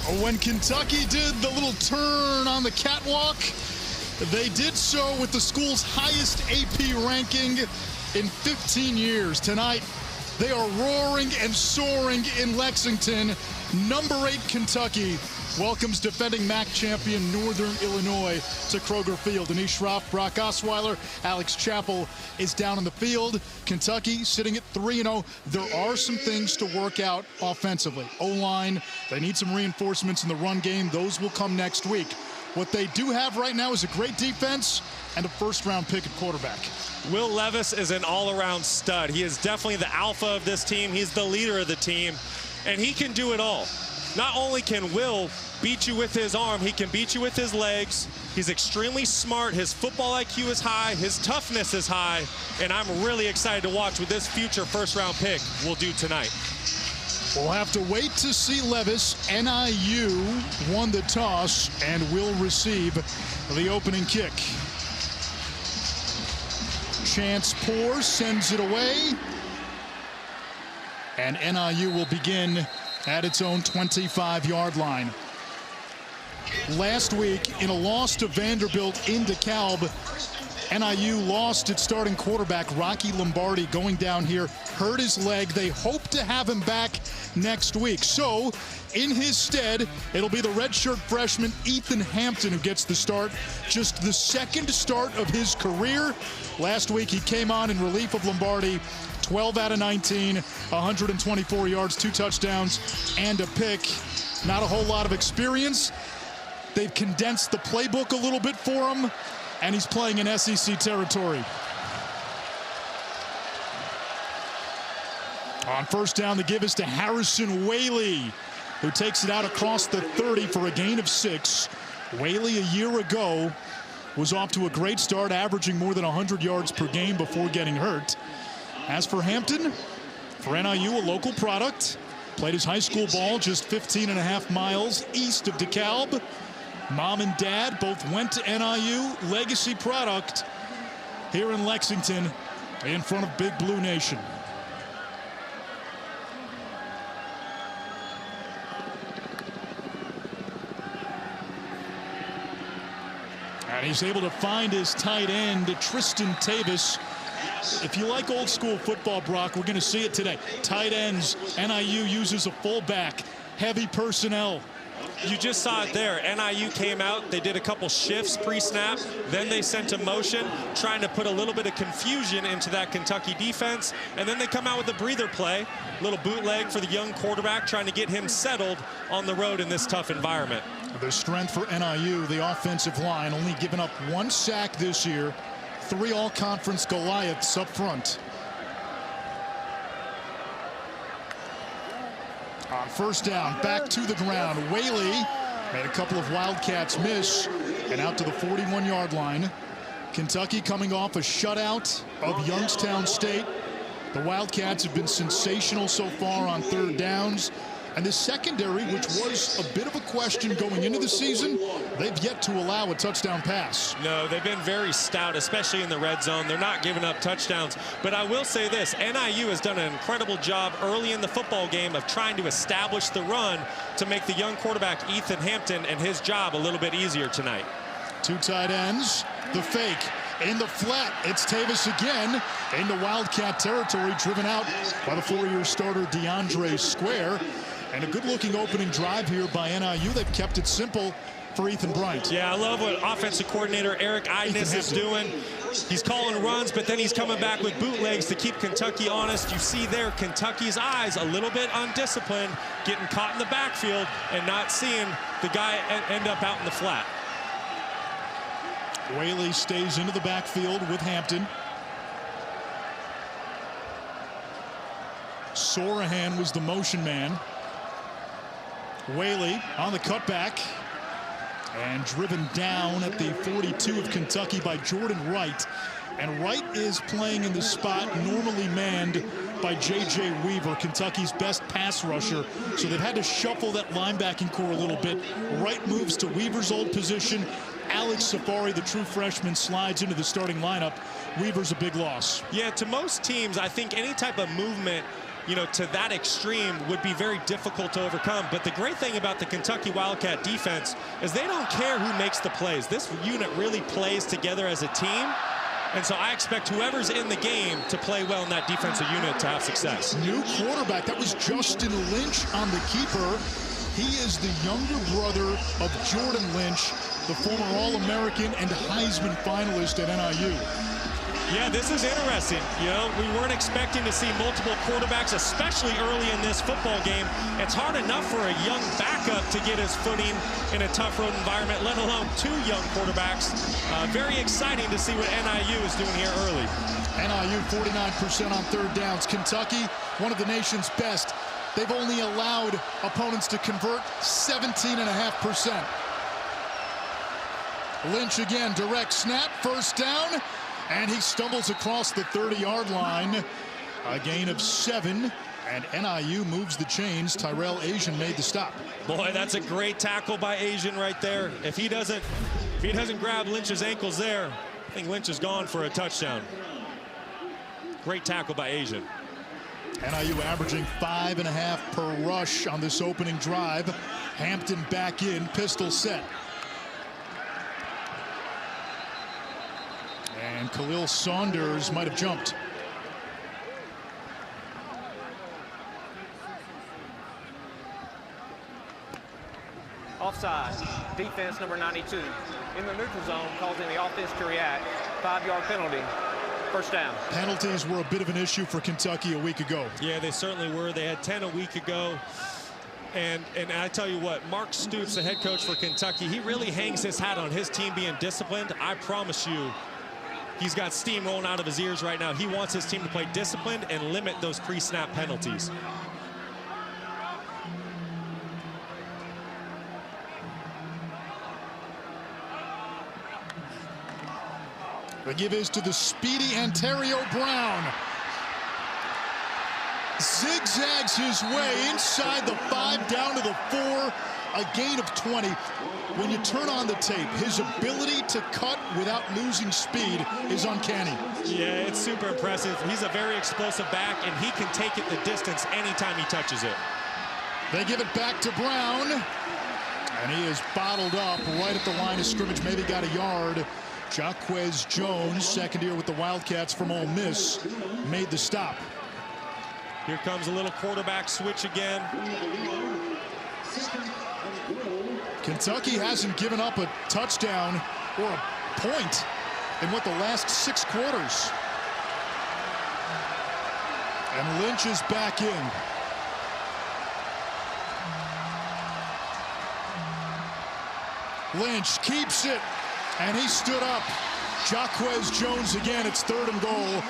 When Kentucky did the little turn on the catwalk, they did so with the school's highest AP ranking in 15 years. Tonight, they are roaring and soaring in Lexington. Number 8 Kentucky welcomes defending MAC champion Northern Illinois to Kroger Field. Anish Shroff, Brock Osweiler, Alex Chappell is down in the field. Kentucky sitting at 3-0. There are some things to work out offensively. O-line, they need some reinforcements in the run game. Those will come next week. What they do have right now is a great defense and a first-round pick at quarterback. Will Levis is an all-around stud. He is definitely the alpha of this team. He's the leader of the team, and he can do it all. Not only can Will beat you with his arm, he can beat you with his legs. He's extremely smart. His football IQ is high. His toughness is high. And I'm really excited to watch what this future first-round pick will do tonight. We'll have to wait to see Levis. NIU won the toss and will receive the opening kick. Chance Poor sends it away. And NIU will begin at its own 25-yard line. Last week, in a loss to Vanderbilt in DeKalb, NIU lost its starting quarterback, Rocky Lombardi, going down here, hurt his leg. They hope to have him back next week. So, in his stead, it'll be the redshirt freshman Ethan Hampton who gets the start. Just the second start of his career. Last week, he came on in relief of Lombardi. 12 out of 19, 124 yards, 2 touchdowns, and a pick. Not a whole lot of experience. They've condensed the playbook a little bit for him, and he's playing in SEC territory. On first down, the give is to Harrison Whaley, who takes it out across the 30 for a gain of 6. Whaley, a year ago, was off to a great start, averaging more than 100 yards per game before getting hurt. As for Hampton, for NIU, a local product, played his high school ball just 15.5 miles east of DeKalb. Mom and dad both went to NIU, legacy product here in Lexington in front of Big Blue Nation. And he's able to find his tight end, Tristan Tavis. If you like old school football, Brock, we're going to see it today. Tight ends, NIU uses a fullback, heavy personnel. You just saw it there. NIU came out, they did a couple shifts pre-snap, then they sent a motion, trying to put a little bit of confusion into that Kentucky defense, and then they come out with a breather play, little bootleg for the young quarterback, trying to get him settled on the road in this tough environment. The strength for NIU, the offensive line, only giving up 1 sack this year. 3 all-conference Goliaths up front. On first down, back to the ground. Whaley made a couple of Wildcats miss and out to the 41-yard line. Kentucky coming off a shutout of Youngstown State. The Wildcats have been sensational so far on third downs. And the secondary, which was a bit of a question going into the season, they've yet to allow a touchdown pass. No, they've been very stout, especially in the red zone. They're not giving up touchdowns. But I will say this, NIU has done an incredible job early in the football game of trying to establish the run to make the young quarterback, Ethan Hampton, and his job a little bit easier tonight. 2 tight ends, the fake. In the flat, it's Tavis again into Wildcat territory, driven out by the 4-year starter DeAndre Square. And a good-looking opening drive here by NIU. They've kept it simple for Ethan Bryant. Yeah, I love what offensive coordinator Eric Idness is doing. He's calling runs, but then he's coming back with bootlegs to keep Kentucky honest. You see there Kentucky's eyes a little bit undisciplined, getting caught in the backfield and not seeing the guy end up out in the flat. Whaley stays into the backfield with Hampton. Sorahan was the motion man. Whaley on the cutback and driven down at the 42 of Kentucky by Jordan Wright. And Wright is playing in the spot normally manned by J.J. Weaver, Kentucky's best pass rusher. So they've had to shuffle that linebacking core a little bit. Wright moves to Weaver's old position. Alex Safari, the true freshman, slides into the starting lineup. Weaver's a big loss. Yeah, to most teams, I think any type of movement to that extreme would be very difficult to overcome. But the great thing about the Kentucky Wildcat defense is they don't care who makes the plays. This unit really plays together as a team. And so I expect whoever's in the game to play well in that defensive unit to have success. New quarterback. That was Justin Lynch on the keeper. He is the younger brother of Jordan Lynch, the former All-American and Heisman finalist at NIU. Yeah, this is interesting. We weren't expecting to see multiple quarterbacks, especially early in this football game. It's hard enough for a young backup to get his footing in a tough road environment, let alone two young quarterbacks. Very exciting to see what NIU is doing here early. NIU 49% on third downs. Kentucky, one of the nation's best. They've only allowed opponents to convert 17.5%. Lynch again, direct snap, first down. And he stumbles across the 30-yard line. A gain of 7. And NIU moves the chains. Tyrell Asian made the stop. Boy, that's a great tackle by Asian right there. If he doesn't grab Lynch's ankles there, I think Lynch is gone for a touchdown. Great tackle by Asian. NIU averaging 5.5 per rush on this opening drive. Hampton back in, pistol set. And Khalil Saunders might have jumped. Offside. Defense number 92. In the neutral zone, causing the offense to react. 5-yard penalty. First down. Penalties were a bit of an issue for Kentucky a week ago. Yeah, they certainly were. They had 10 a week ago. And I tell you what, Mark Stoops, the head coach for Kentucky, he really hangs his hat on his team being disciplined. I promise you, he's got steam rolling out of his ears right now. He wants his team to play disciplined and limit those pre-snap penalties. The give is to the speedy Ontario Brown. Zigzags his way inside the 5, down to the 4, a gain of 20. When you turn on the tape, his ability to cut without losing speed is uncanny. Yeah, it's super impressive. He's a very explosive back, and he can take it the distance anytime he touches it. They give it back to Brown, and he is bottled up right at the line of scrimmage, maybe got a yard. Jaquez Jones, second year with the Wildcats from Ole Miss, made the stop. Here comes a little quarterback switch again. Kentucky hasn't given up a touchdown or a point in the last 6 quarters. And Lynch is back in. Lynch keeps it, and he stood up. Jaquez Jones again, it's 3rd and goal.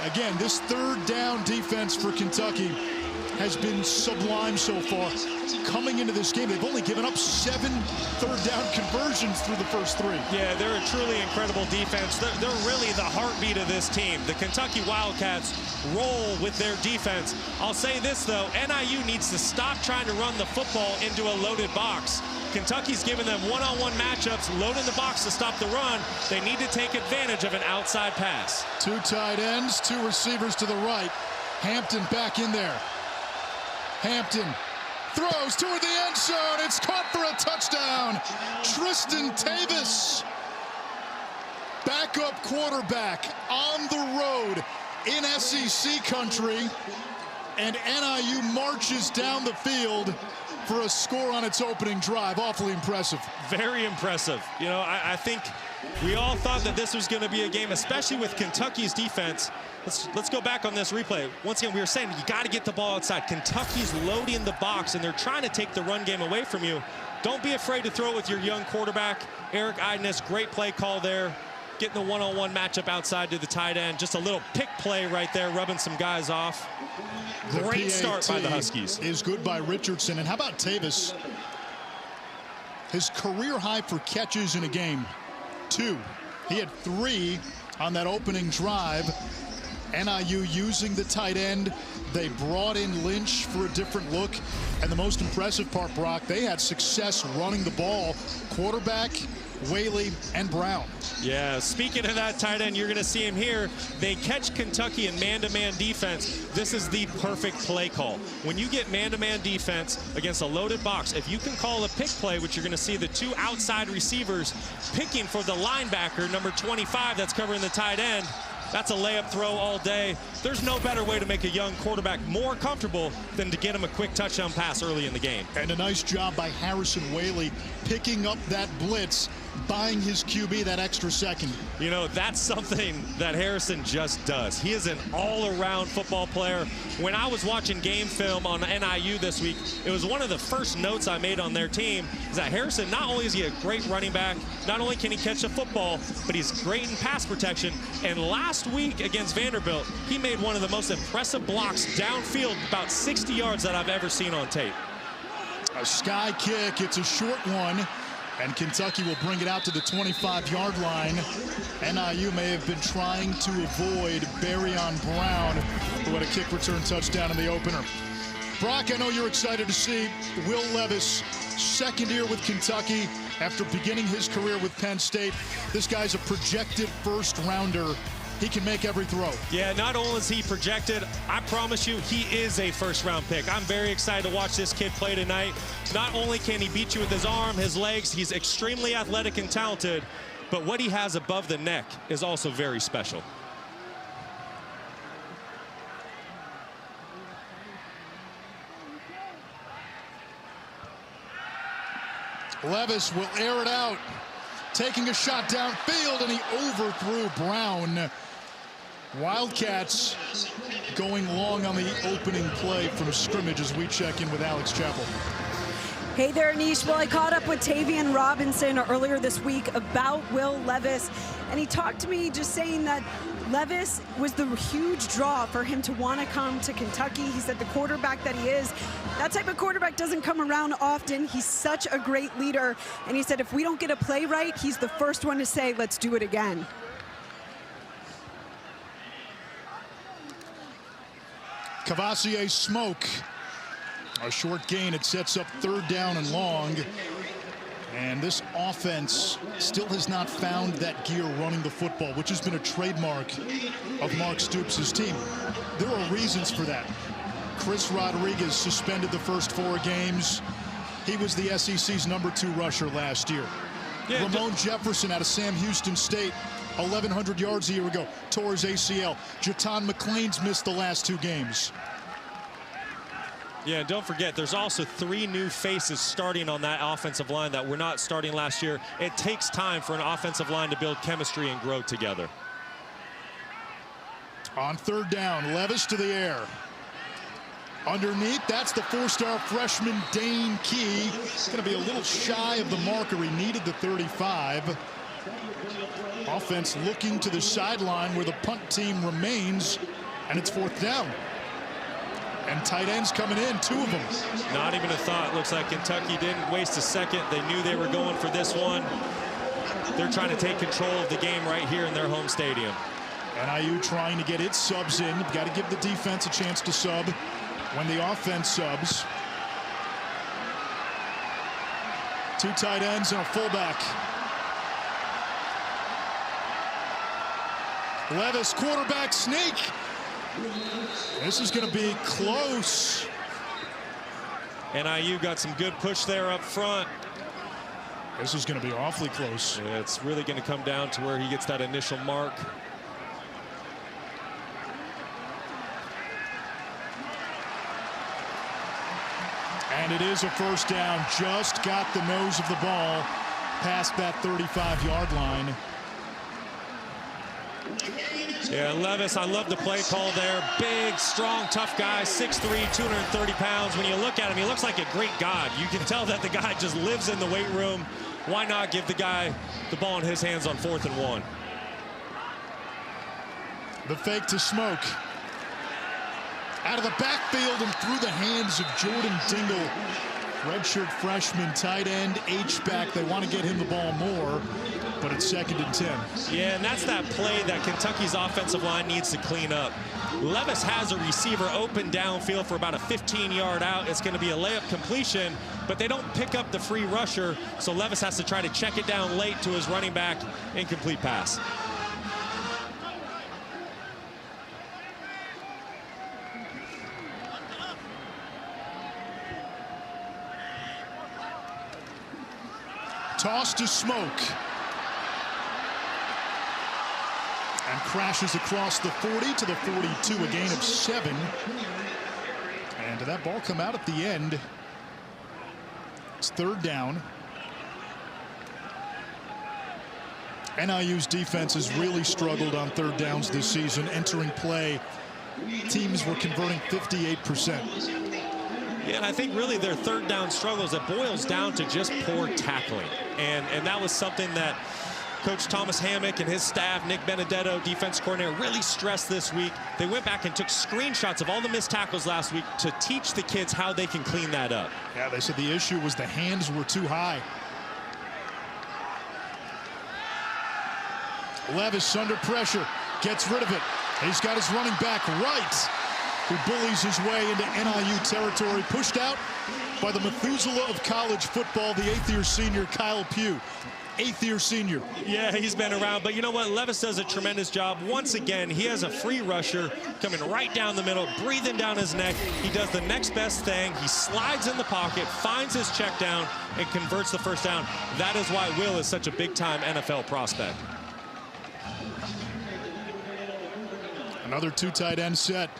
Again, this 3rd down defense for Kentucky has been sublime so far. Coming into this game, they've only given up 7 third down conversions through the first 3. Yeah, they're a truly incredible defense. They're really the heartbeat of this team. The Kentucky Wildcats roll with their defense. I'll say this, though, NIU needs to stop trying to run the football into a loaded box. Kentucky's given them one-on-one matchups, loading the box to stop the run. They need to take advantage of an outside pass. 2 tight ends, 2 receivers to the right. Hampton back in there. Hampton throws toward the end zone. It's caught for a touchdown. Tristan Tavis, backup quarterback on the road in SEC country. And NIU marches down the field for a score on its opening drive. Awfully impressive. Very impressive. I think we all thought that this was going to be a game, especially with Kentucky's defense. Let's go back on this replay. Once again, we were saying you got to get the ball outside. Kentucky's loading the box, and they're trying to take the run game away from you. Don't be afraid to throw it with your young quarterback. Eric Idness, great play call there. Getting the one-on-one matchup outside to the tight end. Just a little pick play right there, rubbing some guys off. Great start by the Huskies. Is good by Richardson. And how about Tavis? His career high for catches in a game, 2. He had 3 on that opening drive. NIU using the tight end. They brought in Lynch for a different look. And the most impressive part, Brock, they had success running the ball. Quarterback, Whaley, and Brown. Yeah, speaking of that tight end, you're going to see him here. They catch Kentucky in man-to-man defense. This is the perfect play call. When you get man-to-man defense against a loaded box, if you can call a pick play, which you're going to see the two outside receivers picking for the linebacker, number 25, that's covering the tight end, that's a layup throw all day. There's no better way to make a young quarterback more comfortable than to get him a quick touchdown pass early in the game. And a nice job by Harrison Whaley picking up that blitz, buying his QB that extra second. You know, that's something that Harrison just does. He is an all-around football player. When I was watching game film on NIU this week, it was one of the first notes I made on their team is that Harrison, not only is he a great running back, not only can he catch a football, but he's great in pass protection. And last week against Vanderbilt, he made one of the most impressive blocks downfield, about 60 yards that I've ever seen on tape. A sky kick, it's a short one. And Kentucky will bring it out to the 25-yard line. NIU may have been trying to avoid Barion Brown, who had a kick return touchdown in the opener. Brock, I know you're excited to see Will Levis, second year with Kentucky after beginning his career with Penn State. This guy's a projected first-rounder. He can make every throw. Yeah, not only is he projected, I promise you, he is a first-round pick. I'm very excited to watch this kid play tonight. Not only can he beat you with his arm, his legs, he's extremely athletic and talented, but what he has above the neck is also very special. Levis will air it out, taking a shot downfield, and he overthrew Brown. Wildcats going long on the opening play from scrimmage as we check in with Alex Chappell. Hey there, Anish. Well, I caught up with Tayvion Robinson earlier this week about Will Levis, and he talked to me just saying that Levis was the huge draw for him to want to come to Kentucky. He said the quarterback that he is, that type of quarterback doesn't come around often. He's such a great leader, and he said if we don't get a play right, he's the first one to say, let's do it again. Kavosiey Smoke, a short gain. It sets up third down and long. And this offense still has not found that gear running the football, which has been a trademark of Mark Stoops' team. There are reasons for that. Chris Rodriguez suspended the first 4 games. He was the SEC's #2 rusher last year. Yeah, Ramon Jefferson out of Sam Houston State, 1,100 yards a year ago, tore his ACL. Jaton McLean's missed the last 2 games. Yeah, don't forget, there's also 3 new faces starting on that offensive line that were not starting last year. It takes time for an offensive line to build chemistry and grow together. On third down, Levis to the air. Underneath, that's the 4-star freshman Dane Key. It's going to be a little shy of the marker. He needed the 35. Offense looking to the sideline where the punt team remains, and it's 4th down. And tight ends coming in, 2 of them. Not even a thought. Looks like Kentucky didn't waste a second. They knew they were going for this one. They're trying to take control of the game right here in their home stadium. NIU trying to get its subs in. Got to give the defense a chance to sub when the offense subs. 2 tight ends and a fullback. Levis, quarterback sneak. This is going to be close. NIU got some good push there up front. This is going to be awfully close. Yeah, it's really going to come down to where he gets that initial mark. And it is a first down. Just got the nose of the ball past that 35-yard line. Yeah, Levis, I love the play call there. Big, strong, tough guy, 6'3", 230 pounds. When you look at him, he looks like a Greek god. You can tell that the guy just lives in the weight room. Why not give the guy the ball in his hands on 4th and 1? The fake to Smoke. Out of the backfield and through the hands of Jordan Dingle. Redshirt freshman, tight end, H-back. They want to get him the ball more, but it's 2nd and 10. Yeah, and that's that play that Kentucky's offensive line needs to clean up. Levis has a receiver open downfield for about a 15-yard out. It's going to be a layup completion, but they don't pick up the free rusher, so Levis has to try to check it down late to his running back. Incomplete pass. Toss to Smoke. And crashes across the 40 to the 42, a gain of 7. And did that ball come out at the end? It's 3rd down. NIU's defense has really struggled on 3rd downs this season. Entering play, teams were converting 58%. Yeah, and I think really their 3rd down struggles, it boils down to just poor tackling. And that was something that Coach Thomas Hammock and his staff, Nick Benedetto, defense coordinator, really stressed this week. They went back and took screenshots of all the missed tackles last week to teach the kids how they can clean that up. Yeah, they said the issue was the hands were too high. Levis under pressure, gets rid of it. He's got his running back right, who bullies his way into NIU territory, pushed out by the Methuselah of college football, the 8th-year senior Kyle Pugh. 8th-year senior. Yeah, he's been around, but you know what? Levis does a tremendous job. Once again, he has a free rusher coming right down the middle, breathing down his neck. He does the next best thing. He slides in the pocket, finds his check down, and converts the 1st down. That is why Will is such a big-time NFL prospect. Another 2 tight end set.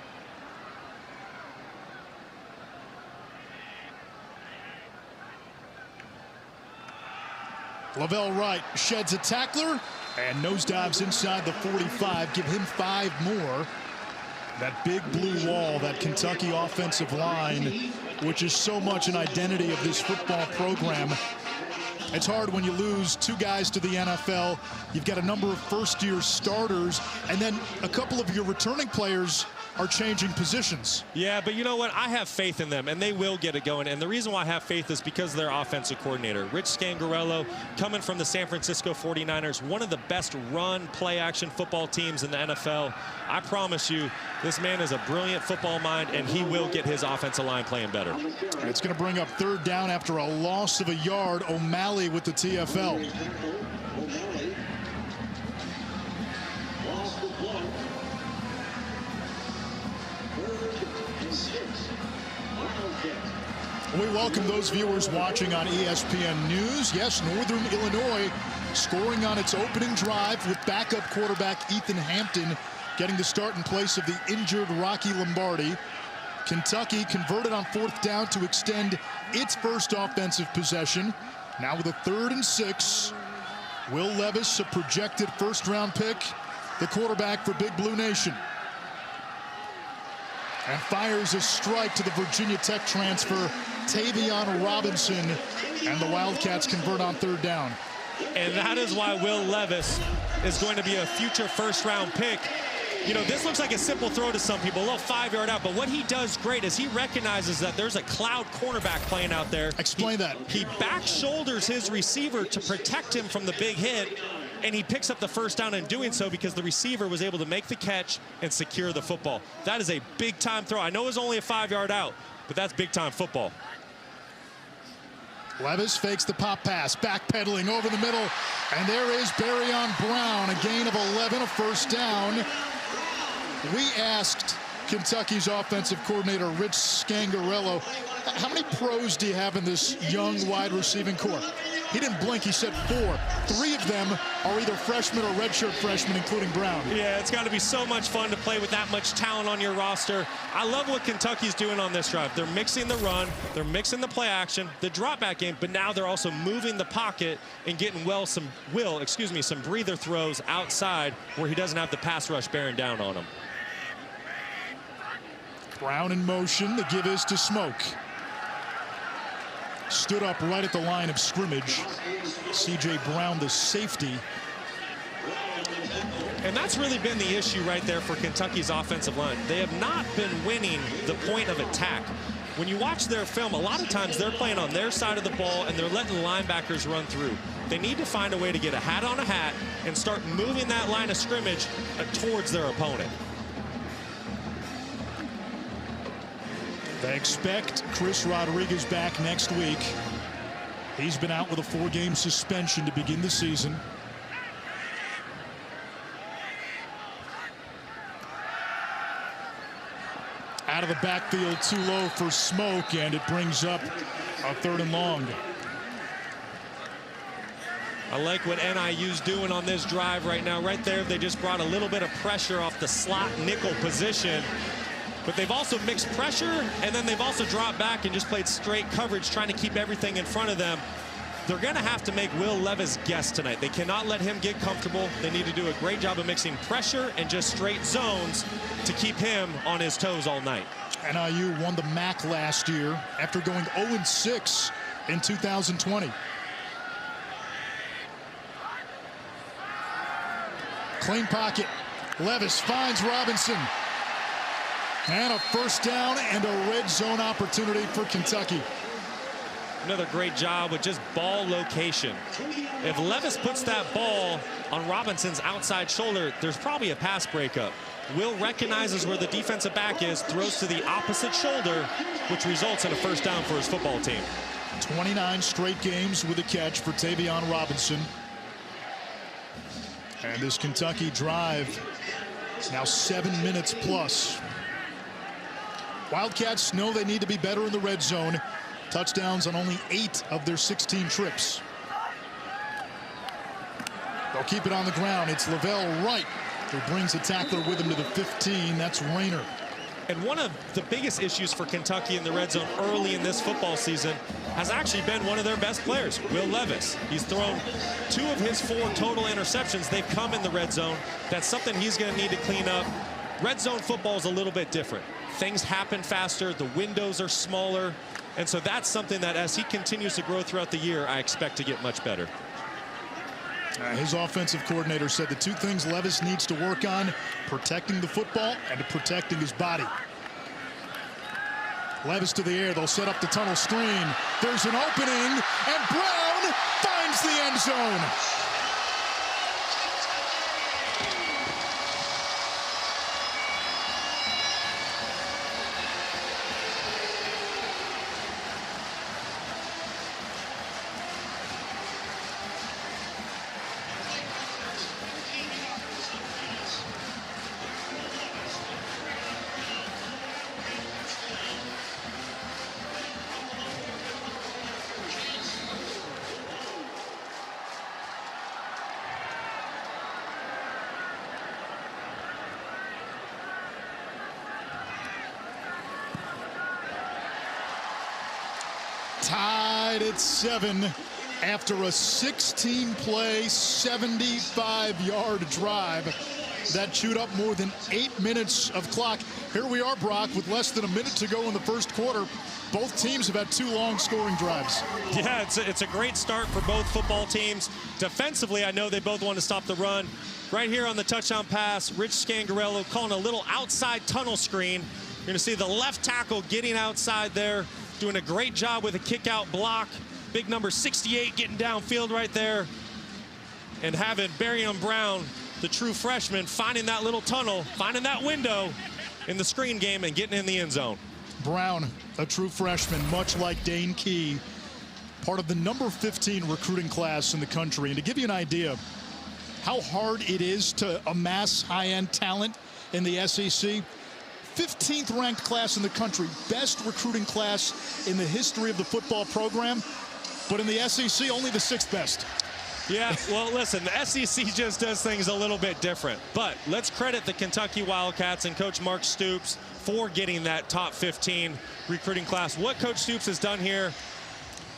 Lavelle Wright sheds a tackler and nosedives inside the 45. Give him 5 more. That big blue wall, that Kentucky offensive line, which is so much an identity of this football program. It's hard when you lose 2 guys to the NFL. You've got a number of 1st-year starters, and then a couple of your returning players are changing positions. Yeah, but you know what? I have faith in them, and they will get it going. And the reason why I have faith is because of their offensive coordinator. Rich Scangarello, coming from the San Francisco 49ers, one of the best run, play-action football teams in the NFL. I promise you, this man is a brilliant football mind, and he will get his offensive line playing better. It's going to bring up 3rd down after a loss of a yard. O'Malley with the TFL. We welcome those viewers watching on ESPN News. Yes, Northern Illinois scoring on its opening drive with backup quarterback Ethan Hampton getting the start in place of the injured Rocky Lombardi. Kentucky converted on 4th down to extend its first offensive possession. Now with a 3rd and 6. Will Levis, a projected 1st-round pick, the quarterback for Big Blue Nation. And fires a strike to the Virginia Tech transfer, Tayvion Robinson, and the Wildcats convert on 3rd down. And that is why Will Levis is going to be a future 1st-round pick. You know, this looks like a simple throw to some people, a little 5-yard out, but what he does great is he recognizes that there's a cloud cornerback playing out there. Explain that. He back shoulders his receiver to protect him from the big hit, and he picks up the 1st down in doing so because the receiver was able to make the catch and secure the football. That is a big-time throw. I know it was only a 5-yard out, but that's big-time football. Levis fakes the pop pass, backpedaling over the middle, and there is Barion Brown, a gain of 11, a 1st down. We asked Kentucky's offensive coordinator, Rich Scangarello, how many pros do you have in this young wide receiving corps? He didn't blink, he said 4. 3 of them are either freshmen or redshirt freshmen, including Brown. Yeah, it's got to be so much fun to play with that much talent on your roster. I love what Kentucky's doing on this drive. They're mixing the run, they're mixing the play action, the drop back game, but now they're also moving the pocket and getting some breather throws outside where he doesn't have the pass rush bearing down on him. Brown in motion, the give is to Smoke. Stood up right at the line of scrimmage. C.J. Brown, the safety. And that's really been the issue right there for Kentucky's offensive line. They have not been winning the point of attack. when you watch their film, a lot of times they're playing on their side of the ball and they're letting linebackers run through. They need to find a way to get a hat on a hat and start moving that line of scrimmage towards their opponent. They expect Chris Rodriguez back next week. He's been out with a 4-game suspension to begin the season. Out of the backfield, too low for Smoke, and it brings up a 3rd and long. I like what NIU's doing on this drive right now. Right there, they just brought a little bit of pressure off the slot nickel position. But they've also mixed pressure, and then they've also dropped back and just played straight coverage, trying to keep everything in front of them. They're going to have to make Will Levis guess tonight. They cannot let him get comfortable. They need to do a great job of mixing pressure and just straight zones to keep him on his toes all night. NIU won the MAC last year after going 0-6 in 2020. Clean pocket. Levis finds Robinson. And a 1st down and a red zone opportunity for Kentucky. Another great job with just ball location. If Levis puts that ball on Robinson's outside shoulder, there's probably a pass breakup. Will recognizes where the defensive back is, throws to the opposite shoulder, which results in a 1st down for his football team. 29 straight games with a catch for Tayvion Robinson. And this Kentucky drive now 7 minutes plus. Wildcats know they need to be better in the red zone. Touchdowns on only 8 of their 16 trips. They'll keep it on the ground. It's Lavelle Wright who brings a tackler with him to the 15. That's Rayner. And one of the biggest issues for Kentucky in the red zone early in this football season has actually been one of their best players, Will Levis. He's thrown 2 of his 4 total interceptions. They've come in the red zone. That's something he's going to need to clean up. Red zone football is a little bit different. Things happen faster. The windows are smaller. And so that's something that as he continues to grow throughout the year, I expect to get much better. His offensive coordinator said the 2 things Levis needs to work on: protecting the football and protecting his body. Levis to the air. They'll set up the tunnel screen. There's an opening, and Brown finds the end zone. Tied at 7 after a 16-play, 75-yard drive that chewed up more than 8 minutes of clock. Here we are, Brock, with less than a minute to go in the first quarter. Both teams have had 2 long scoring drives. Yeah, it's a great start for both football teams. Defensively, I know they both want to stop the run. Right here on the touchdown pass, Rich Scangarello calling a little outside tunnel screen. You're going to see the left tackle getting outside there, doing a great job with a kick-out block. Big number 68 getting downfield right there. And having Barion Brown, the true freshman, finding that little tunnel, finding that window in the screen game and getting in the end zone. Brown, a true freshman, much like Dane Key, part of the number 15 recruiting class in the country. And to give you an idea how hard it is to amass high-end talent in the SEC, 15th ranked class in the country, best recruiting class in the history of the football program, but in the SEC, only the 6th best. Yeah, well, listen, the SEC just does things a little bit different. But let's credit the Kentucky Wildcats and Coach Mark Stoops for getting that top 15 recruiting class. What Coach Stoops has done here,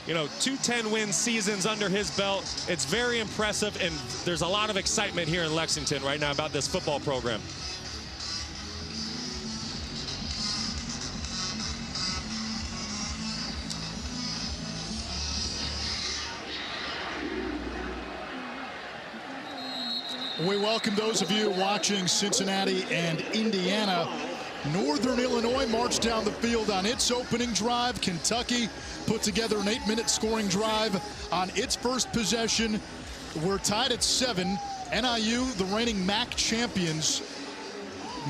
you know, 2 10-win seasons under his belt. It's very impressive, and there's a lot of excitement here in Lexington right now about this football program. We welcome those of you watching Cincinnati and Indiana Northern Illinois marched down the field on its opening drive. Kentucky put together an 8-minute scoring drive on its first possession. We're tied at 7. NIU, the reigning MAC champions,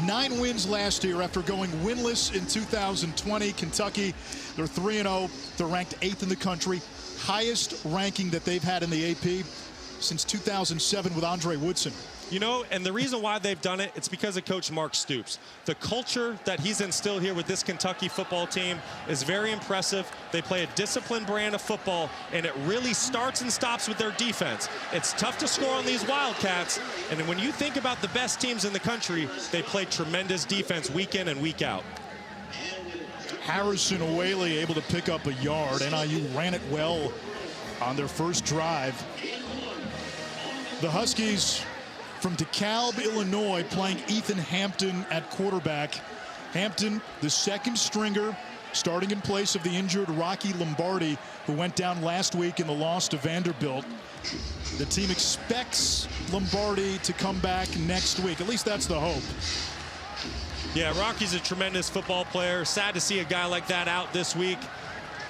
9 wins last year after going winless in 2020. Kentucky, they're 3-0. They're ranked 8th in the country. Highest ranking that they've had in the AP since 2007 with Andre Woodson. You know, and the reason why they've done it, it's because of Coach Mark Stoops. The culture that he's instilled here with this Kentucky football team is very impressive. They play a disciplined brand of football, and it really starts and stops with their defense. It's tough to score on these Wildcats, and when you think about the best teams in the country, they play tremendous defense week in and week out. Harrison Whaley able to pick up a yard. NIU ran it well on their first drive. The Huskies from DeKalb, Illinois, playing Ethan Hampton at quarterback. Hampton, the second stringer, starting in place of the injured Rocky Lombardi, who went down last week in the loss to Vanderbilt. The team expects Lombardi to come back next week. At least that's the hope. Yeah, Rocky's a tremendous football player. Sad to see a guy like that out this week.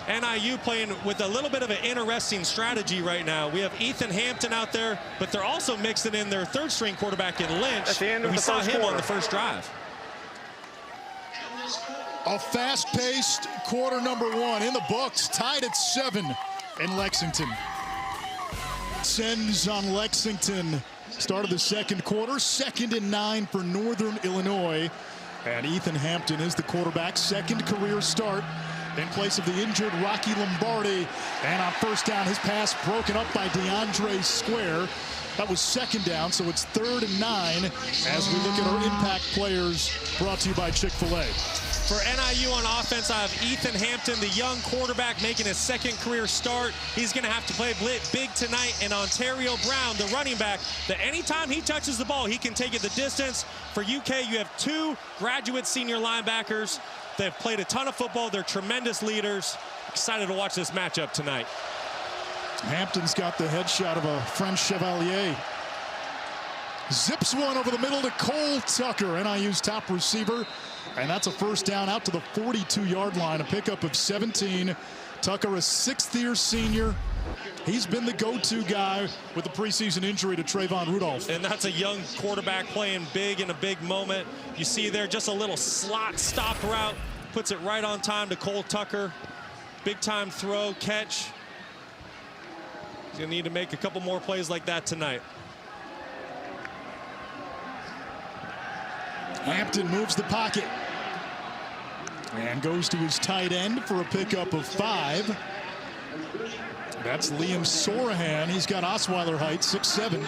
NIU playing with a little bit of an interesting strategy right now. We have Ethan Hampton out there, but they're also mixing in their third-string quarterback in Lynch. At the end of we the saw first him quarter. on the first drive. A fast-paced quarter number 1 in the books, tied at 7 in Lexington. Sends on Lexington. Start of the second quarter, 2nd and 9 for Northern Illinois. And Ethan Hampton is the quarterback, second career start in place of the injured Rocky Lombardi. And on first down, his pass broken up by DeAndre Square. That was 2nd down, so it's 3rd and 9 as we look at our impact players, brought to you by Chick-fil-A. For NIU on offense, I have Ethan Hampton, the young quarterback, making his second career start. He's going to have to play big tonight. And Ontario Brown, the running back, that anytime he touches the ball, he can take it the distance. For UK, you have 2 graduate senior linebackers. They've played a ton of football. They're tremendous leaders. Excited to watch this matchup tonight. Hampton's got the headshot of a French Chevalier. Zips one over the middle to Cole Tucker, NIU's top receiver. And that's a first down out to the 42-yard line, a pickup of 17. Tucker, a 6th-year senior. He's been the go-to guy with the preseason injury to Trayvon Rudolph. And that's a young quarterback playing big in a big moment. You see there just a little slot stop route, puts it right on time to Cole Tucker. Big-time throw, catch. He's going to need to make a couple more plays like that tonight. Hampton moves the pocket and goes to his tight end for a pickup of 5. That's Liam Sorahan. He's got Osweiler height, 6'7".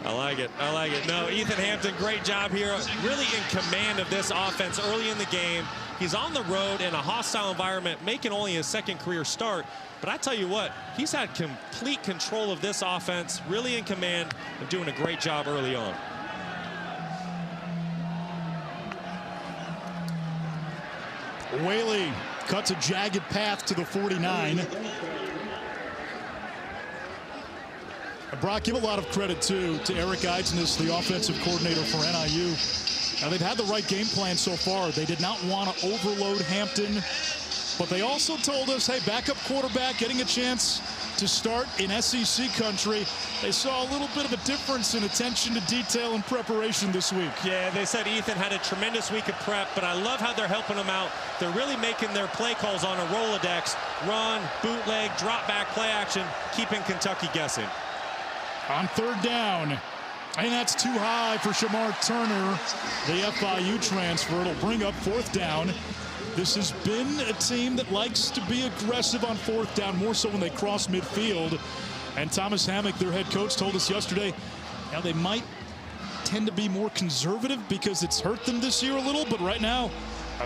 I like it. I like it. No, Ethan Hampton, great job here. Really in command of this offense early in the game. He's on the road in a hostile environment, making only his second career start. But I tell you what, he's had complete control of this offense, really in command, and doing a great job early on. Whaley cuts a jagged path to the 49. Brock, give a lot of credit, too, to Eric Eidsness, the offensive coordinator for NIU. Now, they've had the right game plan so far. They did not want to overload Hampton, but they also told us, hey, backup quarterback getting a chance to start in SEC country. They saw a little bit of a difference in attention to detail and preparation this week. Yeah, they said Ethan had a tremendous week of prep, but I love how they're helping him out. They're really making their play calls on a Rolodex, run, bootleg, drop back, play action, keeping Kentucky guessing. On 3rd down, and that's too high for Shamar Turner, the FIU transfer. It'll bring up 4th down. This has been a team that likes to be aggressive on 4th down, more so when they cross midfield. And Thomas Hammock, their head coach, told us yesterday, now they might tend to be more conservative because it's hurt them this year a little, but right now,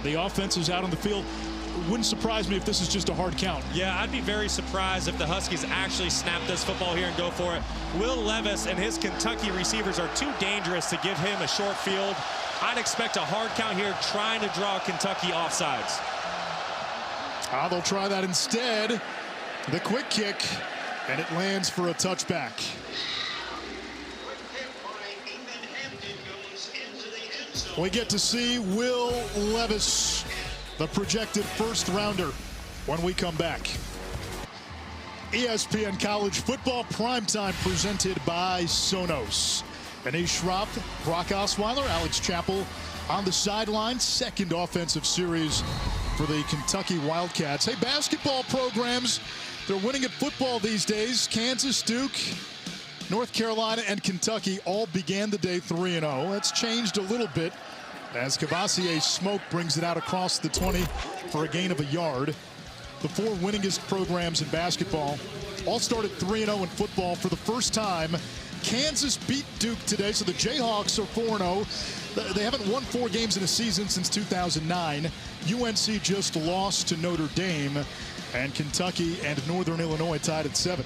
the offense is out on the field. It wouldn't surprise me if this is just a hard count. Yeah, I'd be very surprised if the Huskies actually snap this football here and go for it. Will Levis and his Kentucky receivers are too dangerous to give him a short field. I'd expect a hard count here, trying to draw Kentucky offsides. They'll try that instead. The quick kick, and it lands for a touchback. We get to see Will Levis, the projected first rounder, when we come back. ESPN College Football Primetime presented by Sonos. Anish Shroff, Brock Osweiler, Alex Chappell on the sideline. Second offensive series for the Kentucky Wildcats. Hey, basketball programs, they're winning at football these days. Kansas, Duke, North Carolina, and Kentucky all began the day 3-0. That's changed a little bit as Kavosiey Smoke brings it out across the 20 for a gain of a yard. The four winningest programs in basketball all started 3-0 in football for the first time. Kansas beat Duke today, so the Jayhawks are 4-0. They haven't won 4 games in a season since 2009. UNC just lost to Notre Dame, and Kentucky and Northern Illinois tied at 7.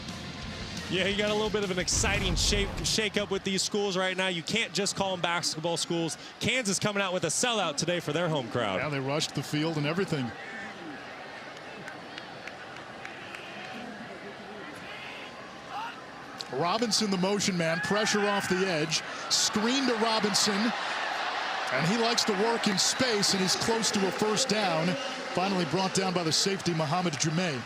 Yeah, you got a little bit of an exciting shake-up with these schools right now. You can't just call them basketball schools. Kansas coming out with a sellout today for their home crowd. Yeah, they rushed the field and everything. Robinson, the motion man, pressure off the edge, screen to Robinson, and he likes to work in space, and he's close to a first down. Finally brought down by the safety, Muhammad Jumay.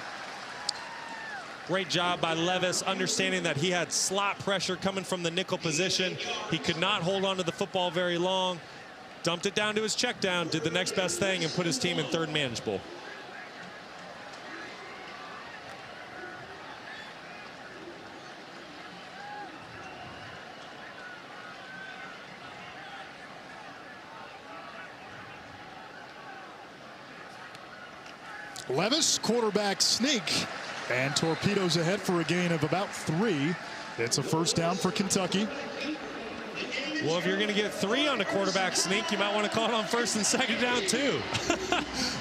Great job by Levis, understanding that he had slot pressure coming from the nickel position. He could not hold on to the football very long. Dumped it down to his check down, did the next best thing, and put his team in third manageable. Levis, quarterback sneak, and torpedoes ahead for a gain of about 3. It's a first down for Kentucky. Well, if you're going to get 3 on a quarterback sneak, you might want to call it on first and second down too.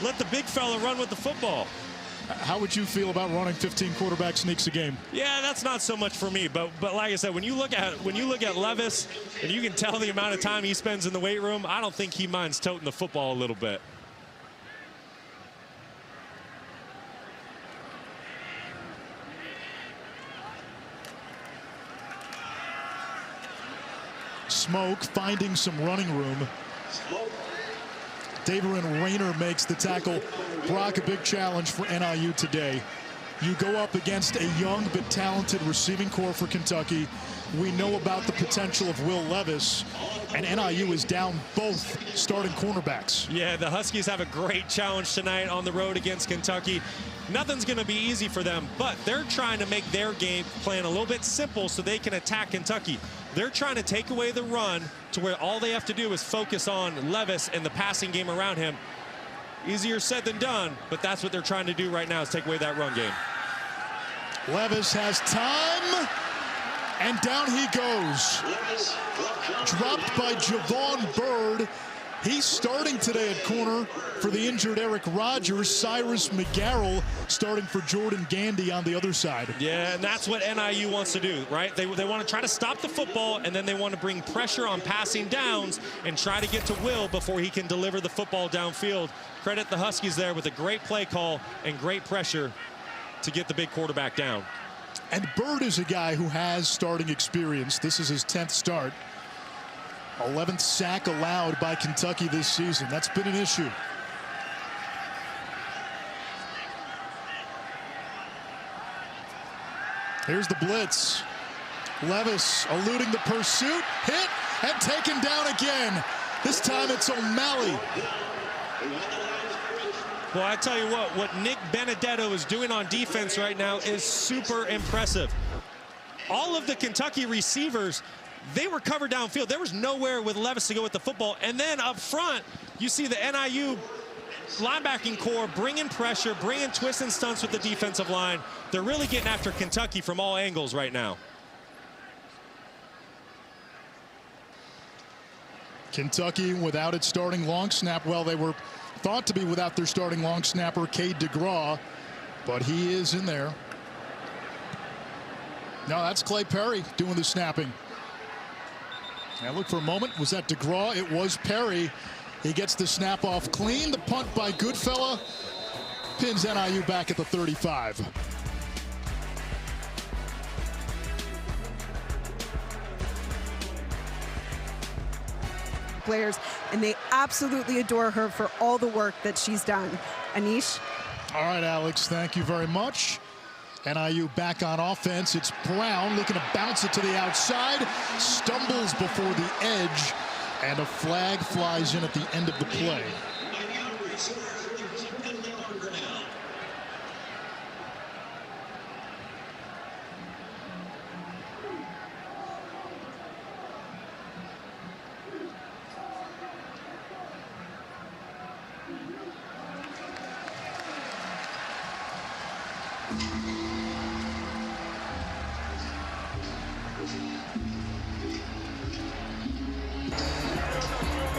Let the big fella run with the football. How would you feel about running 15 quarterback sneaks a game? Yeah, that's not so much for me, but like I said, when you look at Levis, and you can tell the amount of time he spends in the weight room, I don't think he minds toting the football a little bit. Smoke finding some running room. Tayvion Rayner makes the tackle. Brock, a big challenge for NIU today. You go up against a young but talented receiving corps for Kentucky. We know about the potential of Will Levis, and NIU is down both starting cornerbacks. Yeah, the Huskies have a great challenge tonight on the road against Kentucky. Nothing's going to be easy for them, but they're trying to make their game plan a little bit simple so they can attack Kentucky. They're trying to take away the run to where all they have to do is focus on Levis and the passing game around him. Easier said than done, but that's what they're trying to do right now, is take away that run game. Levis has time, and down he goes. Dropped by Javon Bird. He's starting today at corner for the injured Eric Rogers. Cyrus McGarrell starting for Jordan Gandy on the other side. Yeah, and that's what NIU wants to do, right? They want to try to stop the football, and then they want to bring pressure on passing downs and try to get to Will before he can deliver the football downfield. Credit the Huskies there with a great play call and great pressure to get the big quarterback down. And Bird is a guy who has starting experience. This is his 10th start. 11th sack allowed by Kentucky this season. That's been an issue. Here's the blitz. Levis eluding the pursuit, hit, and taken down again. This time it's O'Malley. Well, I tell you what Nick Benedetto is doing on defense right now is super impressive. All of the Kentucky receivers, they were covered downfield. There was nowhere with Levis to go with the football. And then up front, you see the NIU linebacking core bringing pressure, bringing twists and stunts with the defensive line. They're really getting after Kentucky from all angles right now. Kentucky without its starting long snap. Well, they were thought to be without their starting long snapper, Cade DeGraw, but he is in there. No, that's Clay Perry doing the snapping. Now look for a moment. Was that DeGraw? It was Perry. He gets the snap off clean. The punt by Goodfella pins NIU back at the 35. players, and they absolutely adore her for all the work that she's done. Anish? All right, Alex, thank you very much. NIU back on offense. It's Brown looking to bounce it to the outside, stumbles before the edge, and a flag flies in at the end of the play.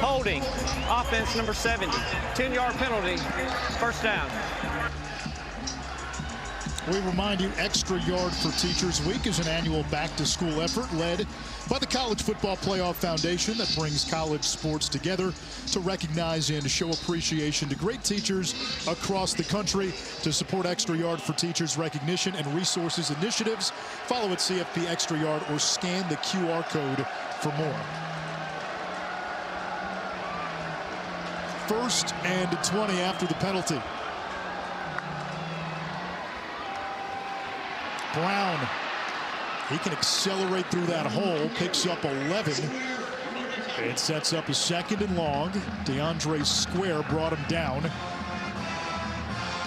Holding, offense number 70, 10-yard penalty, first down. We remind you, Extra Yard for Teachers Week is an annual back-to-school effort led by the College Football Playoff Foundation that brings college sports together to recognize and show appreciation to great teachers across the country. To support Extra Yard for Teachers recognition and resources initiatives, follow at CFP Extra Yard or scan the QR code for more. 1st and 20 after the penalty. Brown, he can accelerate through that hole, picks up 11. It sets up a 2nd and long. DeAndre Square brought him down.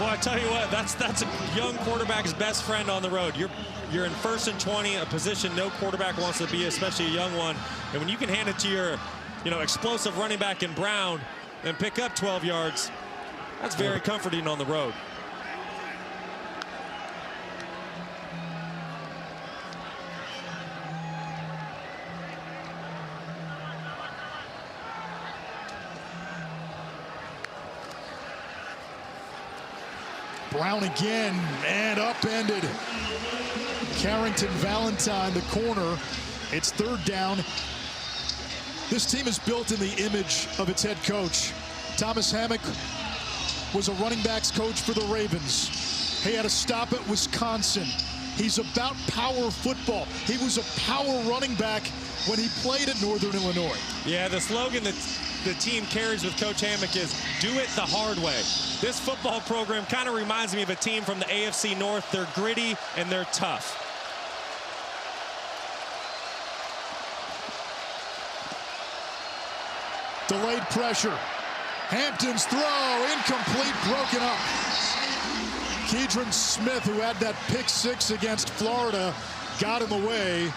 Well, I tell you what, that's a young quarterback's best friend on the road. You're in 1st and 20, a position no quarterback wants to be, especially a young one. And when you can hand it to your, explosive running back in Brown and pick up 12 yards, that's very comforting on the road. Brown again, and upended. Carrington Valentine, the corner. It's 3rd down. This team is built in the image of its head coach. Thomas Hammock was a running backs coach for the Ravens. He had a stop at Wisconsin. He's about power football. He was a power running back when he played at Northern Illinois. Yeah, the slogan that the team carries with Coach Hammock is, do it the hard way. This football program kind of reminds me of a team from the AFC North. They're gritty and they're tough. Delayed pressure. Hampton's throw, incomplete, broken up. Keidron Smith, who had that pick 6 against Florida, got in the way,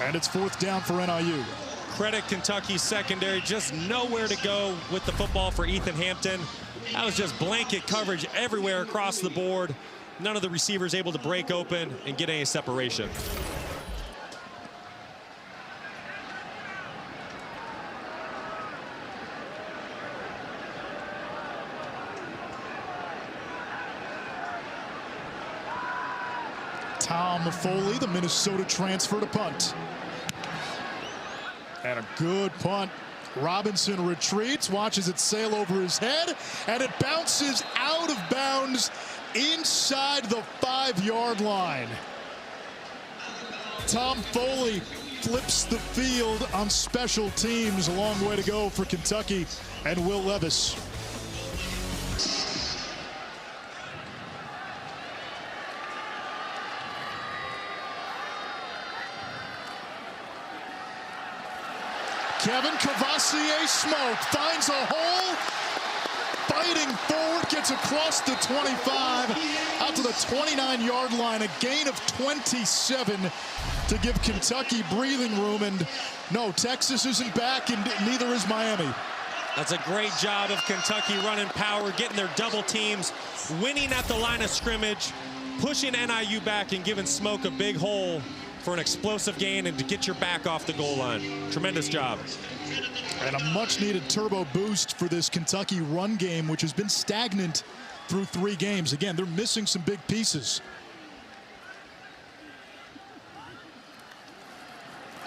and it's 4th down for NIU. Credit Kentucky's secondary, just nowhere to go with the football for Ethan Hampton. That was just blanket coverage everywhere across the board. None of the receivers able to break open and get any separation. Tom Foley, the Minnesota transfer, to punt. And a good punt. Robinson retreats, watches it sail over his head, and it bounces out of bounds inside the 5-yard line. Tom Foley flips the field on special teams. A long way to go for Kentucky and Will Levis. Kavosiey Smoke finds a hole, fighting forward, gets across the 25, out to the 29-yard line, a gain of 27 to give Kentucky breathing room. And no, Texas isn't back, and neither is Miami. That's a great job of Kentucky running power, getting their double teams, winning at the line of scrimmage, pushing NIU back and giving Smoke a big hole for an explosive gain and to get your back off the goal line. Tremendous job. And a much-needed turbo boost for this Kentucky run game, which has been stagnant through 3 games. Again, they're missing some big pieces.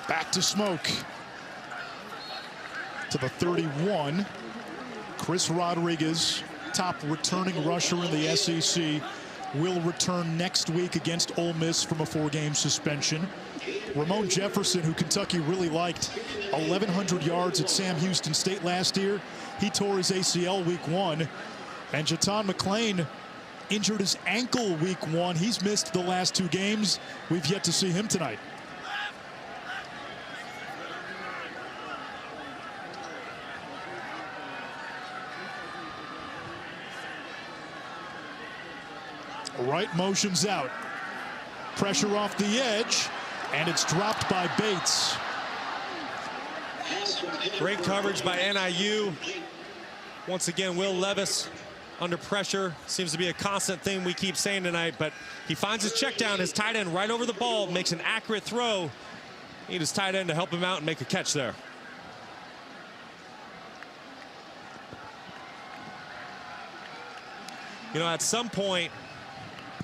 Back to Smoke. To the 31. Chris Rodriguez, top returning rusher in the SEC. will return next week against Ole Miss from a 4-game suspension. Ramon Jefferson, who Kentucky really liked, 1,100 yards at Sam Houston State last year. He tore his ACL week 1. And Jaton McClain injured his ankle week 1. He's missed the last 2 games. We've yet to see him tonight. Right motions out. Pressure off the edge, and it's dropped by Bates. Great coverage by NIU. Once again, Will Levis under pressure. Seems to be a constant thing we keep saying tonight, but he finds his check down, his tight end right over the ball, makes an accurate throw. Need his tight end to help him out and make a catch there. You know, at some point,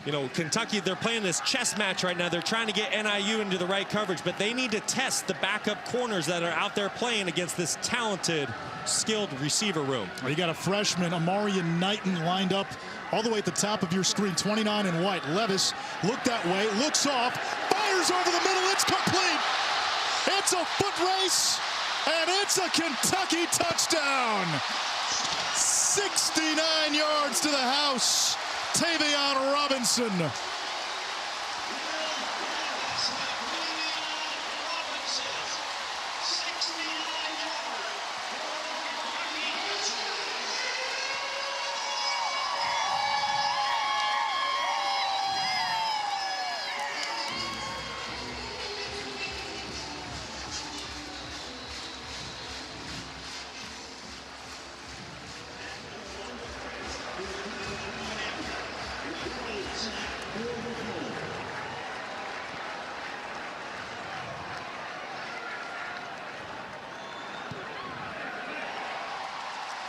you know, Kentucky, they're playing this chess match right now. They're trying to get NIU into the right coverage, but they need to test the backup corners that are out there playing against this talented, skilled receiver room. Well, you got a freshman, Amarian Knighton, lined up all the way at the top of your screen, 29 in white. Levis looked that way, looks off, fires over the middle. It's complete. It's a foot race, and it's a Kentucky touchdown. 69 yards to the house. Tayvion Robinson.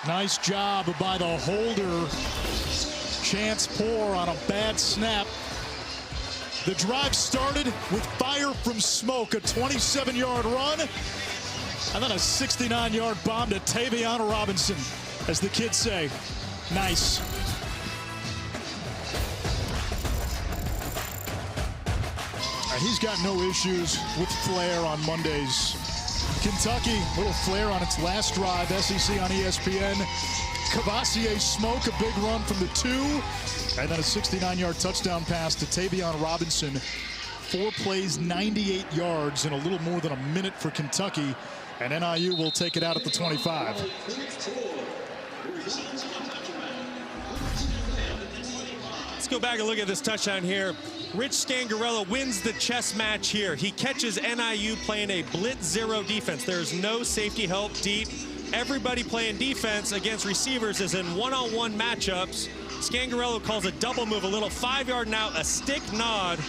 Nice job by the holder. Chance Poor on a bad snap. The drive started with fire from Smoke, a 27-yard run, and then a 69-yard bomb to Tayvion Robinson, as the kids say. Nice. He's got no issues with flair on Mondays. Kentucky, little flair on its last drive. SEC on ESPN. Kavosiey Smoke, a big run from the 2. And then a 69-yard touchdown pass to Tayvion Robinson. 4 plays, 98 yards in a little more than a minute for Kentucky. And NIU will take it out at the 25. Let's go back and look at this touchdown here. Rich Scangarello wins the chess match here. He catches NIU playing a blitz zero defense. There's no safety help deep. Everybody playing defense against receivers is in one-on-one matchups. Scangarello calls a double move, a little 5-yard and out, a stick nod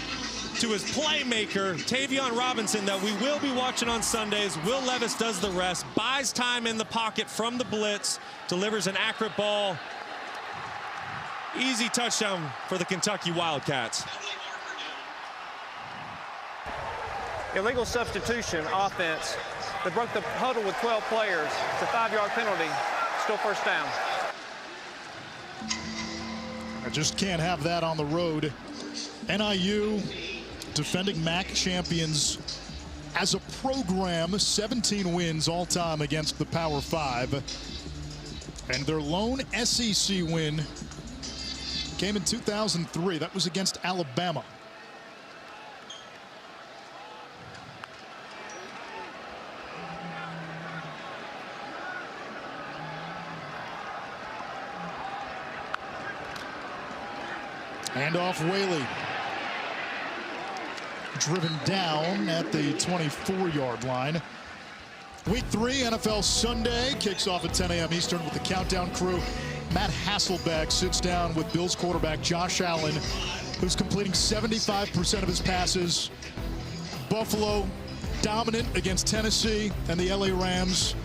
to his playmaker, Tayvion Robinson, that we will be watching on Sundays. Will Levis does the rest, buys time in the pocket from the blitz, delivers an accurate ball. Easy touchdown for the Kentucky Wildcats. Illegal substitution offense. They broke the huddle with 12 players. It's a 5-yard penalty. Still first down. I just can't have that on the road. NIU, defending MAC champions as a program, 17 wins all time against the Power 5. And their lone SEC win came in 2003. That was against Alabama. Hand off Whaley. Driven down at the 24-yard line. Week 3 NFL Sunday kicks off at 10 a.m. Eastern with the Countdown crew. Matt Hasselbeck sits down with Bills quarterback Josh Allen, who's completing 75% of his passes. Buffalo dominant against Tennessee and the LA Rams.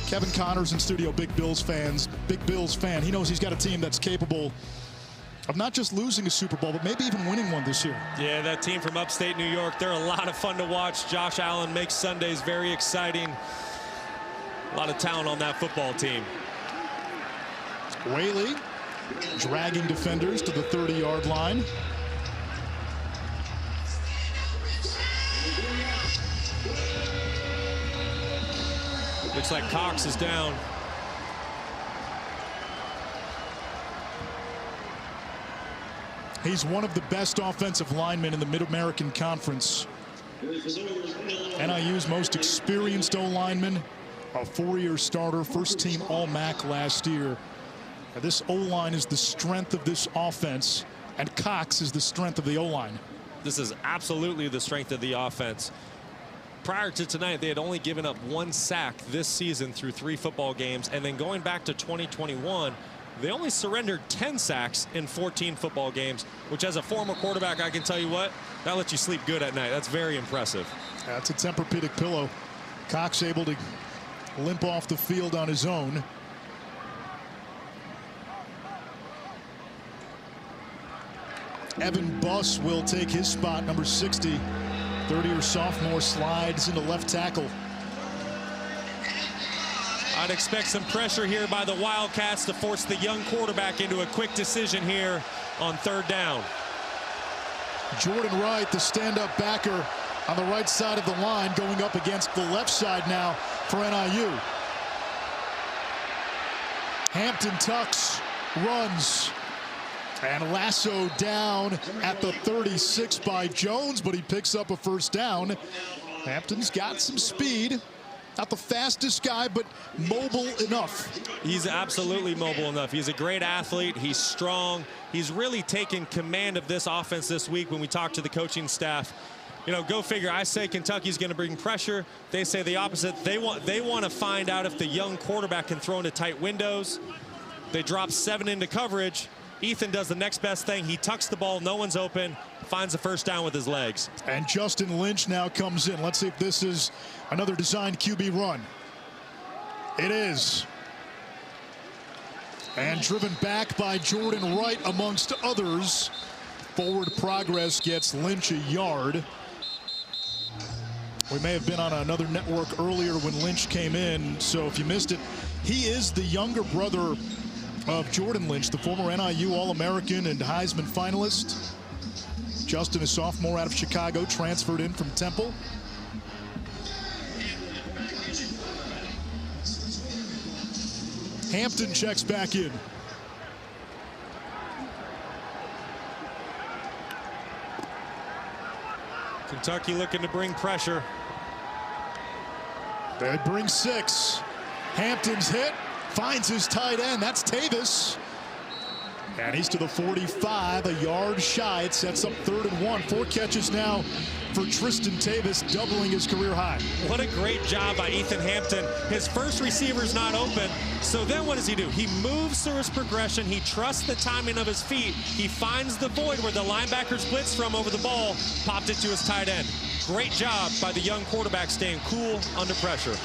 Kevin Connors in studio, big Bills fan. He knows he's got a team that's capable of not just losing a Super Bowl, but maybe even winning one this year. Yeah, that team from upstate New York, they're a lot of fun to watch. Josh Allen makes Sundays very exciting. A lot of talent on that football team. Whaley dragging defenders to the 30-yard line. Looks like Cox is down. He's one of the best offensive linemen in the Mid-American Conference. NIU's most experienced O-lineman, a 4-year starter, first-team All-MAC last year. This O-line is the strength of this offense, and Cox is the strength of the O-line. This is absolutely the strength of the offense. Prior to tonight, they had only given up 1 sack this season through 3 football games, and then going back to 2021, they only surrendered 10 sacks in 14 football games, which as a former quarterback, I can tell you what, that lets you sleep good at night. That's very impressive. That's a Tempur-Pedic pillow. Cox able to limp off the field on his own. Evan Buss will take his spot, number 60. 30-year sophomore slides into left tackle. I'd expect some pressure here by the Wildcats to force the young quarterback into a quick decision here on 3rd down. Jordan Wright, the stand-up backer on the right side of the line, going up against the left side now for NIU. Hampton tucks, runs, and lasso down at the 36 by Jones, but he picks up a first down. Hampton's got some speed. Not the fastest guy, but mobile enough. He's absolutely mobile enough. He's a great athlete. He's strong. He's really taken command of this offense this week when we talk to the coaching staff. You know, go figure. I say Kentucky's going to bring pressure. They say the opposite. They want to find out if the young quarterback can throw into tight windows. They drop 7 into coverage. Ethan does the next best thing. He tucks the ball. No one's open. Finds the first down with his legs. And Justin Lynch now comes in. Let's see if this is another designed QB run. It is. And driven back by Jordan Wright amongst others. Forward progress gets Lynch a yard. We may have been on another network earlier when Lynch came in, so if you missed it, he is the younger brother of Jordan Lynch, the former NIU All-American and Heisman finalist. Justin, a sophomore out of Chicago, transferred in from Temple. Hampton checks back in. Kentucky looking to bring pressure. They bring 6. Hampton's hit, finds his tight end. That's Tavis. And he's to the 45, a yard shy. It sets up 3rd and 1. 4 catches now for Tristan Tavis, doubling his career high. What a great job by Ethan Hampton. His first receiver's not open, so then what does he do? He moves through his progression. He trusts the timing of his feet. He finds the void where the linebackers blitz from over the ball, popped it to his tight end. Great job by the young quarterback staying cool under pressure.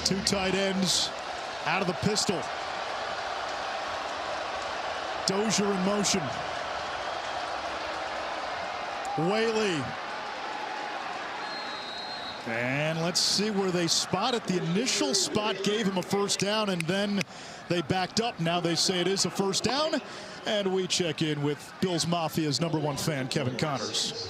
Two tight ends out of the pistol. Dozier in motion. Whaley. And let's see where they spot it. The initial spot gave him a first down, and then they backed up. Now they say it is a first down. And we check in with Bills Mafia's #1 fan, Kevin Connors.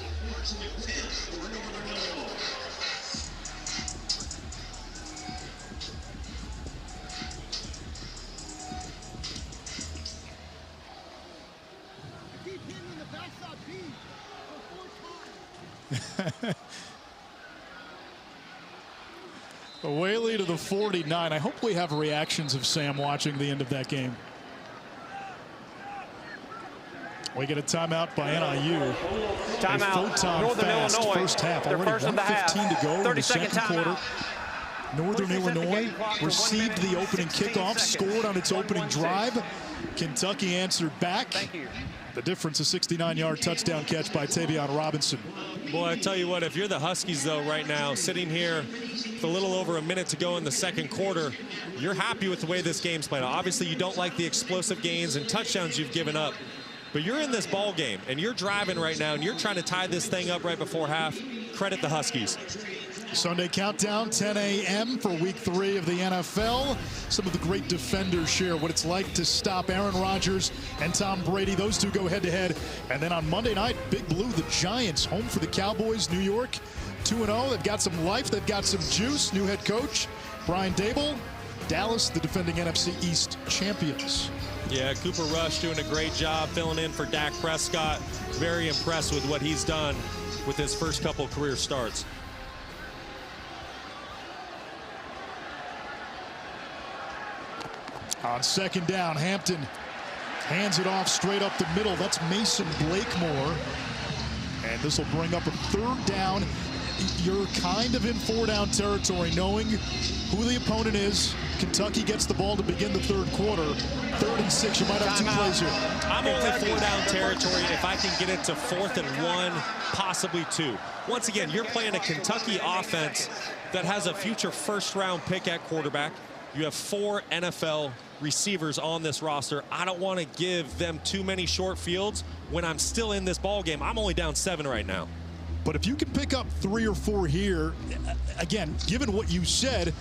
Whaley to the 49. I hope we have reactions of Sam watching the end of that game. We get a timeout by NIU. Timeout. Northern fast Illinois. First half. Their Already first of the half. 1:15 to go in the second quarter. timeout. Northern Illinois received the opening kickoff, scored on its opening drive. Kentucky answered back. Thank you. The difference, a 69-yard touchdown catch by Tayvion Robinson. Boy, I tell you what, if you're the Huskies, though, right now, sitting here with a little over a minute to go in the second quarter, you're happy with the way this game's played out. Obviously, you don't like the explosive gains and touchdowns you've given up, but you're in this ball game, and you're driving right now, and you're trying to tie this thing up right before half. credit the Huskies. Sunday countdown, 10 a.m. for week 3 of the NFL. Some of the great defenders share what it's like to stop Aaron Rodgers and Tom Brady. Those two go head-to-head. And then on Monday night, Big Blue, the Giants, home for the Cowboys, New York, 2-0. They've got some life. They've got some juice. New head coach, Brian Dable. Dallas, the defending NFC East champions. Yeah, Cooper Rush doing a great job filling in for Dak Prescott. Very impressed with what he's done with his first couple career starts. On second down, Hampton hands it off straight up the middle. That's Mason Blakemore. And this will bring up a third down. You're kind of in 4-down territory, knowing who the opponent is. Kentucky gets the ball to begin the third quarter. 3rd and 6. You might have 2 plays here. I'm only 4-down territory if I can get it to 4th and 1, possibly 2. Once again, you're playing a Kentucky offense that has a future first-round pick at quarterback. You have 4 NFL receivers on this roster. I don't want to give them too many short fields when I'm still in this ball game. I'm only down 7 right now. But if you can pick up 3 or 4 here, again, given what you said,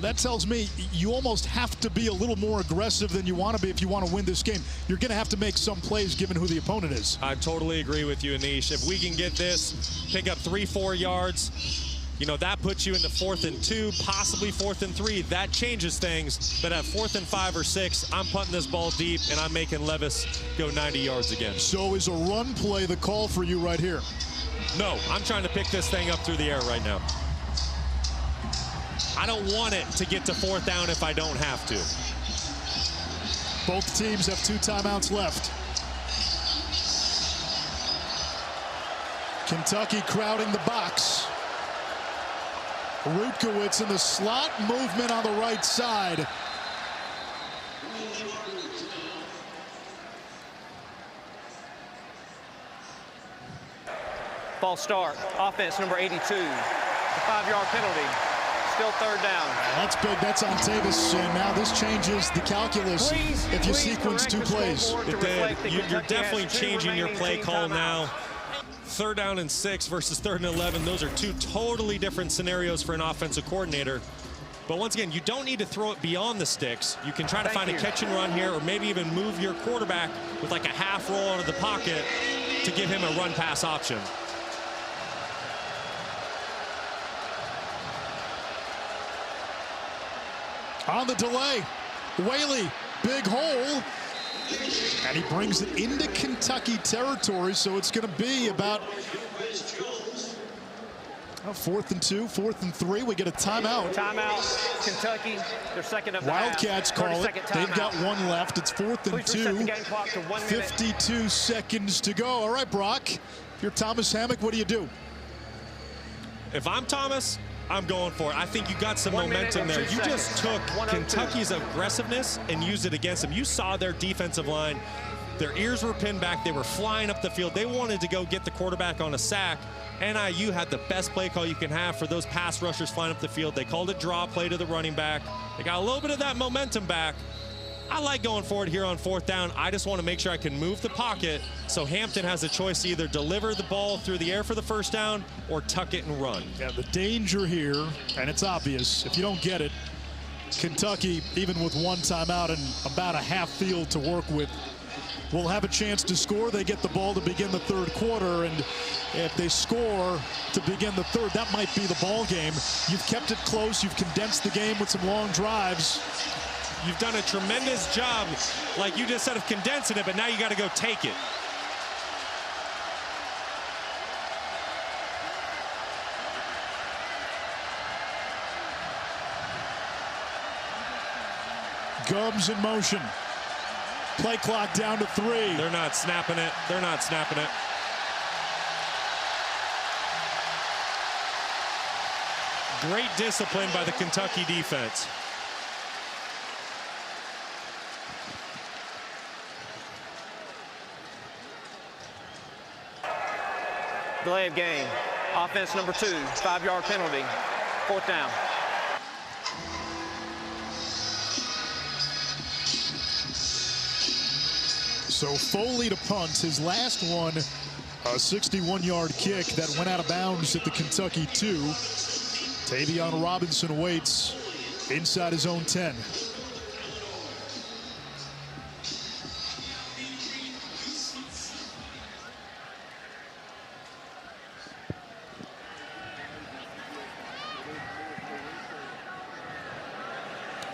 that tells me you almost have to be a little more aggressive than you want to be if you want to win this game. You're going to have to make some plays given who the opponent is. I totally agree with you, Anish. If we can get this, pick up 3-4 yards, you know, that puts you into 4th and 2, possibly 4th and 3. That changes things. But at 4th and 5 or 6, I'm punting this ball deep, and I'm making Levis go 90 yards again. So is a run play the call for you right here? No, I'm trying to pick this thing up through the air right now. I don't want it to get to 4th down if I don't have to. Both teams have 2 timeouts left. Kentucky crowding the box. Rutkowitz in the slot, movement on the right side. False start. Offense number 82. The 5-yard penalty. Still 3rd down. That's big. That's on Tavis. And now this changes the calculus if you sequence 2 plays. It did. You're definitely changing your play call now. 3rd down and 6 versus 3rd and 11. Those are 2 totally different scenarios for an offensive coordinator. But once again, you don't need to throw it beyond the sticks. You can try to find a catch and run here, or maybe even move your quarterback with like a half roll out of the pocket to give him a run pass option. On the delay, Whaley, big hole. And he brings it into Kentucky territory, so it's going to be about 4th and 2, 4th and 3. We get a timeout. Timeout, Kentucky, their second of the Wildcats half. call it. They've got 1 left. It's 4th and 2. 52 seconds to go. All right, Brock, if you're Thomas Hammock, what do you do? If I'm Thomas, I'm going for it. I think you got some momentum there. You just took Kentucky's aggressiveness and used it against them. You saw their defensive line. Their ears were pinned back. They were flying up the field. They wanted to go get the quarterback on a sack. NIU had the best play call you can have for those pass rushers flying up the field. They called a draw play to the running back. They got a little bit of that momentum back. I like going forward here on 4th down. I just want to make sure I can move the pocket so Hampton has a choice to either deliver the ball through the air for the 1st down or tuck it and run. Yeah, the danger here, and it's obvious, if you don't get it, Kentucky, even with 1 timeout and about a half field to work with, will have a chance to score. They get the ball to begin the 3rd quarter, and if they score to begin the 3rd, that might be the ball game. You've kept it close. You've condensed the game with some long drives. You've done a tremendous job, like you just said, of condensing it, but now you got to go take it. Gubbs in motion. Play clock down to 3. They're not snapping it. They're not snapping it. Great discipline by the Kentucky defense. Delay of game. Offense number 2, 5-yard penalty. 4th down. So Foley to punt, his last one A 61-yard kick that went out of bounds at the Kentucky 2. Tayvion Robinson waits inside his own 10.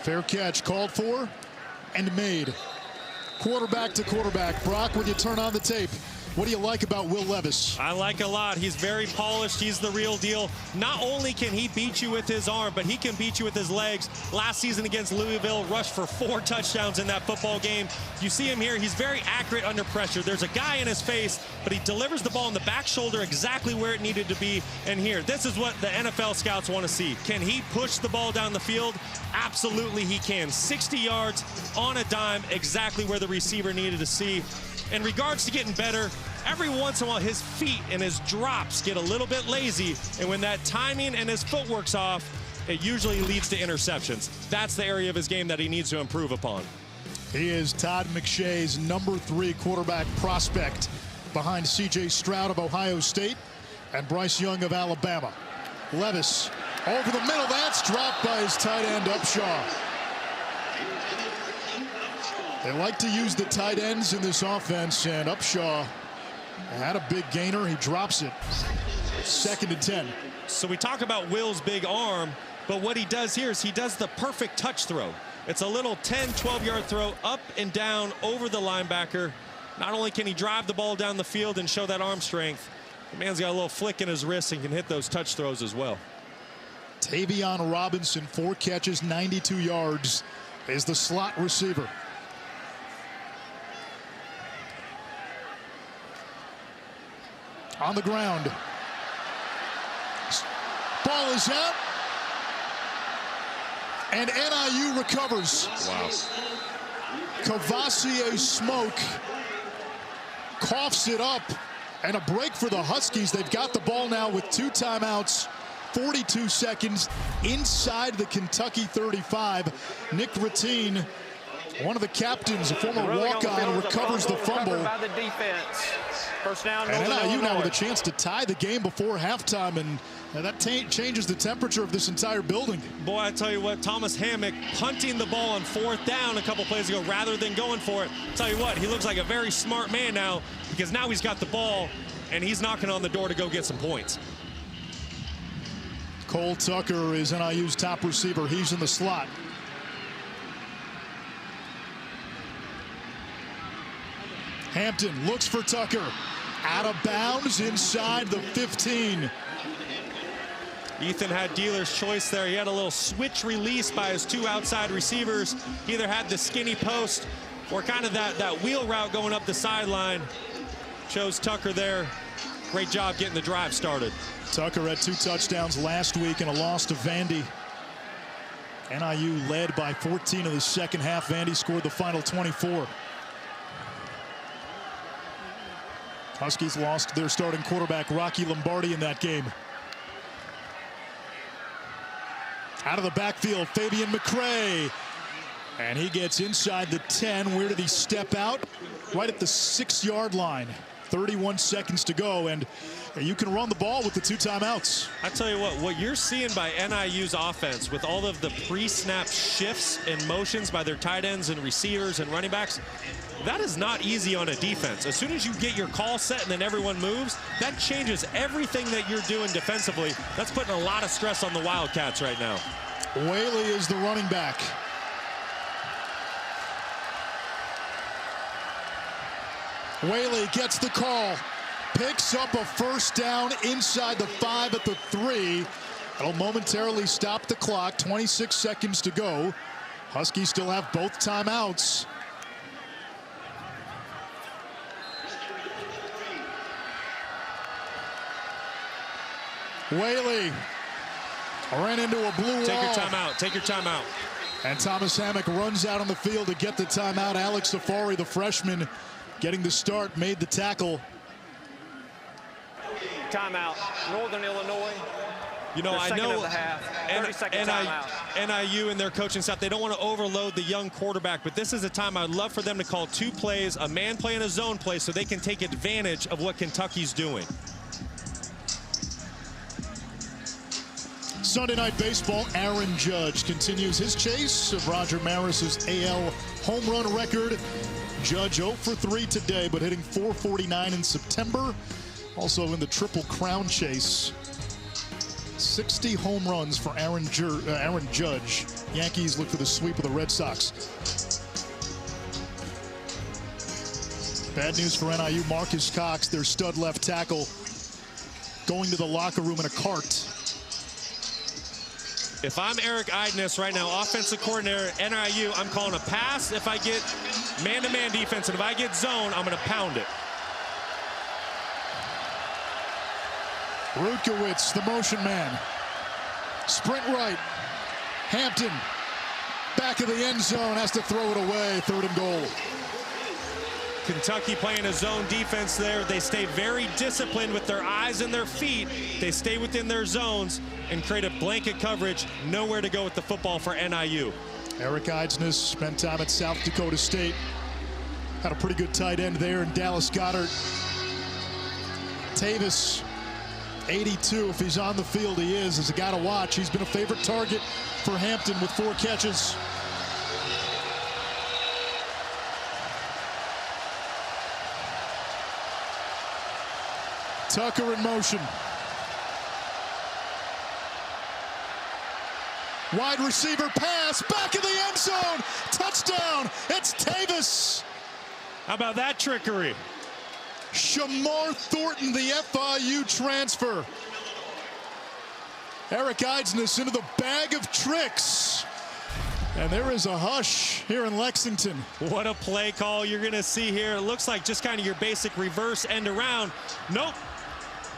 Fair catch called for and made. Quarterback to quarterback. Brock, when you turn on the tape, what do you like about Will Levis? I like a lot. He's very polished. He's the real deal. Not only can he beat you with his arm, but he can beat you with his legs. Last season against Louisville, rushed for 4 touchdowns in that football game. You see him here. He's very accurate under pressure. There's a guy in his face, but he delivers the ball in the back shoulder exactly where it needed to be. And here, this is what the NFL scouts want to see. Can he push the ball down the field? Absolutely he can. 60 yards on a dime, exactly where the receiver needed to see. In regards to getting better, every once in a while his feet and his drops get a little bit lazy, and when that timing and his footwork's off, it usually leads to interceptions. That's the area of his game that he needs to improve upon. He is Todd McShay's #3 quarterback prospect, behind C.J. Stroud of Ohio State and Bryce Young of Alabama. Levis over the middle. That's dropped by his tight end Upshaw. They like to use the tight ends in this offense, and Upshaw had a big gainer. He drops it. 2nd and 10. So we talk about Will's big arm, but what he does here is he does the perfect touch throw. It's a little 10, 12-yard throw up and down over the linebacker. Not only can he drive the ball down the field and show that arm strength, the man's got a little flick in his wrist and can hit those touch throws as well. Tayvion Robinson, 4 catches, 92 yards, is the slot receiver. On the ground. Ball is out. And NIU recovers. Wow. Kavosiey Smoke coughs it up. And a break for the Huskies. They've got the ball now with 2 timeouts. 42 seconds inside the Kentucky 35. Nick Ratine, one of the captains, a former walk-on, recovers the fumble. By the defense. First down, and Northern NIU now Illinois. with a chance to tie the game before halftime, and that changes the temperature of this entire building. Boy, I tell you what, Thomas Hammock punting the ball on 4th down a couple plays ago rather than going for it. Tell you what, he looks like a very smart man now, because now he's got the ball and he's knocking on the door to go get some points. Cole Tucker is NIU's top receiver. He's in the slot. Hampton looks for Tucker. Out of bounds inside the 15. Ethan had dealer's choice there. He had a little switch release by his 2 outside receivers. He either had the skinny post or kind of that wheel route going up the sideline. Chose Tucker there. Great job getting the drive started. Tucker had 2 touchdowns last week and a loss to Vandy. NIU led by 14 of the second half. Vandy scored the final 24. Huskies lost their starting quarterback, Rocky Lombardi, in that game. Out of the backfield, Fabian McCray. And he gets inside the 10. Where did he step out? Right at the 6-yard line. 31 seconds to go, and you can run the ball with the 2 timeouts. I tell you what you're seeing by NIU's offense with all of the pre-snap shifts and motions by their tight ends and receivers and running backs, that is not easy on a defense. As soon as you get your call set and then everyone moves, that changes everything that you're doing defensively. That's putting a lot of stress on the Wildcats right now. Whaley is the running back. Whaley gets the call, picks up a first down inside the 5 at the 3. That'll momentarily stop the clock. 26 seconds to go. Huskies still have both timeouts. Whaley ran into a blue wall. Take your timeout. Take your timeout. And Thomas Hammock runs out on the field to get the timeout. Alex Safari, the freshman, getting the start, made the tackle. Timeout, Northern Illinois. You know, I know of the half, 30-second timeout. NIU and their coaching staff, they don't want to overload the young quarterback, but this is a time I'd love for them to call 2 plays, a man play and a zone play, so they can take advantage of what Kentucky's doing. Sunday Night Baseball, Aaron Judge continues his chase of Roger Maris's AL home run record. Judge 0 for 3 today, but hitting .449 in September. Also in the Triple Crown chase. 60 home runs for Aaron Judge. Yankees look for the sweep of the Red Sox. Bad news for NIU. Marcus Cox, their stud left tackle, going to the locker room in a cart. If I'm Eric Idness right now, offensive coordinator at NIU, I'm calling a pass if I get man-to-man defense, and if I get zone, I'm going to pound it. Rutkowitz, the motion man. Sprint right. Hampton, back of the end zone, has to throw it away. 3rd and goal. Kentucky playing a zone defense there. They stay very disciplined with their eyes and their feet. They stay within their zones and create a blanket coverage. Nowhere to go with the football for NIU. Eric Idness spent time at South Dakota State. Had a pretty good tight end there in Dallas Goedert. Tavis, 82. If he's on the field, he is a guy to watch. He's been a favorite target for Hampton with 4 catches. Tucker in motion. Wide receiver pass, back of the end zone. Touchdown, it's Tavis. How about that trickery? Shamar Thornton, the FIU transfer. Eric Idness into the bag of tricks. And there is a hush here in Lexington. What a play call you're going to see here. It looks like just kind of your basic reverse end around. Nope.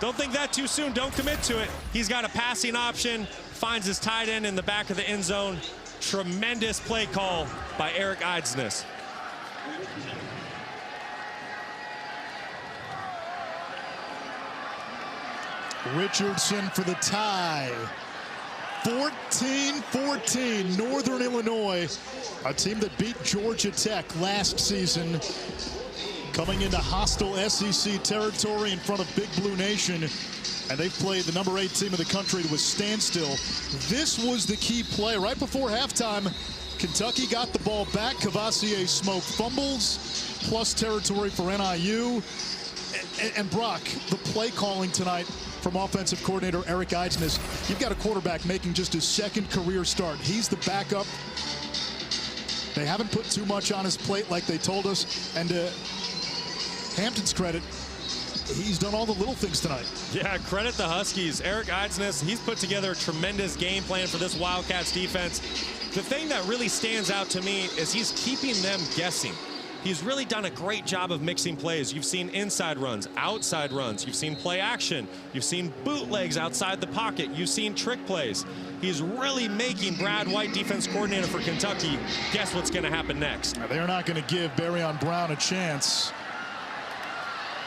Don't think that too soon. Don't commit to it. He's got a passing option. Finds his tight end in the back of the end zone. Tremendous play call by Eric Idness. Richardson for the tie. 14-14, Northern Illinois, a team that beat Georgia Tech last season, coming into hostile SEC territory in front of Big Blue Nation, and they've played the number 8 team in the country to a standstill. This was the key play. Right before halftime, Kentucky got the ball back. Kavosiey Smoke fumbles, plus territory for NIU. And Brock, the play calling tonight from offensive coordinator Eric Idness. You've got a quarterback making just his 2nd career start. He's the backup. They haven't put too much on his plate like they told us. And to Hampton's credit, he's done all the little things tonight. Yeah, credit the Huskies. Eric Idness, he's put together a tremendous game plan for this Wildcats defense. The thing that really stands out to me is he's keeping them guessing. He's really done a great job of mixing plays. You've seen inside runs, outside runs. You've seen play action. You've seen bootlegs outside the pocket. You've seen trick plays. He's really making Brad White, defense coordinator for Kentucky, guess what's going to happen next. They're not going to give Barion Brown a chance.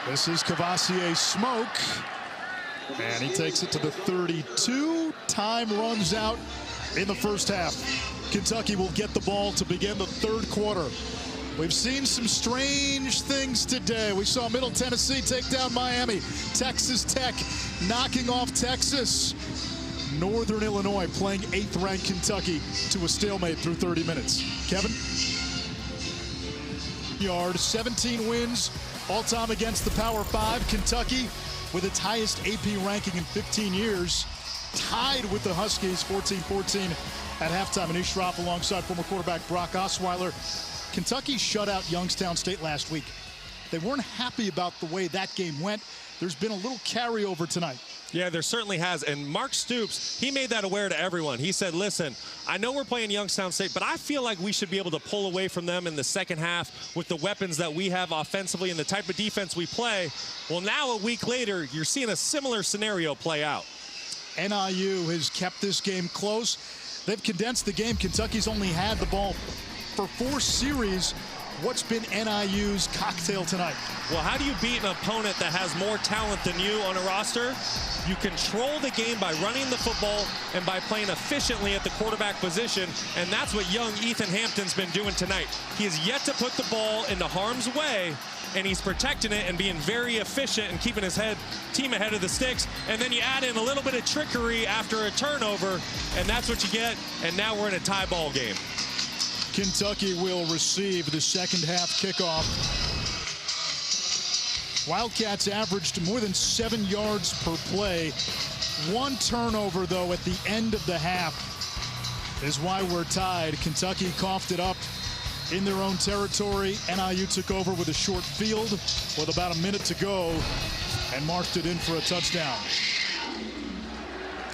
This is Kavosiey Smoke. And he takes it to the 32. Time runs out in the first half. Kentucky will get the ball to begin the 3rd quarter. We've seen some strange things today. We saw Middle Tennessee take down Miami. Texas Tech knocking off Texas. Northern Illinois playing 8th-ranked Kentucky to a stalemate through 30 minutes. Kevin? 17 wins all-time against the Power 5. Kentucky with its highest AP ranking in 15 years. Tied with the Huskies, 14-14 at halftime. Anish Shroff alongside former quarterback Brock Osweiler. Kentucky shut out Youngstown State last week. They weren't happy about the way that game went. There's been a little carryover tonight. Yeah, there certainly has. And Mark Stoops, he made that aware to everyone. He said, listen, I know we're playing Youngstown State, but I feel like we should be able to pull away from them in the second half with the weapons that we have offensively and the type of defense we play. Well, now a week later, you're seeing a similar scenario play out. NIU has kept this game close. They've condensed the game. Kentucky's only had the ball for 4 series What's been NIU's cocktail tonight? Well, how do you beat an opponent that has more talent than you on a roster? You control the game by running the football and by playing efficiently at the quarterback position, and that's what young Ethan Hampton's been doing tonight. He has yet to put the ball into harm's way, and he's protecting it and being very efficient and keeping his team ahead of the sticks. And then you add in a little bit of trickery after a turnover, and that's what you get. And now we're in a tie ball game. Kentucky will receive the second half kickoff. Wildcats averaged more than 7 yards per play. 1 turnover, though, at the end of the half is why we're tied. Kentucky coughed it up in their own territory. NIU took over with a short field with about a minute to go and marched it in for a touchdown.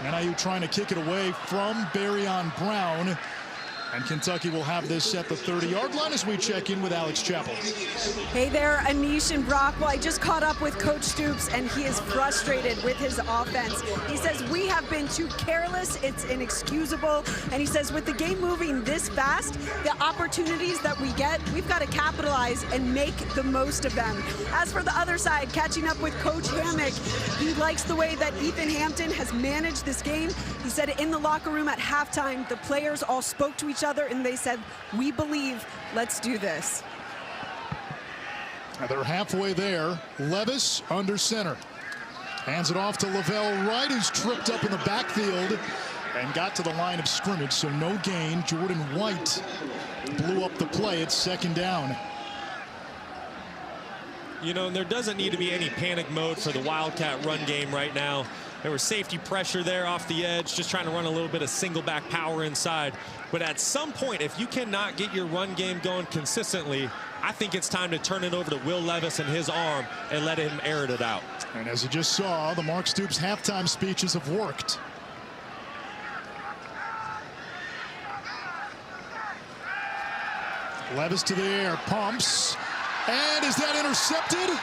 NIU trying to kick it away from Barion Brown. And Kentucky will have this at the 30-yard line as we check in with Alex Chappell. Hey there, Anish and Brock. Well, I just caught up with Coach Stoops, and he is frustrated with his offense. He says, we have been too careless. It's inexcusable. And he says, with the game moving this fast, the opportunities that we get, we've got to capitalize and make the most of them. As for the other side, catching up with Coach Hammock, he likes the way that Ethan Hampton has managed this game. He said in the locker room at halftime, the players all spoke to each other and they said, we believe, let's do this. Now they're halfway there. Levis under center. Hands it off to Lavelle Wright, who's tripped up in the backfield and got to the line of scrimmage, so no gain. Jordan White blew up the play. It's second down. You know, there doesn't need to be any panic mode for the Wildcat run game right now. There was safety pressure there off the edge, just trying to run a little bit of single back power inside. But at some point, if you cannot get your run game going consistently, I think it's time to turn it over to Will Levis and his arm and let him air it out. And as you just saw, the Mark Stoops halftime speeches have worked. Levis to the air, pumps, and is that intercepted?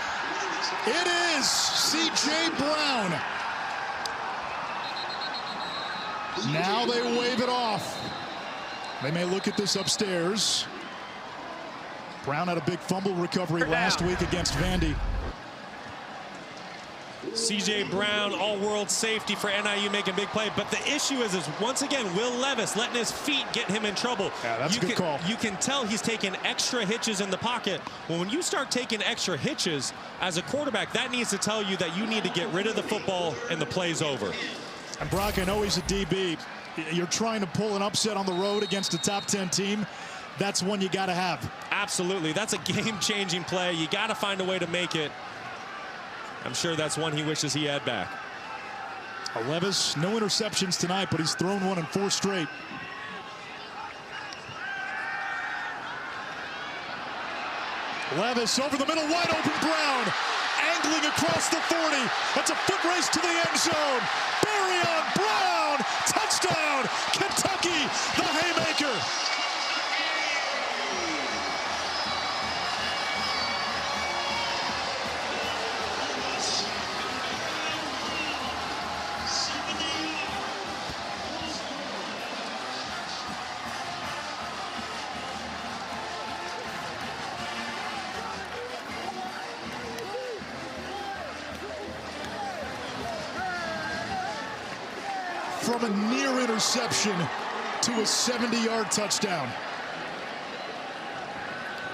It is. C.J. Brown. Now they wave it off. They may look at this upstairs. Brown had a big fumble recovery last week against Vandy. C.J. Brown, all-world safety for NIU, making big play. But the issue is once again, Will Levis letting his feet get him in trouble. Yeah, that's a good call. You can tell he's taking extra hitches in the pocket. Well, when you start taking extra hitches as a quarterback, that needs to tell you that you need to get rid of the football and the play's over. And Brock, I know he's a DB. You're trying to pull an upset on the road against a top 10 team. That's one you got to have. Absolutely. That's a game-changing play. You got to find a way to make it. I'm sure that's one he wishes he had back. Levis, no interceptions tonight, but he's thrown one in 4 straight. Levis over the middle, wide open. Brown angling across the 40. That's a foot race to the end zone. Barion Brown, touchdown, Kentucky, the haymaker. From a near interception to a 70-yard touchdown.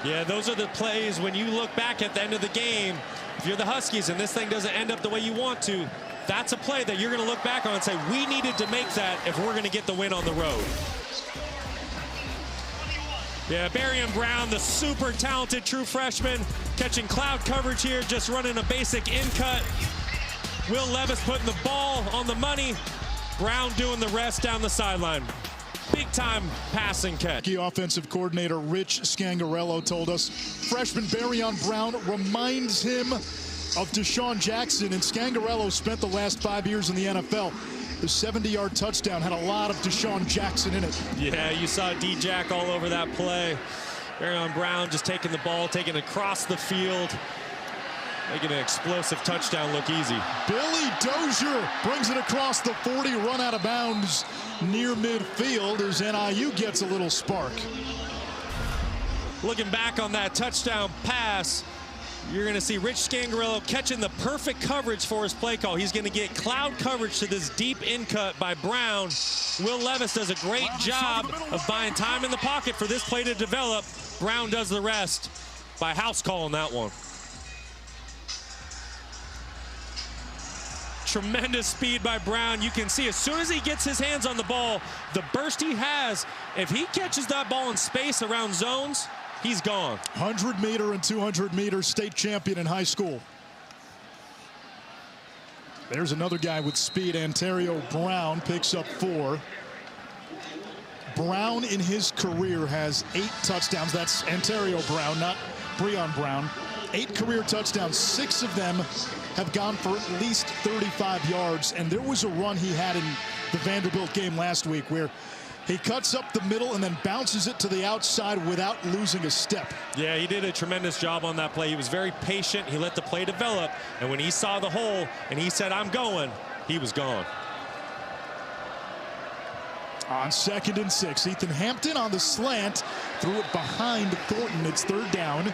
Yeah, those are the plays when you look back at the end of the game. If you're the Huskies and this thing doesn't end up the way you want to, that's a play that you're going to look back on and say, we needed to make that if we're going to get the win on the road. Yeah, Barion Brown, the super talented true freshman, catching cloud coverage here, just running a basic in-cut. Will Levis putting the ball on the money. Brown doing the rest down the sideline. Big-time passing catch. Key offensive coordinator Rich Scangarello told us freshman Barion Brown reminds him of Deshaun Jackson, and Scangarello spent the last 5 years in the NFL. The 70-yard touchdown had a lot of Deshaun Jackson in it. Yeah, you saw D-Jack all over that play. Barion Brown just taking the ball, taking it across the field, making an explosive touchdown look easy. Billy Dozier brings it across the 40, run out of bounds near midfield as NIU gets a little spark. Looking back on that touchdown pass, you're going to see Rich Scangarello catching the perfect coverage for his play call. He's going to get cloud coverage to this deep in cut by Brown. Will Levis does a great job of buying time in the pocket for this play to develop. Brown does the rest by house calling that one. Tremendous speed by Brown. You can see as soon as he gets his hands on the ball, the burst he has, if he catches that ball in space around zones, he's gone. 100-meter and 200-meter state champion in high school. There's another guy with speed. Ontario Brown picks up 4. Brown in his career has 8 touchdowns. That's Ontario Brown, not Barion Brown. 8 career touchdowns. 6 of them have gone for at least 35 yards. And there was a run he had in the Vanderbilt game last week where he cuts up the middle and then bounces it to the outside without losing a step. Yeah, he did a tremendous job on that play. He was very patient. He let the play develop. And when he saw the hole and he said, "I'm going," he was gone. On 2nd and 6, Ethan Hampton on the slant, threw it behind Thornton. It's 3rd down.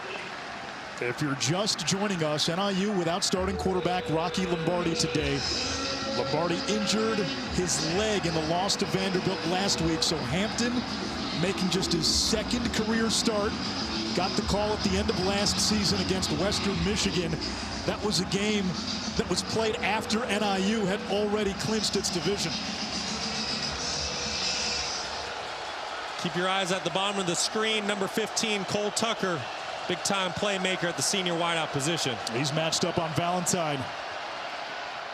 If you're just joining us, NIU without starting quarterback Rocky Lombardi today. Lombardi injured his leg in the loss to Vanderbilt last week, so Hampton making just his 2nd career start. Got the call at the end of last season against Western Michigan. That was a game that was played after NIU had already clinched its division. Keep your eyes at the bottom of the screen. Number 15, Cole Tucker, big-time playmaker at the senior wideout position. He's matched up on Valentine.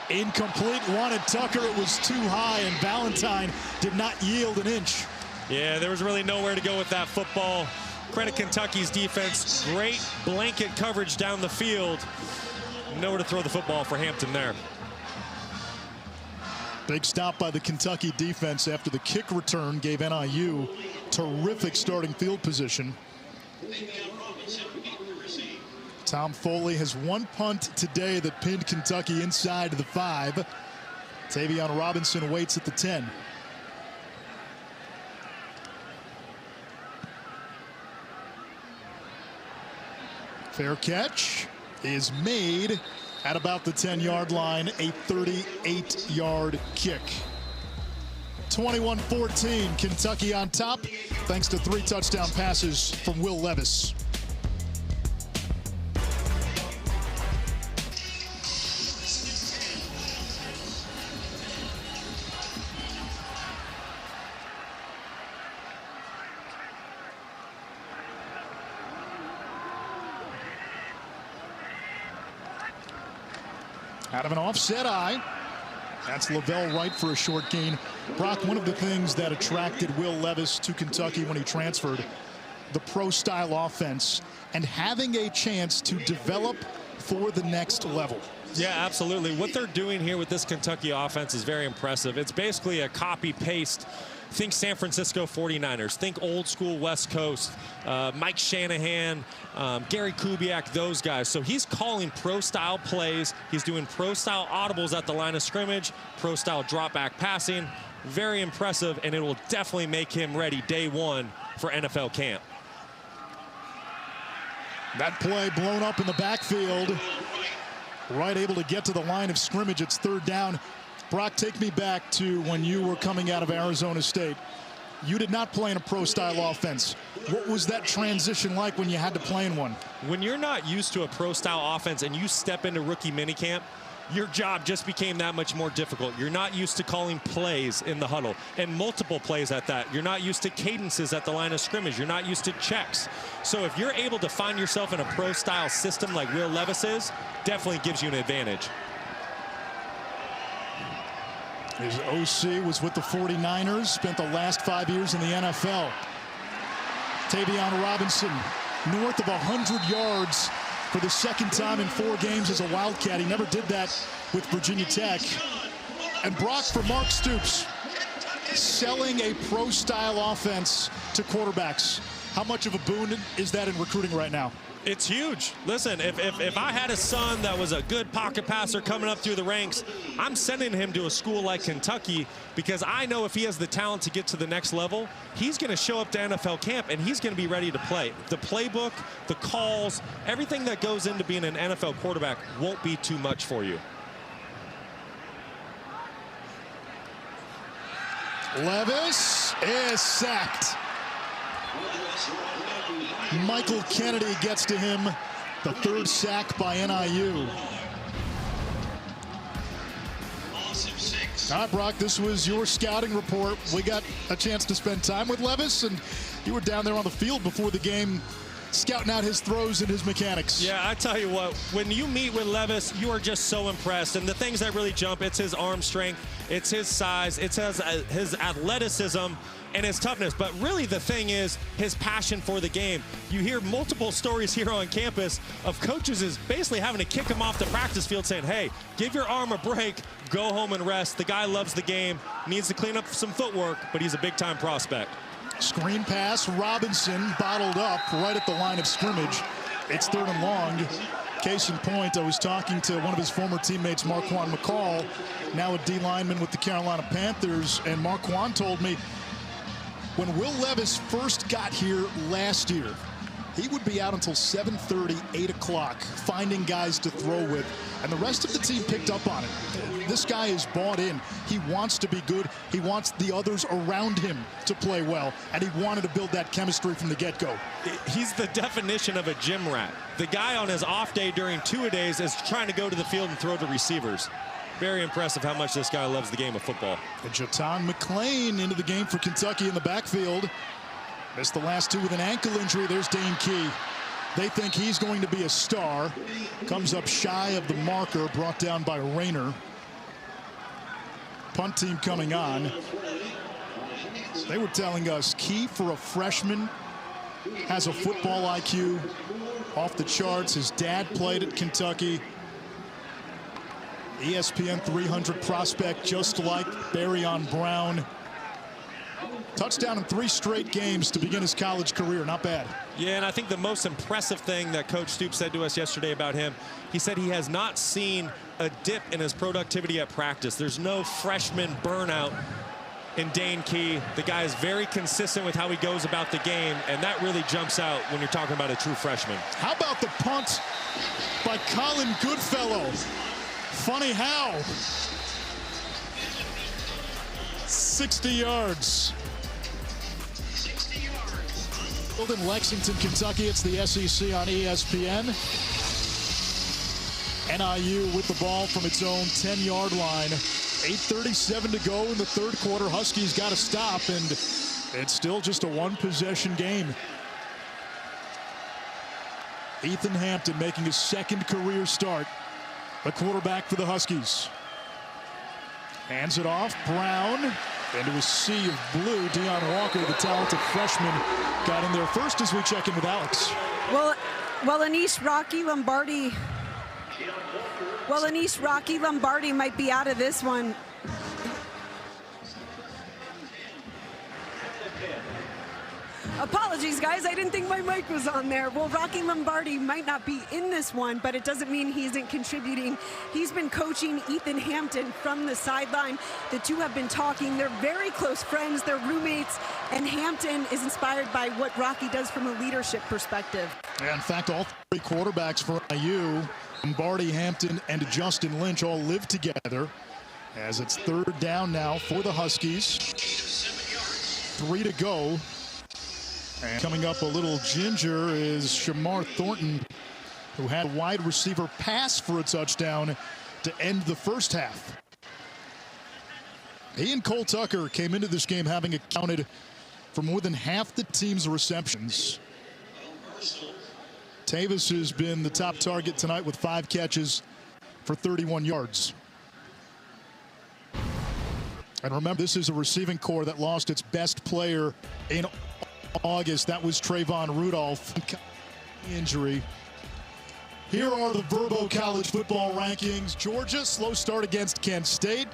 Incomplete, wanted Tucker. It was too high, and Valentine did not yield an inch. Yeah, there was really nowhere to go with that football. Credit Kentucky's defense. Great blanket coverage down the field. Nowhere to throw the football for Hampton there. Big stop by the Kentucky defense after the kick return gave NIU terrific starting field position. Tom Foley has 1 punt today that pinned Kentucky inside the 5. Tayvion Robinson waits at the 10. Fair catch is made at about the 10-yard line, a 38-yard kick. 21-14, Kentucky on top, thanks to 3 touchdown passes from Will Levis. Out of an offset eye. That's Lavelle Wright for a short gain. Brock, one of the things that attracted Will Levis to Kentucky when he transferred, the pro-style offense and having a chance to develop for the next level. Yeah, absolutely. What they're doing here with this Kentucky offense is very impressive. It's basically a copy-paste. Think San Francisco 49ers. Think old school West Coast. Mike Shanahan, Gary Kubiak, those guys. So he's calling pro-style plays. He's doing pro-style audibles at the line of scrimmage, pro-style drop-back passing. Very impressive, and it will definitely make him ready day 1 for NFL camp. That play blown up in the backfield. Wright able to get to the line of scrimmage. It's 3rd down. Brock, take me back to when you were coming out of Arizona State. You did not play in a pro-style offense. What was that transition like when you had to play in one? When you're not used to a pro-style offense and you step into rookie minicamp, your job just became that much more difficult. You're not used to calling plays in the huddle, and multiple plays at that. You're not used to cadences at the line of scrimmage. You're not used to checks. So if you're able to find yourself in a pro-style system like Will Levis is, definitely gives you an advantage. His OC was with the 49ers, spent the last 5 years in the NFL. Tayvion Robinson, north of 100 yards for the 2nd time in 4 games as a Wildcat. He never did that with Virginia Tech. And Brock, for Mark Stoops, selling a pro-style offense to quarterbacks. How much of a boon is that in recruiting right now? It's huge. Listen, if I had a son that was a good pocket passer coming up through the ranks, I'm sending him to a school like Kentucky because I know if he has the talent to get to the next level, he's going to show up to NFL camp and he's going to be ready to play. The playbook, the calls, everything that goes into being an NFL quarterback won't be too much for you. Levis is sacked. Michael Kennedy gets to him, the third sack by NIU. All right, Brock, this was your scouting report. We got a chance to spend time with Levis, and you were down there on the field before the game, scouting out his throws and his mechanics. Yeah, I tell you what, when you meet with Levis, you are just so impressed. And the things that really jump, it's his arm strength, it's his size, it's his athleticism, and his toughness. But really the thing is his passion for the game. You hear multiple stories here on campus of coaches is basically having to kick him off the practice field saying, hey, give your arm a break, go home and rest. The guy loves the game, needs to clean up some footwork, but he's a big-time prospect. Screen pass, Robinson bottled up right at the line of scrimmage. It's 3rd and long. Case in point, I was talking to one of his former teammates, Marquand McCall, now a D lineman with the Carolina Panthers, and Marquand told me when Will Levis first got here last year, he would be out until 7:30, 8 o'clock, finding guys to throw with, and the rest of the team picked up on it. This guy is bought in. He wants to be good. He wants the others around him to play well, and he wanted to build that chemistry from the get-go. He's the definition of a gym rat. The guy on his off day during two-a-days is trying to go to the field and throw to receivers. Very impressive how much this guy loves the game of football. And Jatan McClain into the game for Kentucky in the backfield. Missed the last 2 with an ankle injury. There's Dane Key. They think he's going to be a star. Comes up shy of the marker, brought down by Rayner. Punt team coming on. They were telling us Key, for a freshman, has a football IQ off the charts. His dad played at Kentucky. ESPN 300 prospect, just like Barion Brown. Touchdown in 3 straight games to begin his college career. Not bad. Yeah, and I think the most impressive thing that Coach Stoops said to us yesterday about him, he said he has not seen a dip in his productivity at practice. There's no freshman burnout in Dane Key. The guy is very consistent with how he goes about the game, and that really jumps out when you're talking about a true freshman. How about the punt by Colin Goodfellow? Funny how. 60 yards. In Lexington, Kentucky, it's the SEC on ESPN. NIU with the ball from its own 10-yard line. 8:37 to go in the 3rd quarter. Huskies got to stop, and it's still just a 1-possession game. Ethan Hampton making his 2nd career start. The quarterback for the Huskies. Hands it off. Brown into a sea of blue. Deion Walker, the talented freshman, got in there first as we check in with Alex. Well, Anish Rocky Lombardi might be out of this one. Apologies, guys. I didn't think my mic was on there. Well, Rocky Lombardi might not be in this one, but it doesn't mean he isn't contributing. He's been coaching Ethan Hampton from the sideline. The two have been talking. They're very close friends. They're roommates, and Hampton is inspired by what Rocky does from a leadership perspective. Yeah, in fact, all 3 quarterbacks for IU, Lombardi, Hampton, and Justin Lynch, all live together as it's 3rd down now for the Huskies. 3 to go. And coming up a little ginger is Shamar Thornton, who had a wide receiver pass for a touchdown to end the first half. He and Cole Tucker came into this game having accounted for more than half the team's receptions. Tavis has been the top target tonight with 5 catches for 31 yards. And remember, this is a receiving corps that lost its best player in August. That was Trayvon Rudolph. Injury. Here are the Verbo College football rankings. Georgia, slow start against Kent State.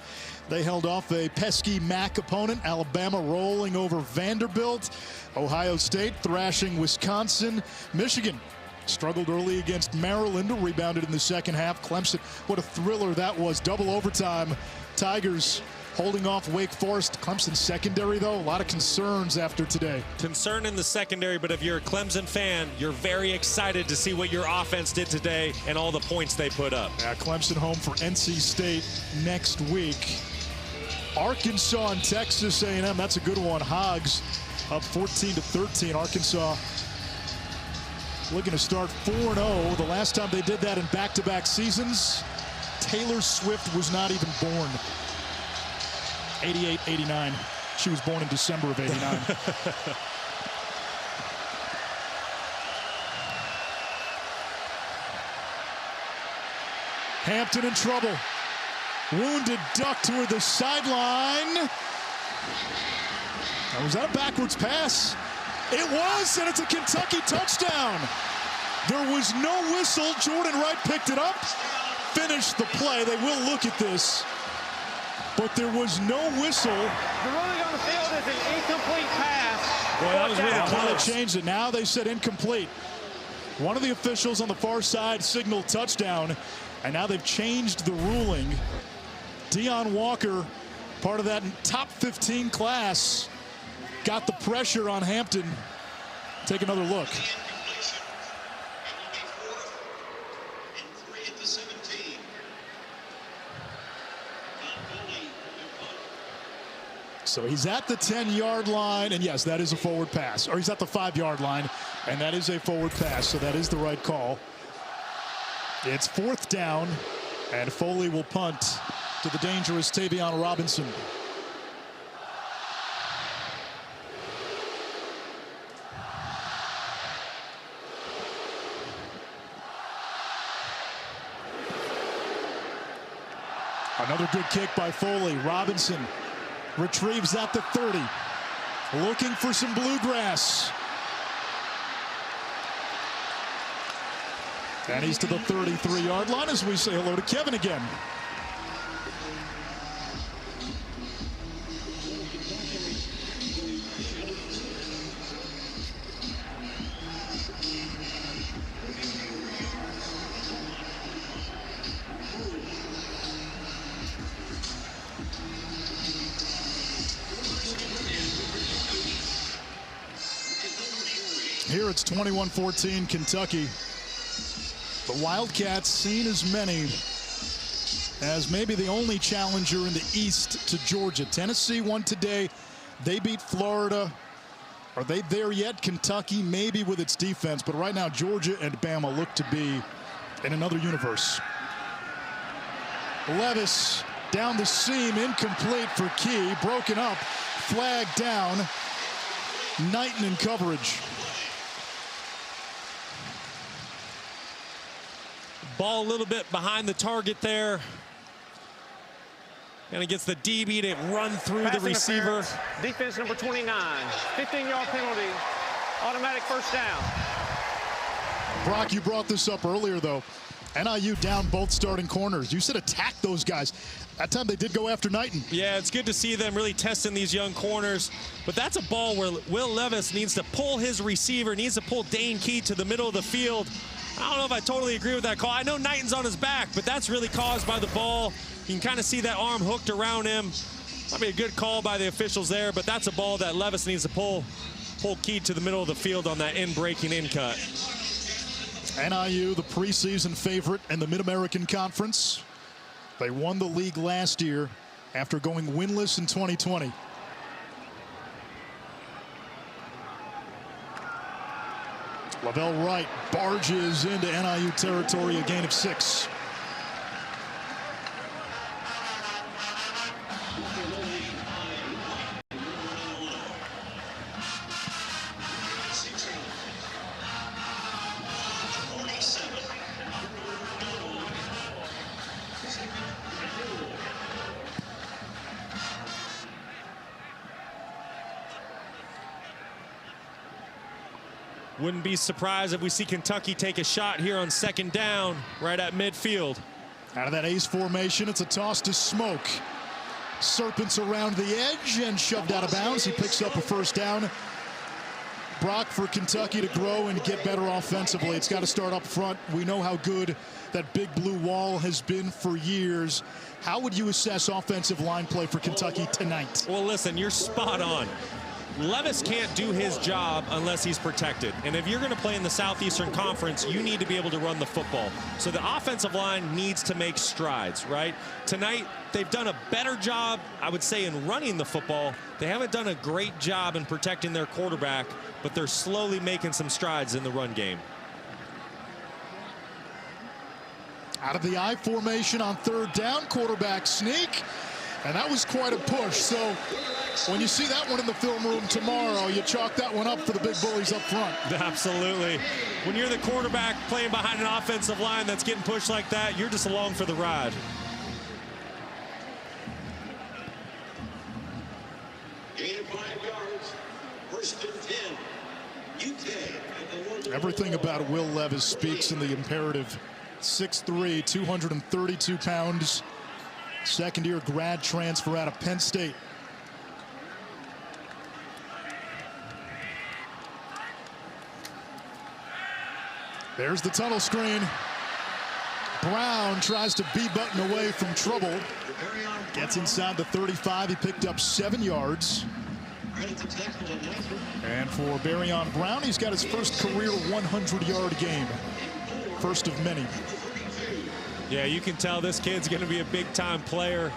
They held off a pesky MAC opponent. Alabama rolling over Vanderbilt. Ohio State thrashing Wisconsin. Michigan Struggled early against Maryland, rebounded in the second half. Clemson, what a thriller that was. Double overtime. Tigers holding off Wake Forest. Clemson secondary, though, a lot of concerns after today. Concern in the secondary, but if you're a Clemson fan, you're very excited to see what your offense did today and all the points they put up. Yeah, Clemson home for NC State next week. Arkansas and Texas A&M, that's a good one. Hogs up 14-13. Arkansas looking to start 4-0. The last time they did that in back-to-back seasons, Taylor Swift was not even born. 88-89. She was born in December of 89. Hampton in trouble. Wounded duck toward the sideline. Was that a backwards pass? It was, and it's a Kentucky touchdown. There was no whistle. Jordan Wright picked it up, finished the play. They will look at this, but there was no whistle. The ruling on the field is an incomplete pass. Boy, that was really close. They changed it. Now they said incomplete. One of the officials on the far side signaled touchdown, and now they've changed the ruling. Deion Walker, part of that top 15 class, got the pressure on Hampton. Take another look. So he's at the 10-yard line, and yes, that is a forward pass. Or he's at the 5-yard line, and that is a forward pass, so that is the right call. It's 4th down, and Foley will punt to the dangerous Tayvion Robinson. Another good kick by Foley. Robinson retrieves at the 30. Looking for some bluegrass. And he's to the 33-yard line as we say hello to Kevin again. Here it's 21-14 Kentucky. The Wildcats seen as many as maybe the only challenger in the East to Georgia. Tennessee won today. They beat Florida. Are they there yet? Kentucky maybe with its defense, but right now Georgia and Bama look to be in another universe. Levis down the seam, incomplete for Key, broken up, flag down. Knighton in coverage. Ball a little bit behind the target there. And it gets the DB to run through the receiver. Defense number 29. 15-yard penalty. Automatic first down. Brock, you brought this up earlier, though. NIU down both starting corners. You said attack those guys. That time they did go after Knighton. Yeah, it's good to see them really testing these young corners. But that's a ball where Will Levis needs to pull his receiver, needs to pull Dane Key to the middle of the field. I don't know if I totally agree with that call. I know Knighton's on his back, but that's really caused by the ball. You can kind of see that arm hooked around him. Probably a good call by the officials there, but that's a ball that Levis needs to pull Key to the middle of the field on that in-breaking in-cut. NIU, the preseason favorite in the Mid-American Conference. They won the league last year after going winless in 2020. Lavelle Wright barges into NIU territory, a gain of 6. Wouldn't be surprised if we see Kentucky take a shot here on 2nd down right at midfield. Out of that ace formation, it's a toss to Smoke. Serpents around the edge and shoved out of bounds. He picks up a first down Brock, for Kentucky to grow and get better offensively, it's got to start up front. We know how good that big blue wall has been for years. How would you assess offensive line play for Kentucky tonight? Well, listen, you're spot on. Levis can't do his job unless he's protected. And if you're going to play in the Southeastern Conference, you need to be able to run the football. So the offensive line needs to make strides, right? Tonight, they've done a better job, I would say, in running the football. They haven't done a great job in protecting their quarterback, but they're slowly making some strides in the run game. Out of the I formation on third down, quarterback sneak. And that was quite a push. So when you see that one in the film room tomorrow, you chalk that one up for the big bullies up front. Absolutely. When you're the quarterback playing behind an offensive line that's getting pushed like that, you're just along for the ride. Gain of 5 yards, first and 10. UK. Everything about Will Levis speaks in the imperative. 6'3", 232 pounds. Second-year grad transfer out of Penn State. There's the tunnel screen. Brown tries to B-button away from trouble. Gets inside the 35. He picked up 7 yards. And for Barion Brown, he's got his first career 100-yard game. First of many. Yeah, you can tell this kid's going to be a big-time player.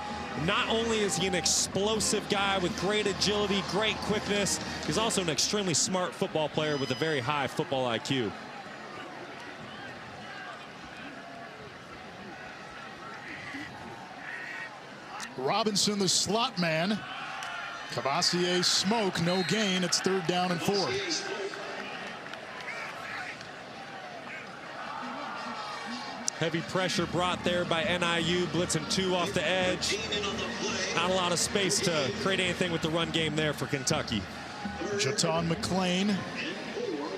Not only is he an explosive guy with great agility, great quickness, he's also an extremely smart football player with a very high football IQ. Robinson, the slot man. Kavosiey Smoke, no gain. It's 3rd down and 4. Heavy pressure brought there by NIU, blitzing 2 off the edge. Not a lot of space to create anything with the run game there for Kentucky. Jaton McClain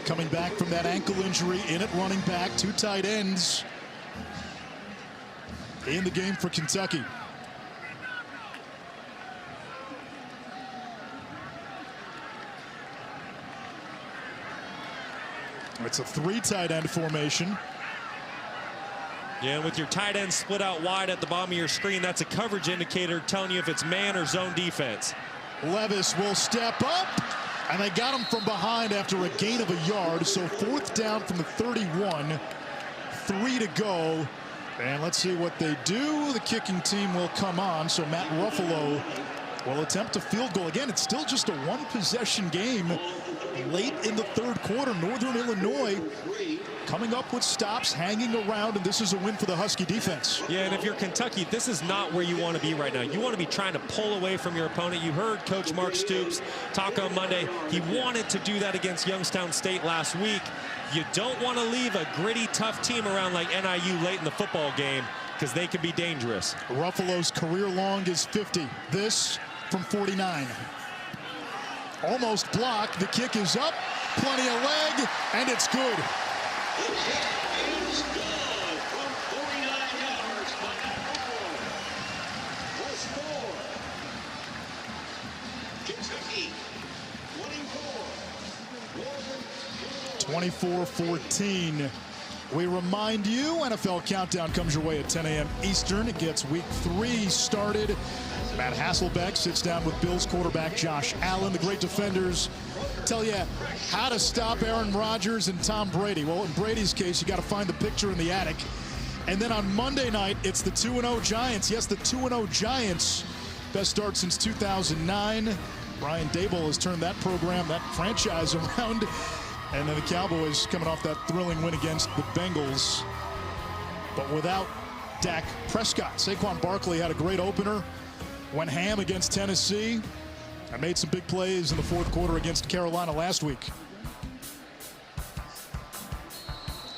coming back from that ankle injury in at running back. 2 tight ends in the game for Kentucky. It's a 3 tight end formation. Yeah, and with your tight end split out wide at the bottom of your screen, that's a coverage indicator telling you if it's man or zone defense. Levis will step up, and they got him from behind after a gain of a yard. So 4th down from the 31, 3 to go. And let's see what they do. The kicking team will come on, so Matt Ruffalo will attempt a field goal. Again, it's still just a 1-possession game late in the 3rd quarter. Northern Illinois coming up with stops, hanging around, and this is a win for the Husky defense. Yeah, and if you're Kentucky, this is not where you want to be right now. You want to be trying to pull away from your opponent. You heard Coach Mark Stoops talk on Monday. He wanted to do that against Youngstown State last week. You don't want to leave a gritty, tough team around like NIU late in the football game, because they could be dangerous. Ruffalo's career long is 50. This from 49. Almost blocked. The kick is up. Plenty of leg, and it's good. The kick is good from 49 yards by Ruffalo. First 4. Kentucky 24-14. We remind you, NFL Countdown comes your way at 10 a.m. Eastern. It gets week 3 started. Matt Hasselbeck sits down with Bills quarterback Josh Allen. The great defenders tell you how to stop Aaron Rodgers and Tom Brady. Well, in Brady's case, you got to find the picture in the attic. And then on Monday night, it's the 2-0 Giants. Yes, the 2-0 Giants. Best start since 2009. Brian Dable has turned that program, that franchise around. And then the Cowboys coming off that thrilling win against the Bengals. But without Dak Prescott. Saquon Barkley had a great opener. Went ham against Tennessee. And made some big plays in the 4th quarter against Carolina last week.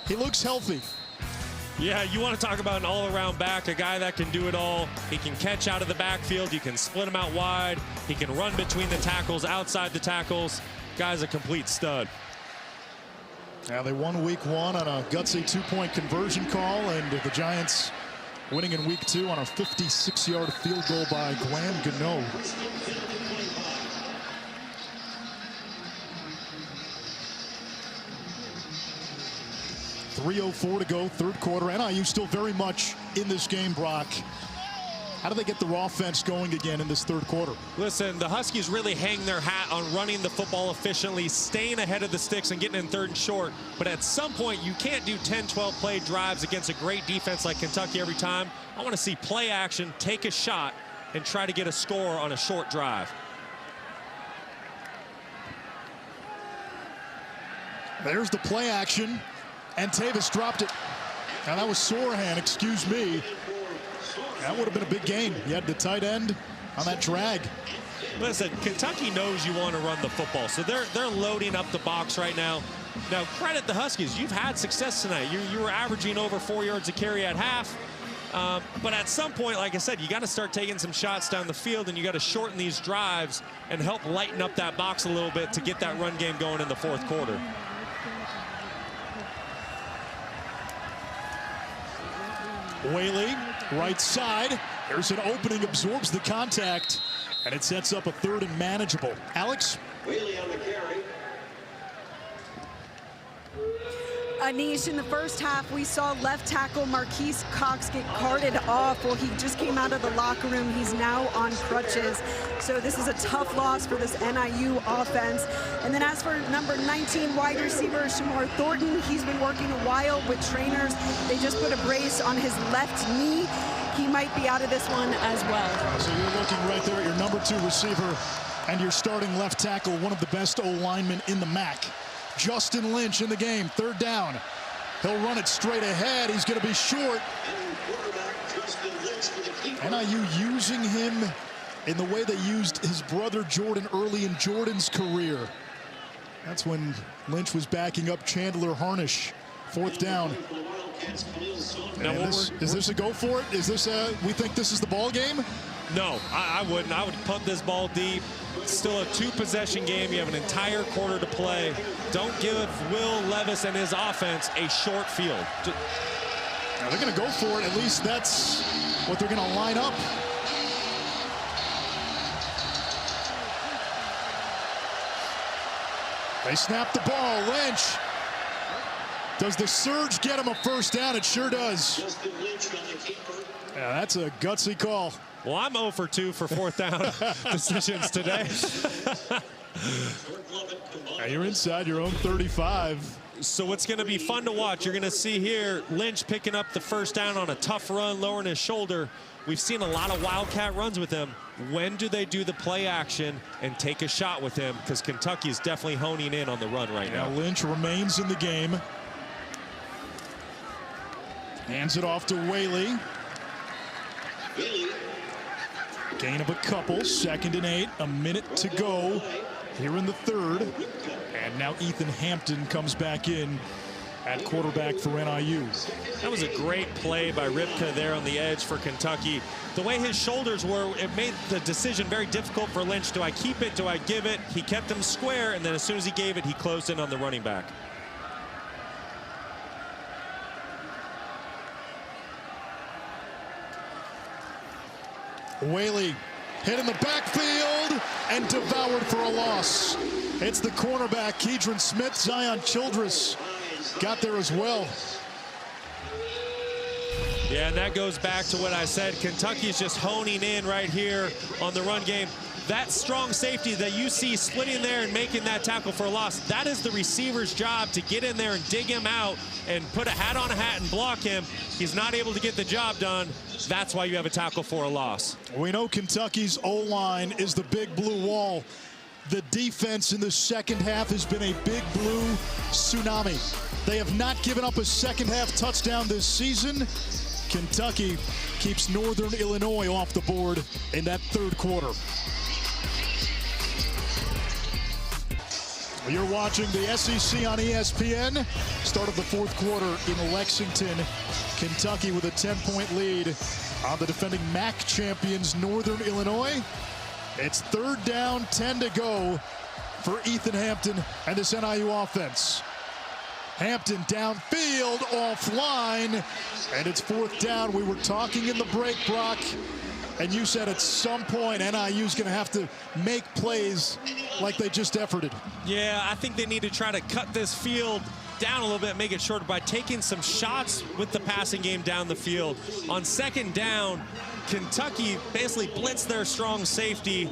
He looks healthy. Yeah, you want to talk about an all-around back, a guy that can do it all. He can catch out of the backfield. You can split him out wide. He can run between the tackles, outside the tackles. Guy's a complete stud. Now they won week 1 on a gutsy 2-point conversion call, and the Giants winning in week 2 on a 56-yard field goal by Graham Gano. 3:04 to go, third quarter. NIU still very much in this game, Brock. How do they get their offense going again in this third quarter? Listen, the Huskies really hang their hat on running the football efficiently, staying ahead of the sticks and getting in third and short. But at some point, you can't do 10, 12 play drives against a great defense like Kentucky every time. I want to see play action, take a shot, and try to get a score on a short drive. There's the play action, and Tavis dropped it. Now that was Sorahan, excuse me. That would have been a big game. You had the tight end on that drag. Listen, Kentucky knows you want to run the football, so they're loading up the box right now. Now, credit the Huskies. You've had success tonight. You were averaging over 4 yards a carry at half. But at some point, like I said, you got to start taking some shots down the field, and you got to shorten these drives and help lighten up that box a little bit to get that run game going in the fourth quarter. Whaley, right side. There's an opening, absorbs the contact, and it sets up a third and manageable. Alex? Whaley on the carry. Anish, in the first half, we saw left tackle Marquise Cox get carted off. Well, he just came out of the locker room. He's now on crutches. So this is a tough loss for this NIU offense. And then as for number 19 wide receiver, Shamar Thornton, he's been working a while with trainers. They just put a brace on his left knee. He might be out of this one as well. So you're looking right there at your number 2 receiver and your starting left tackle, one of the best O-linemen in the MAC. Justin Lynch in the game, third down. He'll run it straight ahead. He's going to be short. NIU using him in the way they used his brother Jordan early in Jordan's career. That's when Lynch was backing up Chandler Harnish. Fourth down. Now, is this a go for it? Is this we think this is the ball game? No, I wouldn't. I would punt this ball deep. Still a 2-possession game. You have an entire quarter to play. Don't give Will Levis and his offense a short field. Now they're going to go for it. At least that's what they're going to line up. They snap the ball. Lynch. Does the surge get him a first down? It sure does. Yeah, that's a gutsy call. Well, I'm 0 for 2 for fourth down decisions today. Now you're inside your own 35. So what's going to be fun to watch, you're going to see here Lynch picking up the first down on a tough run, lowering his shoulder. We've seen a lot of wildcat runs with him. When do they do the play action and take a shot with him? Because Kentucky is definitely honing in on the run right now. Lynch remains in the game. Hands it off to Whaley. Gain of a couple, 2nd and 8, a minute to go here in the third. And now Ethan Hampton comes back in at quarterback for NIU. That was a great play by Ripka there on the edge for Kentucky. The way his shoulders were, it made the decision very difficult for Lynch. Do I keep it? Do I give it? He kept him square, and then as soon as he gave it, he closed in on the running back. Whaley hit in the backfield and devoured for a loss. It's the cornerback, Keidron Smith. Zion Childress got there as well. Yeah, and that goes back to what I said. Kentucky's just honing in right here on the run game. That strong safety that you see splitting there and making that tackle for a loss, that is the receiver's job, to get in there and dig him out and put a hat on a hat and block him. He's not able to get the job done. That's why you have a tackle for a loss. We know Kentucky's O-line is the big blue wall. The defense in the second half has been a big blue tsunami. They have not given up a second half touchdown this season. Kentucky keeps Northern Illinois off the board in that third quarter. You're watching the SEC on ESPN. Start of the fourth quarter in Lexington. Kentucky with a 10-point lead on the defending MAC champions Northern Illinois. It's third down, 10 to go for Ethan Hampton and this NIU offense. Hampton downfield, offline, and it's fourth down. We were talking in the break, Brock, and you said at some point NIU's going to have to make plays like they just efforted. Yeah, I think they need to try to cut this field down a little bit, make it shorter by taking some shots with the passing game down the field. On second down, Kentucky basically blitzed their strong safety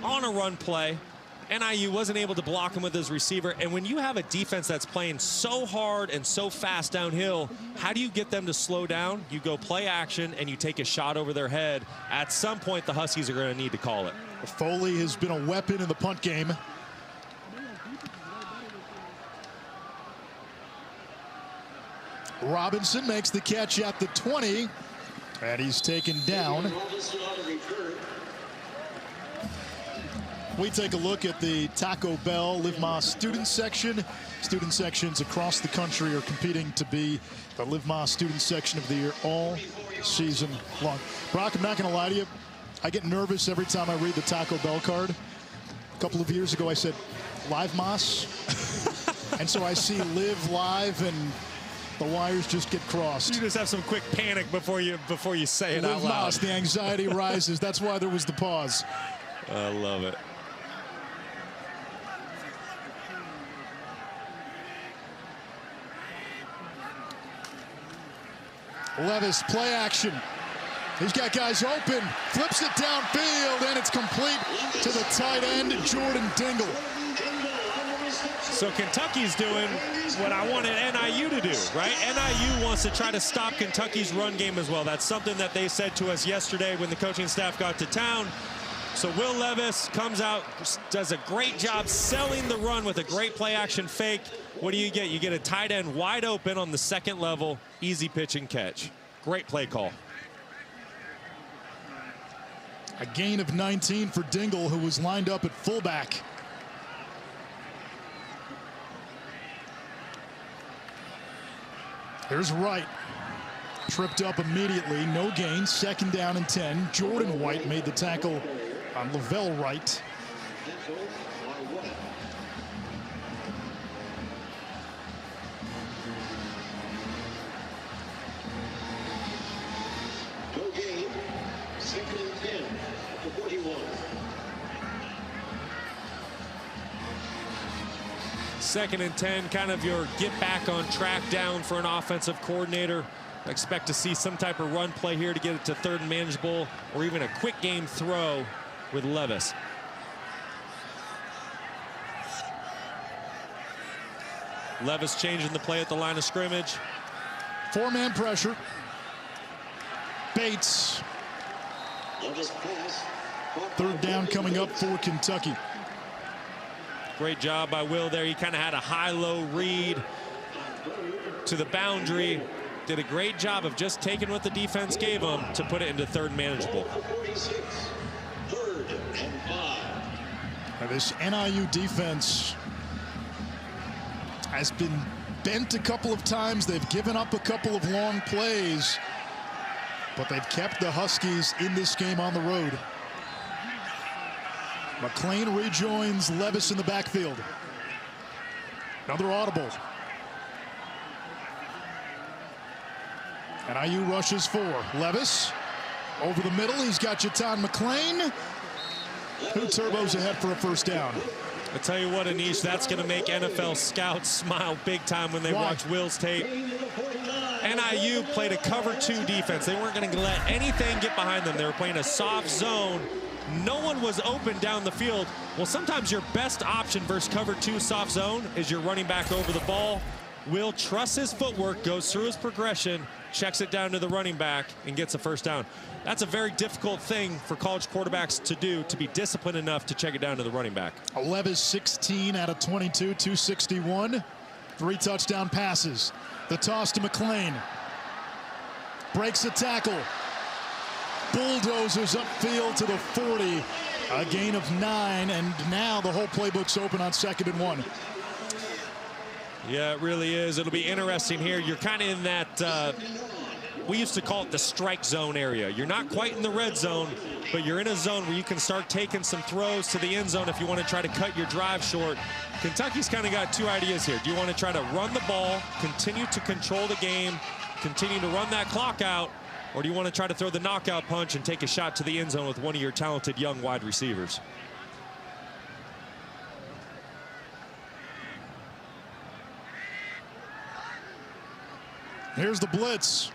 on a run play. NIU wasn't able to block him with his receiver. And when you have a defense that's playing so hard and so fast downhill, how do you get them to slow down? You go play action and you take a shot over their head. At some point, the Huskies are going to need to call it. Foley has been a weapon in the punt game. Robinson makes the catch at the 20, and he's taken down. We take a look at the Taco Bell Live Más student section. Student sections across the country are competing to be the Live Más student section of the year all season long. Brock, I'm not going to lie to you. I get nervous every time I read the Taco Bell card. A couple of years ago, I said Live Más. And so I see Live Live, and the wires just get crossed. You just have some quick panic before you say it out loud. Live Más, the anxiety rises. That's why there was the pause. I love it. Levis, play action. He's got guys open, flips it downfield, and it's complete to the tight end, Jordan Dingle. So Kentucky's doing what I wanted NIU to do, right? NIU wants to try to stop Kentucky's run game as well. That's something that they said to us yesterday when the coaching staff got to town. So Will Levis comes out, does a great job selling the run with a great play action fake. What do you get? You get a tight end wide open on the second level, easy pitch and catch. Great play call. A gain of 19 for Dingle, who was lined up at fullback. Here's Wright. Tripped up immediately, no gain, second down and 10. Jordan White made the tackle on Lavelle Wright. No gain. Second and 10 at the 41. Second and 10, kind of your get back on track down for an offensive coordinator. I expect to see some type of run play here to get it to third and manageable, or even a quick game throw with Levis. Levis changing the play at the line of scrimmage. Four-man pressure. Bates. Third down coming up for Kentucky. Great job by Will there. He kind of had a high-low read to the boundary. Did a great job of just taking what the defense gave him to put it into third and manageable. Third and 5. Now this NIU defense has been bent a couple of times. They've given up a couple of long plays, but they've kept the Huskies in this game on the road. McLean rejoins Levis in the backfield. Another audible. NIU rushes for Levis. Over the middle, he's got Jatan McLean, who turbos ahead for a first down. I tell you what, Anish, that's going to make NFL scouts smile big time when they watch Will's tape. NIU played a cover 2 defense. They weren't going to let anything get behind them. They were playing a soft zone. No one was open down the field. Well, sometimes your best option versus cover 2 soft zone is your running back over the ball. Will trusts his footwork, goes through his progression, checks it down to the running back, and gets a first down. That's a very difficult thing for college quarterbacks to do, to be disciplined enough to check it down to the running back. Levis 16 out of 22, 261. 3 touchdown passes. The toss to McLean. Breaks a tackle. Bulldozers upfield to the 40. A gain of 9, and now the whole playbook's open on 2nd and 1. Yeah, it really is. It'll be interesting here. You're kind of in that, we used to call it the strike zone area. You're not quite in the red zone, but you're in a zone where you can start taking some throws to the end zone if you want to try to cut your drive short. Kentucky's kind of got 2 ideas here. Do you want to try to run the ball, continue to control the game, continue to run that clock out, or do you want to try to throw the knockout punch and take a shot to the end zone with one of your talented young wide receivers? Here's the blitz.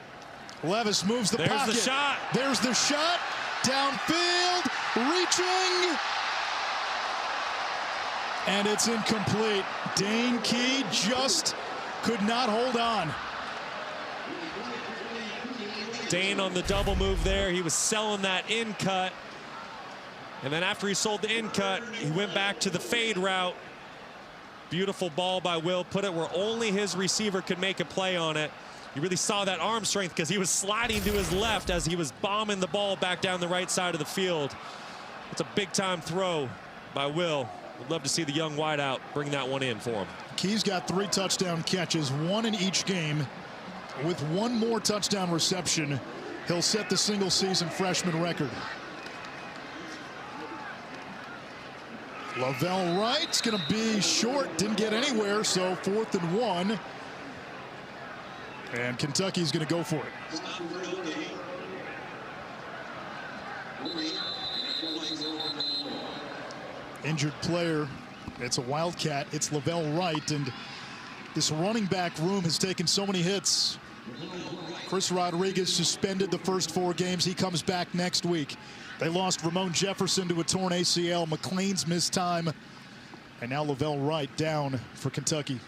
Levis moves the pocket. There's the shot. There's the shot. Downfield. Reaching. And it's incomplete. Dane Key just could not hold on. Dane on the double move there. He was selling that in cut. And then after he sold the in cut, he went back to the fade route. Beautiful ball by Will. Put it where only his receiver could make a play on it. You really saw that arm strength because he was sliding to his left as he was bombing the ball back down the right side of the field. It's a big time throw by Will. Would love to see the young wideout bring that one in for him. Key's got 3 touchdown catches, 1 in each game. With 1 more touchdown reception, he'll set the single season freshman record. Lavelle Wright's going to be short, didn't get anywhere, so 4th and 1. And Kentucky's going to go for it. Injured player. It's a Wildcat. It's Lavelle Wright. And this running back room has taken so many hits. Chris Rodriguez suspended the first 4 games. He comes back next week. They lost Ramon Jefferson to a torn ACL. McLean's missed time. And now Lavelle Wright down for Kentucky.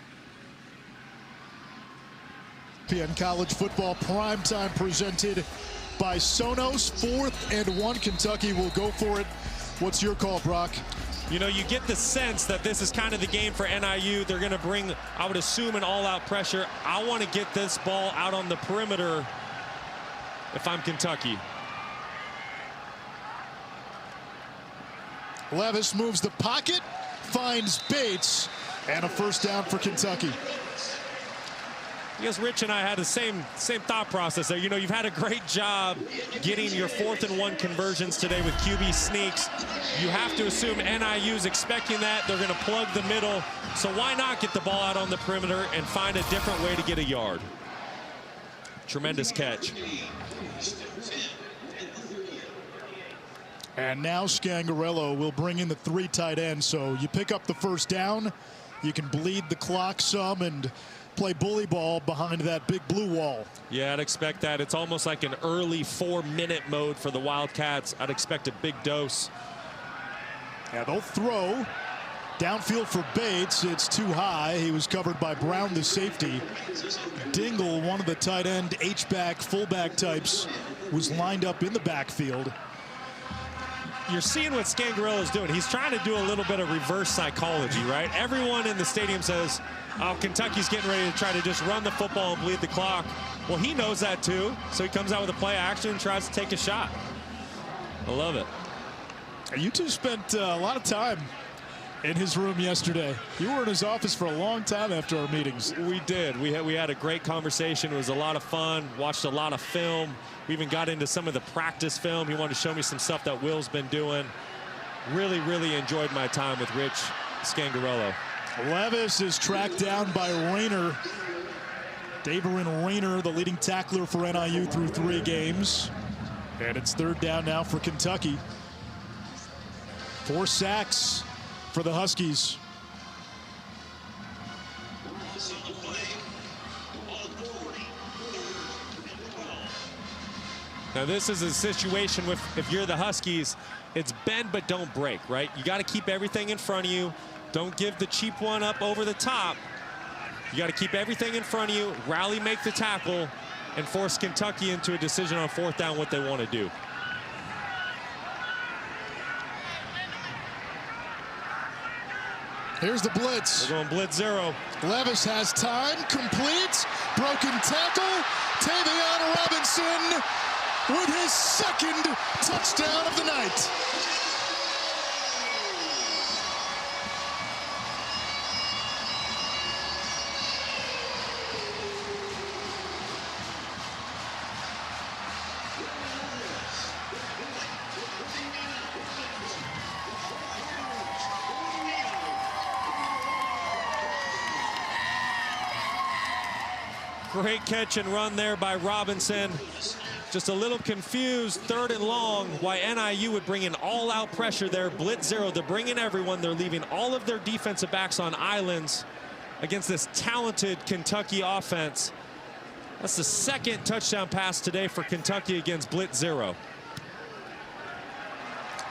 ESPN College Football Primetime presented by Sonos. 4th and 1. Kentucky will go for it. What's your call, Brock? You know, you get the sense that this is kind of the game for NIU. They're going to bring, I would assume, an all-out pressure. I want to get this ball out on the perimeter if I'm Kentucky. Levis moves the pocket, finds Bates, and a first down for Kentucky. I guess Rich and I had the same thought process there. You know, you've had a great job getting your 4th and 1 conversions today with QB sneaks. You have to assume NIU's expecting that. They're going to plug the middle. So why not get the ball out on the perimeter and find a different way to get a yard? Tremendous catch. And now Scangarello will bring in the 3 tight ends. So you pick up the first down, you can bleed the clock some and play bully ball behind that big blue wall. Yeah, I'd expect that. It's almost like an early 4-minute mode for the Wildcats. I'd expect a big dose. Yeah, they'll throw downfield for Bates. It's too high. He was covered by Brown, the safety. Dingle, one of the tight end H-back, fullback types, was lined up in the backfield. You're seeing what Scangarello's doing. He's trying to do a little bit of reverse psychology, right? Everyone in the stadium says, oh, Kentucky's getting ready to try to just run the football and bleed the clock. Well, he knows that too, so he comes out with a play action and tries to take a shot. I love it. You two spent a lot of time in his room yesterday. You were in his office for a long time after our meetings. We did. We had a great conversation. It was a lot of fun. Watched a lot of film. We even got into some of the practice film. He wanted to show me some stuff that Will's been doing. Really, really enjoyed my time with Rich Scangarello. Levis is tracked down by Rayner. Daverin Rayner, the leading tackler for NIU through 3 games. And it's 3rd down now for Kentucky. 4 sacks for the Huskies. Now this is a situation with, if you're the Huskies, it's bend but don't break, right? You got to keep everything in front of you. Don't give the cheap one up over the top. You got to keep everything in front of you, rally, make the tackle, and force Kentucky into a decision on 4th down what they want to do. Here's the blitz. We're going blitz 0. Levis has time, complete, broken tackle. Tayvion Robinson with his 2nd touchdown of the night. Great catch and run there by Robinson. Just a little confused, 3rd and long, why NIU would bring in all-out pressure there. Blitz 0, they're bringing everyone. They're leaving all of their defensive backs on islands against this talented Kentucky offense. That's the second touchdown pass today for Kentucky against Blitz 0.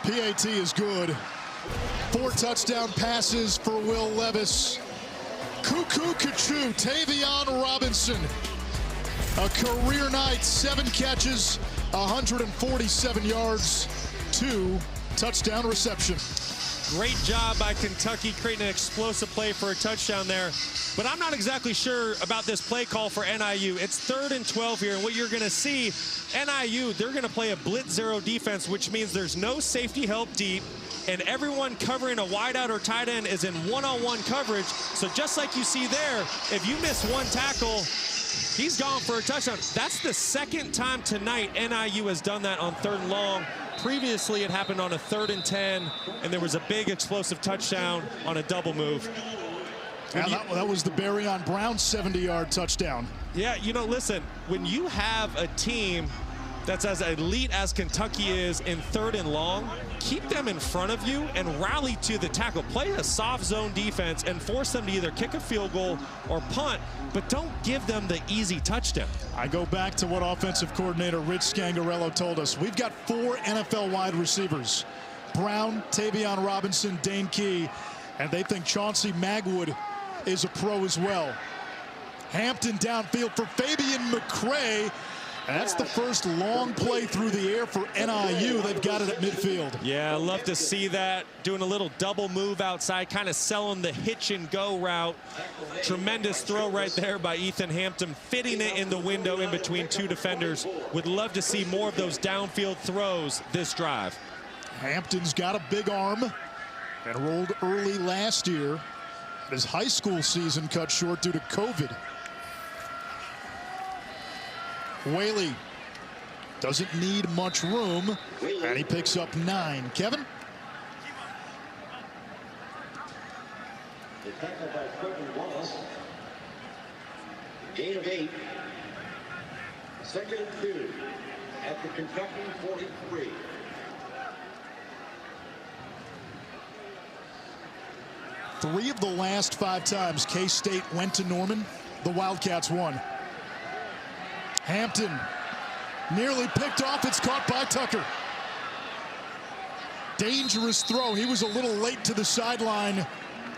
PAT is good. 4 touchdown passes for Will Levis. Cuckoo Kachoo, Tayvion Robinson. A career night, 7 catches, 147 yards, 2 touchdown receptions. Great job by Kentucky creating an explosive play for a touchdown there. But I'm not exactly sure about this play call for NIU. It's 3rd and 12 here, and what you're going to see, NIU, they're going to play a blitz 0 defense, which means there's no safety help deep, and everyone covering a wideout or tight end is in one-on-one coverage. So just like you see there, if you miss one tackle, he's gone for a touchdown. That's the second time tonight NIU has done that on 3rd and long. Previously, it happened on a 3rd and 10, and there was a big explosive touchdown on a double move. That was the Barion Brown 70-yard touchdown. Yeah, you know, listen, when you have a team that's as elite as Kentucky is in 3rd and long, keep them in front of you and rally to the tackle. Play a soft zone defense and force them to either kick a field goal or punt, but don't give them the easy touchdown. I go back to what offensive coordinator Rich Scangarello told us. We've got 4 NFL wide receivers. Brown, Tayvion Robinson, Dane Key, and they think Chauncey Magwood is a pro as well. Hampton downfield for Fabian McCray. And that's the first long play through the air for NIU. They've got it at midfield. Yeah, I love to see that. Doing a little double move outside, kind of selling the hitch and go route. Tremendous throw right there by Ethan Hampton, fitting it in the window in between 2 defenders. Would love to see more of those downfield throws this drive. Hampton's got a big arm. Enrolled early last year. His high school season cut short due to COVID. Whaley doesn't need much room, and he picks up 9. Kevin? The tackle by Quentin Wallace. Gain of 8. 2nd and 2 at the Kentucky 43. Three of the last 5 times K-State went to Norman, the Wildcats won. Hampton nearly picked off. It's caught by Tucker. Dangerous throw. He was a little late to the sideline,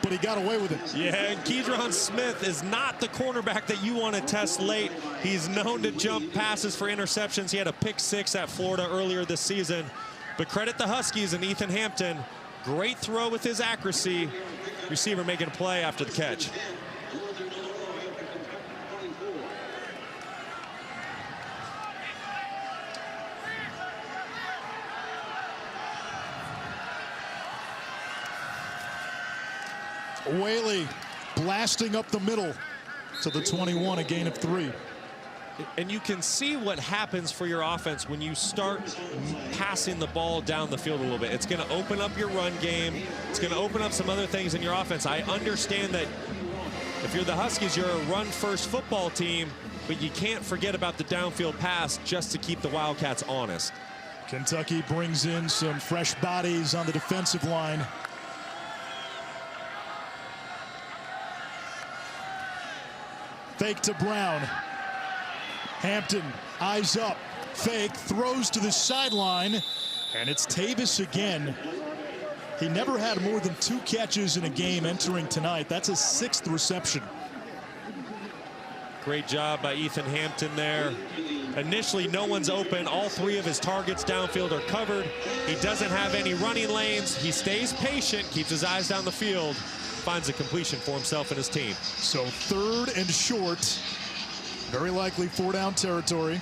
but he got away with it. Yeah, and Keydron Smith is not the cornerback that you want to test late. He's known to jump passes for interceptions. He had a pick 6 at Florida earlier this season. But credit the Huskies and Ethan Hampton. Great throw with his accuracy. Receiver making a play after the catch. Whaley blasting up the middle to the 21, a gain of 3. And you can see what happens for your offense when you start passing the ball down the field a little bit. It's going to open up your run game. It's going to open up some other things in your offense. I understand that if you're the Huskies, you're a run-first football team, but you can't forget about the downfield pass just to keep the Wildcats honest. Kentucky brings in some fresh bodies on the defensive line. Fake to Brown. Hampton, eyes up, fake, throws to the sideline, and it's Tavis again. He never had more than 2 catches in a game entering tonight. That's his 6th reception. Great job by Ethan Hampton there. Initially, no one's open. All 3 of his targets downfield are covered. He doesn't have any running lanes. He stays patient, keeps his eyes down the field, finds a completion for himself and his team. So 3rd and short. Very likely 4-down territory.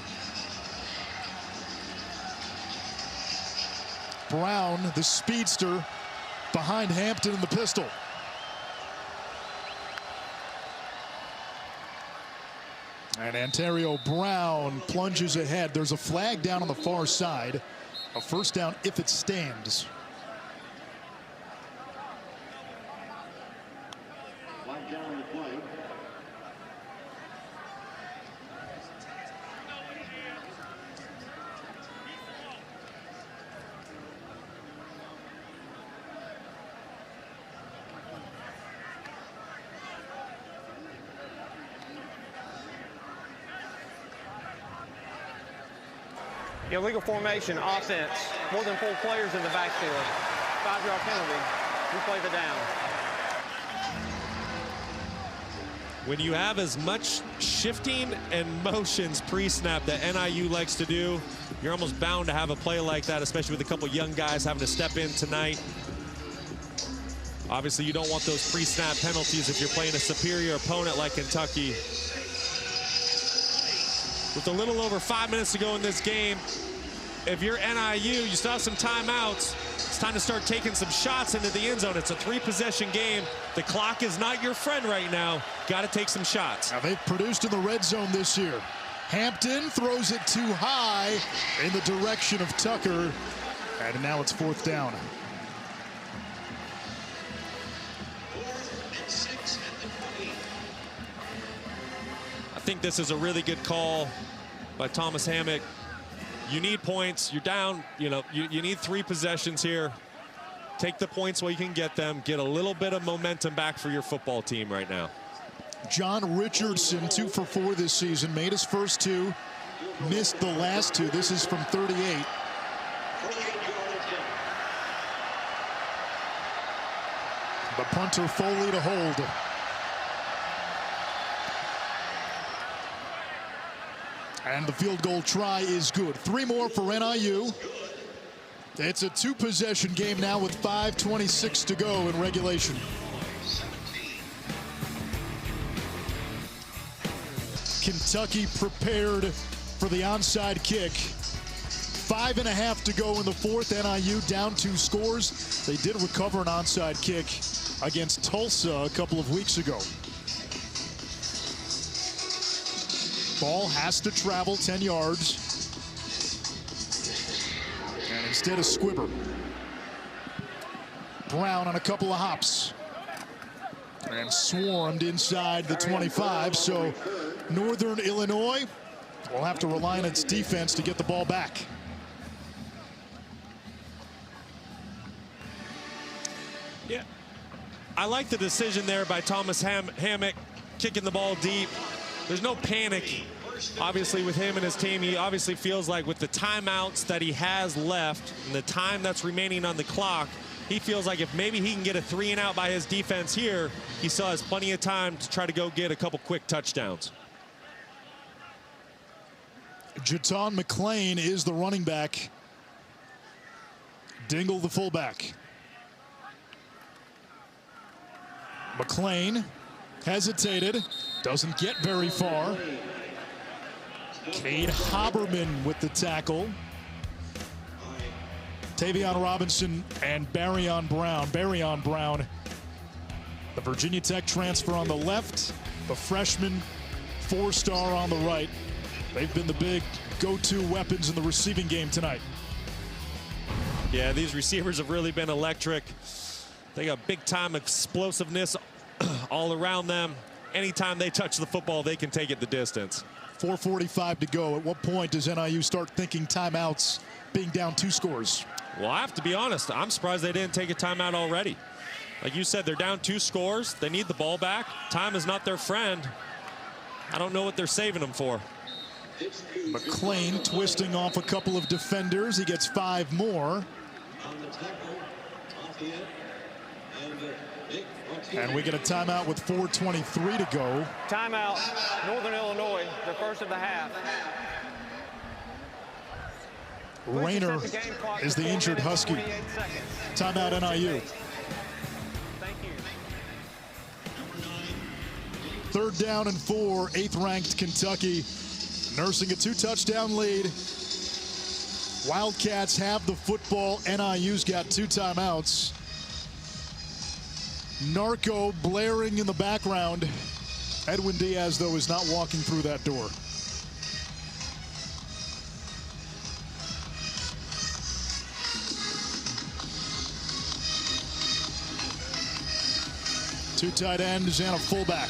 Brown, the speedster, behind Hampton in the pistol. And Ontario Brown plunges ahead. There's a flag down on the far side. A 1st down if it stands. Flag down on the play. Illegal formation, offense, more than 4 players in the backfield. 5-yard penalty, replay the down. When you have as much shifting and motions pre-snap that NIU likes to do, you're almost bound to have a play like that, especially with a couple young guys having to step in tonight. Obviously, you don't want those pre-snap penalties if you're playing a superior opponent like Kentucky. With a little over 5 minutes to go in this game, if you're NIU, you still have some timeouts. It's time to start taking some shots into the end zone. It's a 3-possession game. The clock is not your friend right now. Got to take some shots. Now they've produced in the red zone this year. Hampton throws it too high in the direction of Tucker. And now it's 4th down. I think this is a really good call by Thomas Hammock. You need points. You're down. You know, you need 3 possessions here. Take the points while you can get them. Get a little bit of momentum back for your football team right now. John Richardson, 2 for 4 this season. Made his first 2. Missed the last 2. This is from 38. The punter Foley to hold. And the field goal try is good. 3 more for NIU. It's a 2-possession game now with 5:26 to go in regulation. Kentucky prepared for the onside kick. 5.5 to go in the 4th. NIU down 2 scores. They did recover an onside kick against Tulsa a couple of weeks ago. Ball has to travel 10 yards. And instead of Squibber. Brown on a couple of hops. And swarmed inside the 25. So Northern Illinois will have to rely on its defense to get the ball back. Yeah, I like the decision there by Thomas Hammock, kicking the ball deep. There's no panic, obviously, with him and his team. He obviously feels like with the timeouts that he has left and the time that's remaining on the clock, he feels like if maybe he can get a 3-and-out by his defense here, he still has plenty of time to try to go get a couple quick touchdowns. Jaton McClain is the running back. Dingle the fullback. McClain hesitated, doesn't get very far. Cade Haberman with the tackle. Tayvion Robinson and Barion Brown. The Virginia Tech transfer on the left, the freshman 4-star on the right. They've been the big go-to weapons in the receiving game tonight. Yeah, these receivers have really been electric. They got big-time explosiveness all around them. Anytime they touch the football, they can take it the distance. 4:45 to go. At what point does NIU start thinking timeouts, being down 2 scores? Well, I have to be honest. I'm surprised they didn't take a timeout already. Like you said, they're down 2 scores. They need the ball back. Time is not their friend. I don't know what they're saving them for. McClain twisting off a couple of defenders. He gets 5 more. And we get a timeout with 4:23 to go. Timeout, Northern Illinois, the first of the half. Rayner is the injured Husky. Timeout NIU. Thank you. 3rd down and 4, 8th-ranked Kentucky nursing a 2-touchdown lead. Wildcats have the football. NIU's got 2 timeouts. Narco blaring in the background. Edwin Diaz, though, is not walking through that door. Two tight ends and a fullback.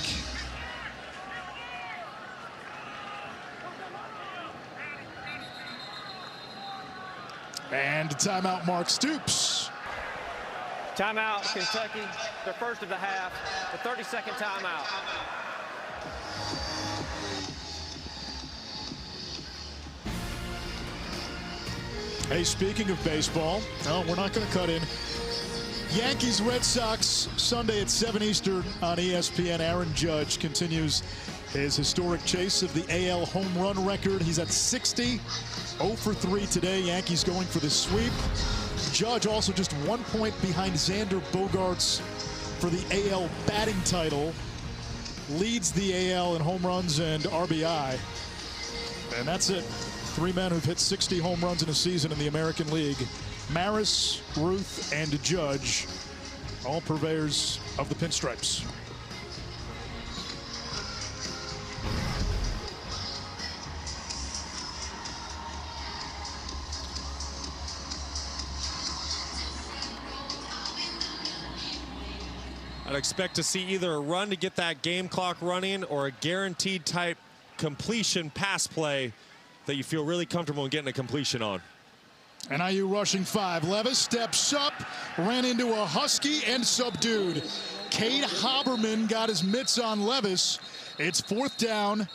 And timeout, Mark Stoops. Timeout, Kentucky, the first of the half, the 32nd timeout. Hey, speaking of baseball, no, we're not going to cut in. Yankees, Red Sox, Sunday at 7 Eastern on ESPN. Aaron Judge continues his historic chase of the AL home run record. He's at 60, 0 for 3 today. Yankees going for the sweep. Judge also just 1 point behind Xander Bogaerts for the AL batting title. Leads the AL in home runs and RBI. And that's it. 3 men who've hit 60 home runs in a season in the American League. Maris, Ruth, and Judge, all purveyors of the pinstripes. I'd expect to see either a run to get that game clock running or a guaranteed type completion pass play that you feel really comfortable in getting a completion on. NIU rushing 5. Levis steps up, ran into a Husky and subdued. Cade Haberman got his mitts on Levis. It's 4th down.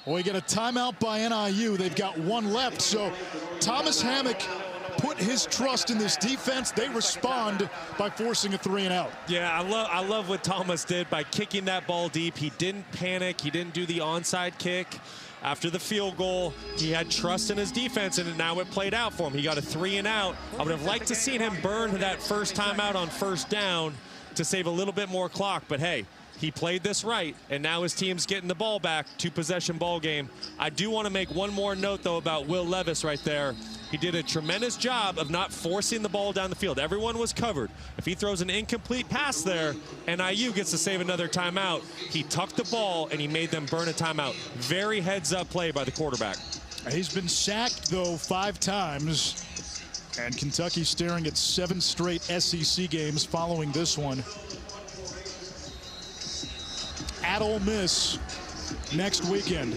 We get a timeout by NIU. They've got 1 left. So Thomas Hammock put his trust in this defense. They respond by forcing a 3-and-out. Yeah, I love what Thomas did by kicking that ball deep. He didn't panic. He didn't do the onside kick. After the field goal, he had trust in his defense, and now it played out for him. He got a 3-and-out. I would have liked to seen him burn that first timeout on 1st down to save a little bit more clock. But hey, he played this right, and now his team's getting the ball back. 2-possession ball game. I do want to make one more note, though, about Will Levis right there. He did a tremendous job of not forcing the ball down the field. Everyone was covered. If he throws an incomplete pass there, NIU gets to save another timeout. He tucked the ball, and he made them burn a timeout. Very heads-up play by the quarterback. He's been sacked, though, 5 times. And Kentucky staring at 7 straight SEC games following this one. At Ole Miss next weekend.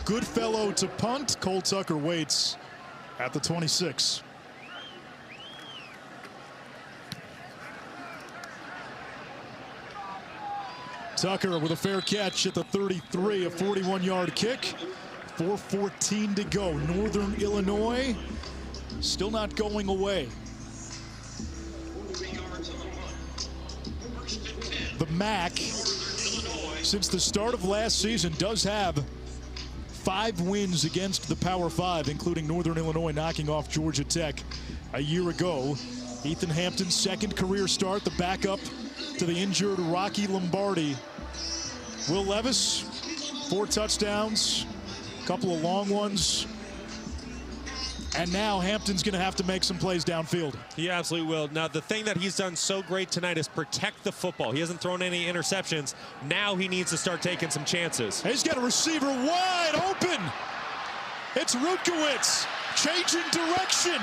Goodfellow to punt. Cole Tucker waits at the 26. Tucker with a fair catch at the 33, a 41-yard kick. 4:14 to go. Northern Illinois still not going away. The MAC, since the start of last season, does have 5 wins against the Power 5, including Northern Illinois knocking off Georgia Tech a year ago. Ethan Hampton's 2nd career start, the backup to the injured Rocky Lombardi. Will Levis, 4 touchdowns, a couple of long ones. And now Hampton's going to have to make some plays downfield. He absolutely will. Now, the thing that he's done so great tonight is protect the football. He hasn't thrown any interceptions. Now he needs to start taking some chances. He's got a receiver wide open. It's Rutkowitz changing direction.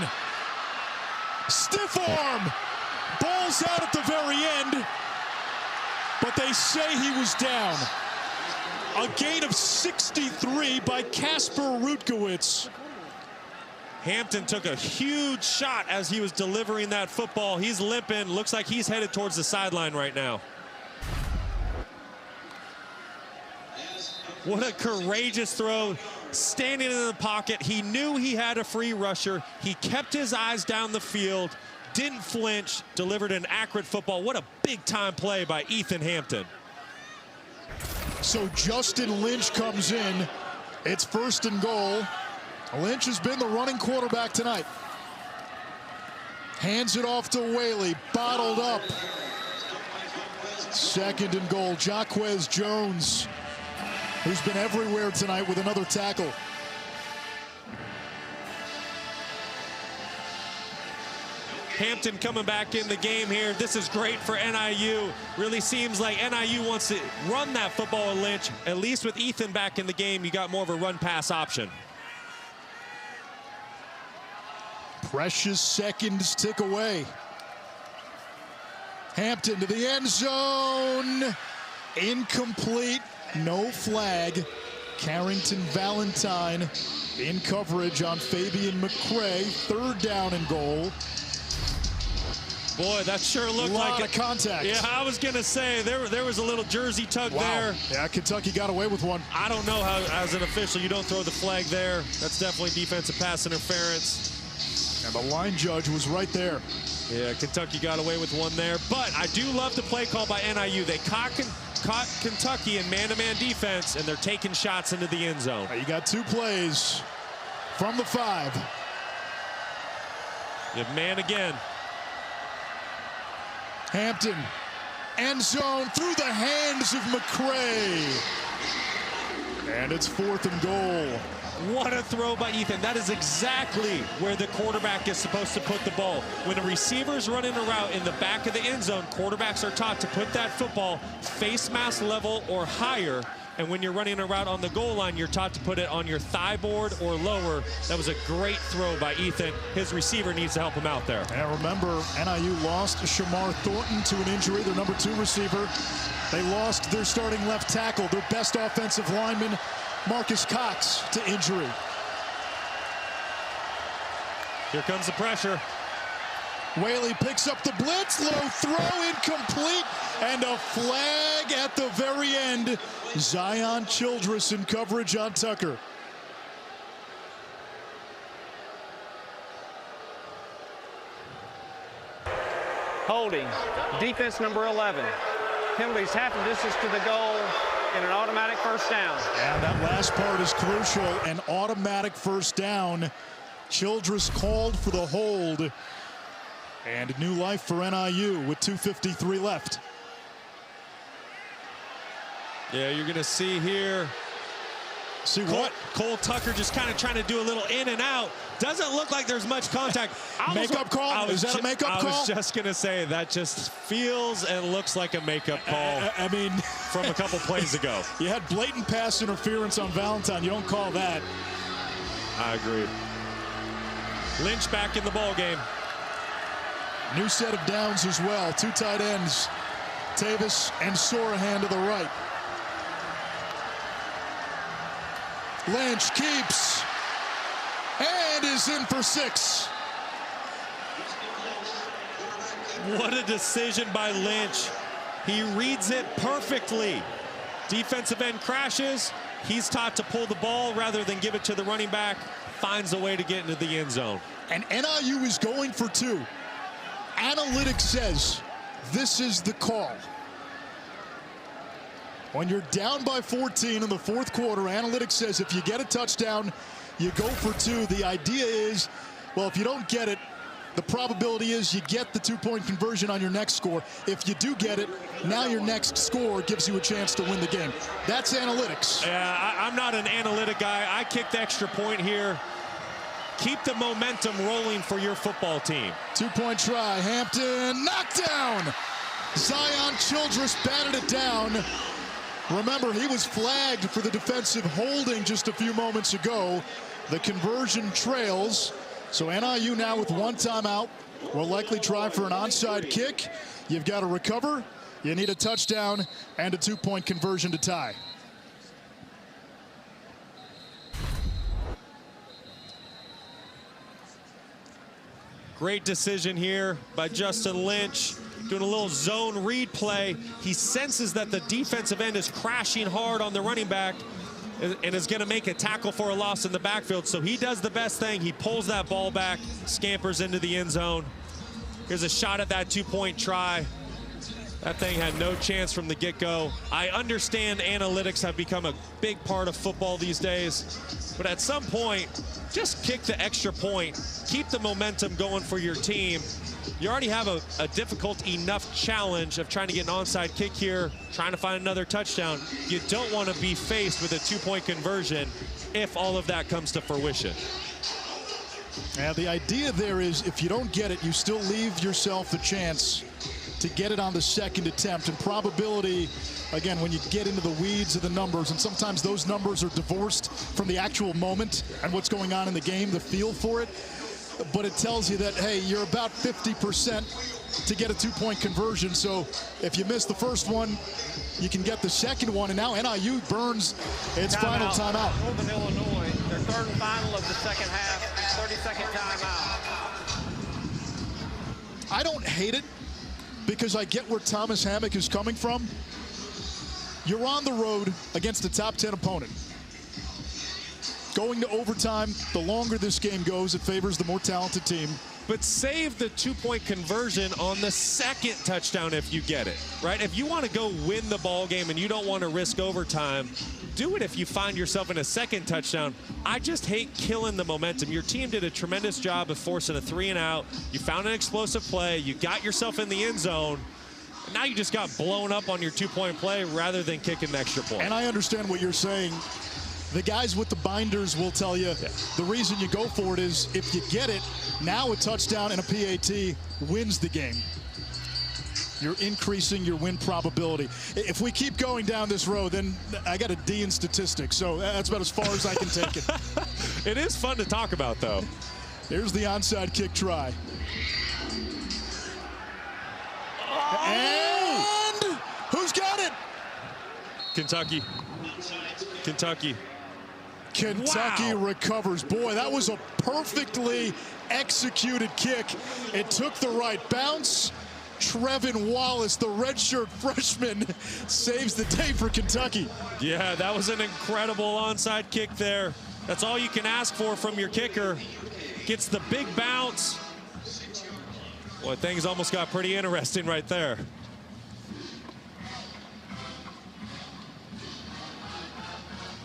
Stiff arm. Ball's out at the very end. But they say he was down. A gain of 63 by Casper Rutkowitz. Hampton took a huge shot as he was delivering that football. He's limping. Looks like he's headed towards the sideline right now. What a courageous throw. Standing in the pocket. He knew he had a free rusher. He kept his eyes down the field. Didn't flinch. Delivered an accurate football. What a big-time play by Ethan Hampton. So Justin Lynch comes in. It's 1st and goal. Lynch has been the running quarterback tonight. Hands it off to Whaley, bottled up. 2nd and goal. Jaquez Jones, who's been everywhere tonight with another tackle. Hampton coming back in the game here. This is great for NIU. Really seems like NIU wants to run that football with Lynch. At least with Ethan back in the game, you got more of a run-pass option. Precious seconds tick away. Hampton to the end zone. Incomplete. No flag. Carrington Valentine in coverage on Fabian McCray. 3rd down and goal. Boy, that sure looked like a lot of contact. Yeah, I was going to say, there was a little jersey tug there. Yeah, Kentucky got away with one. I don't know how, as an official, you don't throw the flag there. That's definitely defensive pass interference. And the line judge was right there. Yeah, Kentucky got away with one there. But I do love the play call by NIU. They caught Kentucky in man-to-man defense, and they're taking shots into the end zone. You got 2 plays from the 5. You have man again. Hampton, end zone through the hands of McCray. And it's 4th and goal. What a throw by Ethan. That is exactly where the quarterback is supposed to put the ball. When a receiver's running a route in the back of the end zone, quarterbacks are taught to put that football face mask level or higher. And when you're running a route on the goal line, you're taught to put it on your thigh board or lower. That was a great throw by Ethan. His receiver needs to help him out there. And remember, NIU lost Shamar Thornton to an injury, their number 2 receiver. They lost their starting left tackle, their best offensive lineman, Marcus Cox, to injury. Here comes the pressure. Whaley picks up the blitz, low throw, incomplete, and a flag at the very end. Zion Childress in coverage on Tucker. Holding, defense number 11. Penalties half the distance to the goal and an automatic first down. And that last part is crucial, an automatic first down. Childress called for the hold. And new life for NIU with 2:53 left. Yeah, you're going to see here. See what? Cole Tucker just kind of trying to do a little in and out. Doesn't look like there's much contact. Makeup call? Is that a makeup call? I was just going to say that just feels and looks like a makeup call. I mean, from a couple plays ago. You had blatant pass interference on Valentine. You don't call that. I agree. Lynch back in the ball game. New set of downs as well. 2 tight ends, Tavis and Sorahan to the right. Lynch keeps and is in for 6. What a decision by Lynch. He reads it perfectly. Defensive end crashes. He's taught to pull the ball rather than give it to the running back. Finds a way to get into the end zone. And NIU is going for 2. Analytics says this is the call. When you're down by 14 in the 4th quarter, analytics says if you get a touchdown, you go for 2. The idea is, well, if you don't get it, the probability is you get the 2-point conversion on your next score. If you do get it, now your next score gives you a chance to win the game. That's analytics. Yeah, I'm not an analytic guy. I kicked the extra point here. Keep the momentum rolling for your football team. 2-point try. Hampton knocked down. Zion Childress batted it down. Remember, he was flagged for the defensive holding just a few moments ago. The conversion trails. So NIU now with 1 timeout will likely try for an onside kick. You've got to recover. You need a touchdown and a 2-point conversion to tie. Great decision here by Justin Lynch. Doing a little zone read play. He senses that the defensive end is crashing hard on the running back and is going to make a tackle for a loss in the backfield. So he does the best thing. He pulls that ball back, scampers into the end zone. Here's a shot at that 2-point try. That thing had no chance from the get-go. I understand analytics have become a big part of football these days, but at some point, just kick the extra point. Keep the momentum going for your team. You already have a difficult enough challenge of trying to get an onside kick here, trying to find another touchdown. You don't want to be faced with a 2-point conversion if all of that comes to fruition. Now, the idea there is if you don't get it, you still leave yourself a chance to get it on the 2nd attempt. And probability, again, when you get into the weeds of the numbers, and sometimes those numbers are divorced from the actual moment and what's going on in the game, the feel for it. But it tells you that, hey, you're about 50% to get a 2-point conversion. So if you miss the first one, you can get the second one. And now NIU burns its final timeout. Northern Illinois, their 3rd and final of the second half, 30-second timeout. I don't hate it because I get where Thomas Hammock is coming from. You're on the road against a top 10 opponent. going to overtime. The longer this game goes, it favors the more talented team. But save the two-point conversion on the second touchdown if you get it, right? If you want to go win the ball game and you don't want to risk overtime, do it if you find yourself in a second touchdown. I just hate killing the momentum. Your team did a tremendous job of forcing a 3-and-out. You found an explosive play. You got yourself in the end zone. Now you just got blown up on your two-point play rather than kicking an extra point. And I understand what you're saying. The guys with the binders will tell you the reason you go for it is if you get it, now a touchdown and a PAT wins the game. You're increasing your win probability. If we keep going down this road, then I got a D in statistics, so that's about as far as I can take it. It is fun to talk about, though. Here's the onside kick try. And who's got it? Kentucky. Kentucky. Kentucky Wow. recovers. Boy, that was a perfectly executed kick. It took the right bounce. Trevin Wallace, the redshirt freshman, saves the day for Kentucky. Yeah, that was an incredible onside kick there. That's all you can ask for from your kicker. Gets the big bounce. Boy, things almost got pretty interesting right there.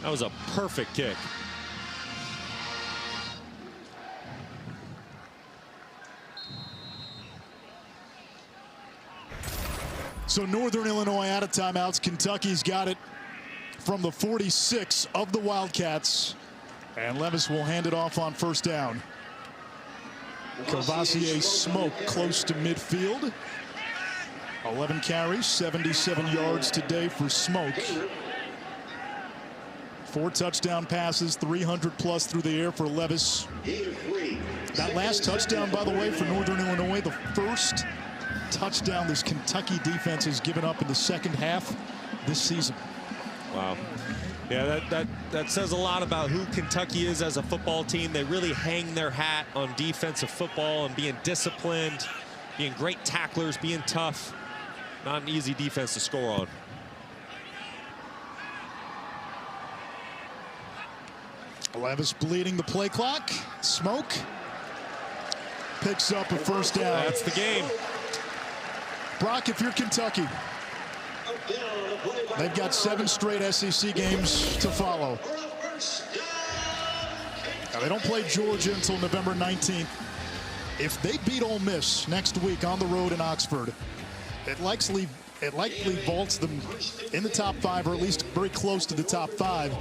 That was a perfect kick. So Northern Illinois out of timeouts. Kentucky's got it from the 46 of the Wildcats. And Levis will hand it off on first down. Kavosiey Smoke close to midfield. 11 carries, 77 yards today for Smoke. 4 touchdown passes, 300 plus through the air for Levis. That last touchdown, by the way, for Northern Illinois, the first touchdown this Kentucky defense has given up in the second half this season. Wow. Yeah, that says a lot about who Kentucky is as a football team. They really hang their hat on defensive football and being disciplined, being great tacklers, being tough. Not an easy defense to score on. Levis bleeding the play clock. Smoke picks up a first down. That's the game. Brock, if you're Kentucky, they've got 7 straight SEC games to follow. Now, they don't play Georgia until November 19th. If they beat Ole Miss next week on the road in Oxford, it likely vaults them in the top 5, or at least very close to the top 5.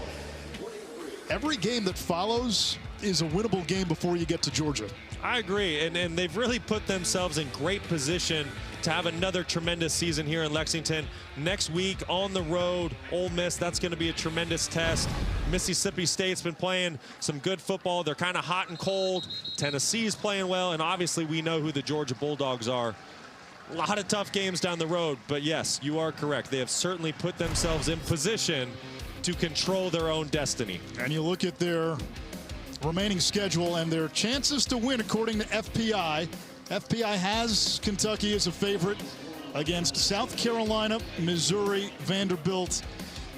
Every game that follows is a winnable game before you get to Georgia. I agree, and they've really put themselves in great position to have another tremendous season here in Lexington. Next week on the road, Ole Miss, that's going to be a tremendous test. Mississippi State's been playing some good football. They're kind of hot and cold. Tennessee's playing well, and obviously we know who the Georgia Bulldogs are. A lot of tough games down the road, but yes, you are correct. They have certainly put themselves in position to control their own destiny. And you look at their remaining schedule and their chances to win according to FPI. FPI has Kentucky as a favorite against South Carolina, Missouri, Vanderbilt,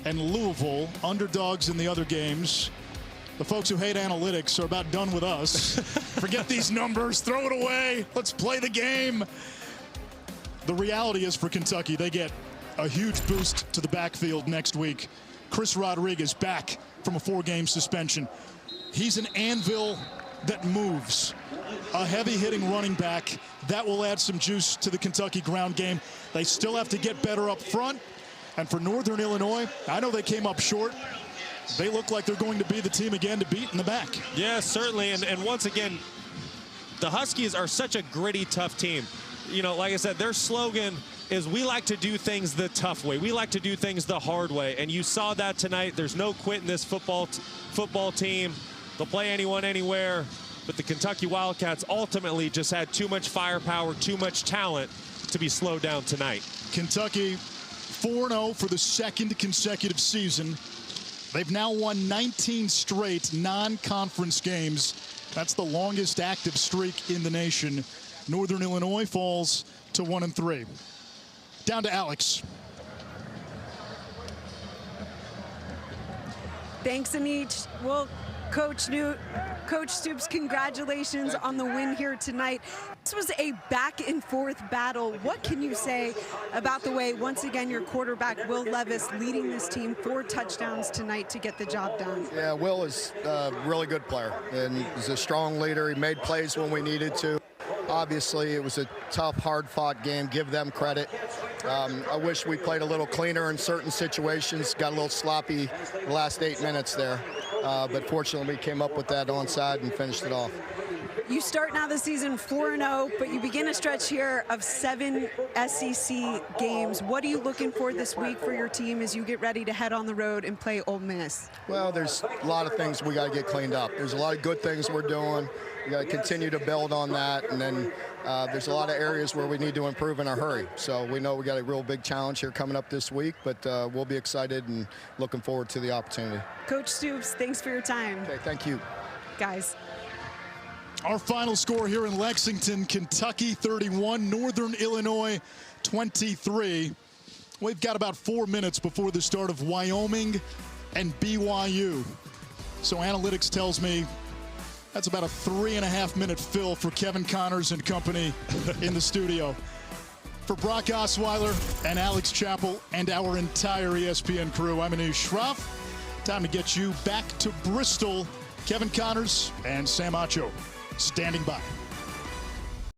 and Louisville. Underdogs in the other games. The folks who hate analytics are about done with us. Forget these numbers, throw it away, let's play the game. The reality is for Kentucky, they get a huge boost to the backfield next week. Chris Rodriguez back from a 4-game suspension. He's an anvil that moves. A heavy-hitting running back. That will add some juice to the Kentucky ground game. They still have to get better up front. And for Northern Illinois, I know they came up short. They look like they're going to be the team again to beat in the back. Yeah, certainly. And once again, the Huskies are such a gritty, tough team. You know, like I said, their slogan is we like to do things the tough way. We like to do things the hard way. And you saw that tonight. There's no quit in this football team. They'll play anyone, anywhere. But the Kentucky Wildcats ultimately just had too much firepower, too much talent to be slowed down tonight. Kentucky 4-0 for the 2nd consecutive season. They've now won 19 straight non-conference games. That's the longest active streak in the nation. Northern Illinois falls to 1-3. Down to Alex. Thanks, Anich. Well, Coach Stoops, congratulations on the win here tonight. This was a back and forth battle. What can you say about the way, once again, your quarterback, Will Levis, leading this team 4 touchdowns tonight to get the job done? Yeah, Will is a really good player, and he's a strong leader. He made plays when we needed to. Obviously, it was a tough, hard-fought game. Give them credit. I wish we played a little cleaner in certain situations. Got a little sloppy the last 8 minutes there. But fortunately, we came up with that onside and finished it off. You start now the season 4-0, but you begin a stretch here of 7 SEC games. What are you looking for this week for your team as you get ready to head on the road and play Ole Miss? Well, there's a lot of things we got to get cleaned up. There's a lot of good things we're doing. We got to continue to build on that, and then there's a lot of areas where we need to improve in a hurry. So we know we got a real big challenge here coming up this week, but we'll be excited and looking forward to the opportunity. Coach Stoops, thanks for your time. Okay, thank you. Guys. Our final score here in Lexington, Kentucky 31, Northern Illinois 23. We've got about 4 minutes before the start of Wyoming and BYU. So analytics tells me that's about a 3.5-minute fill for Kevin Connors and company in the studio. For Brock Osweiler and Alex Chappell and our entire ESPN crew, I'm Anish Shroff. Time to get you back to Bristol. Kevin Connors and Sam Acho standing by.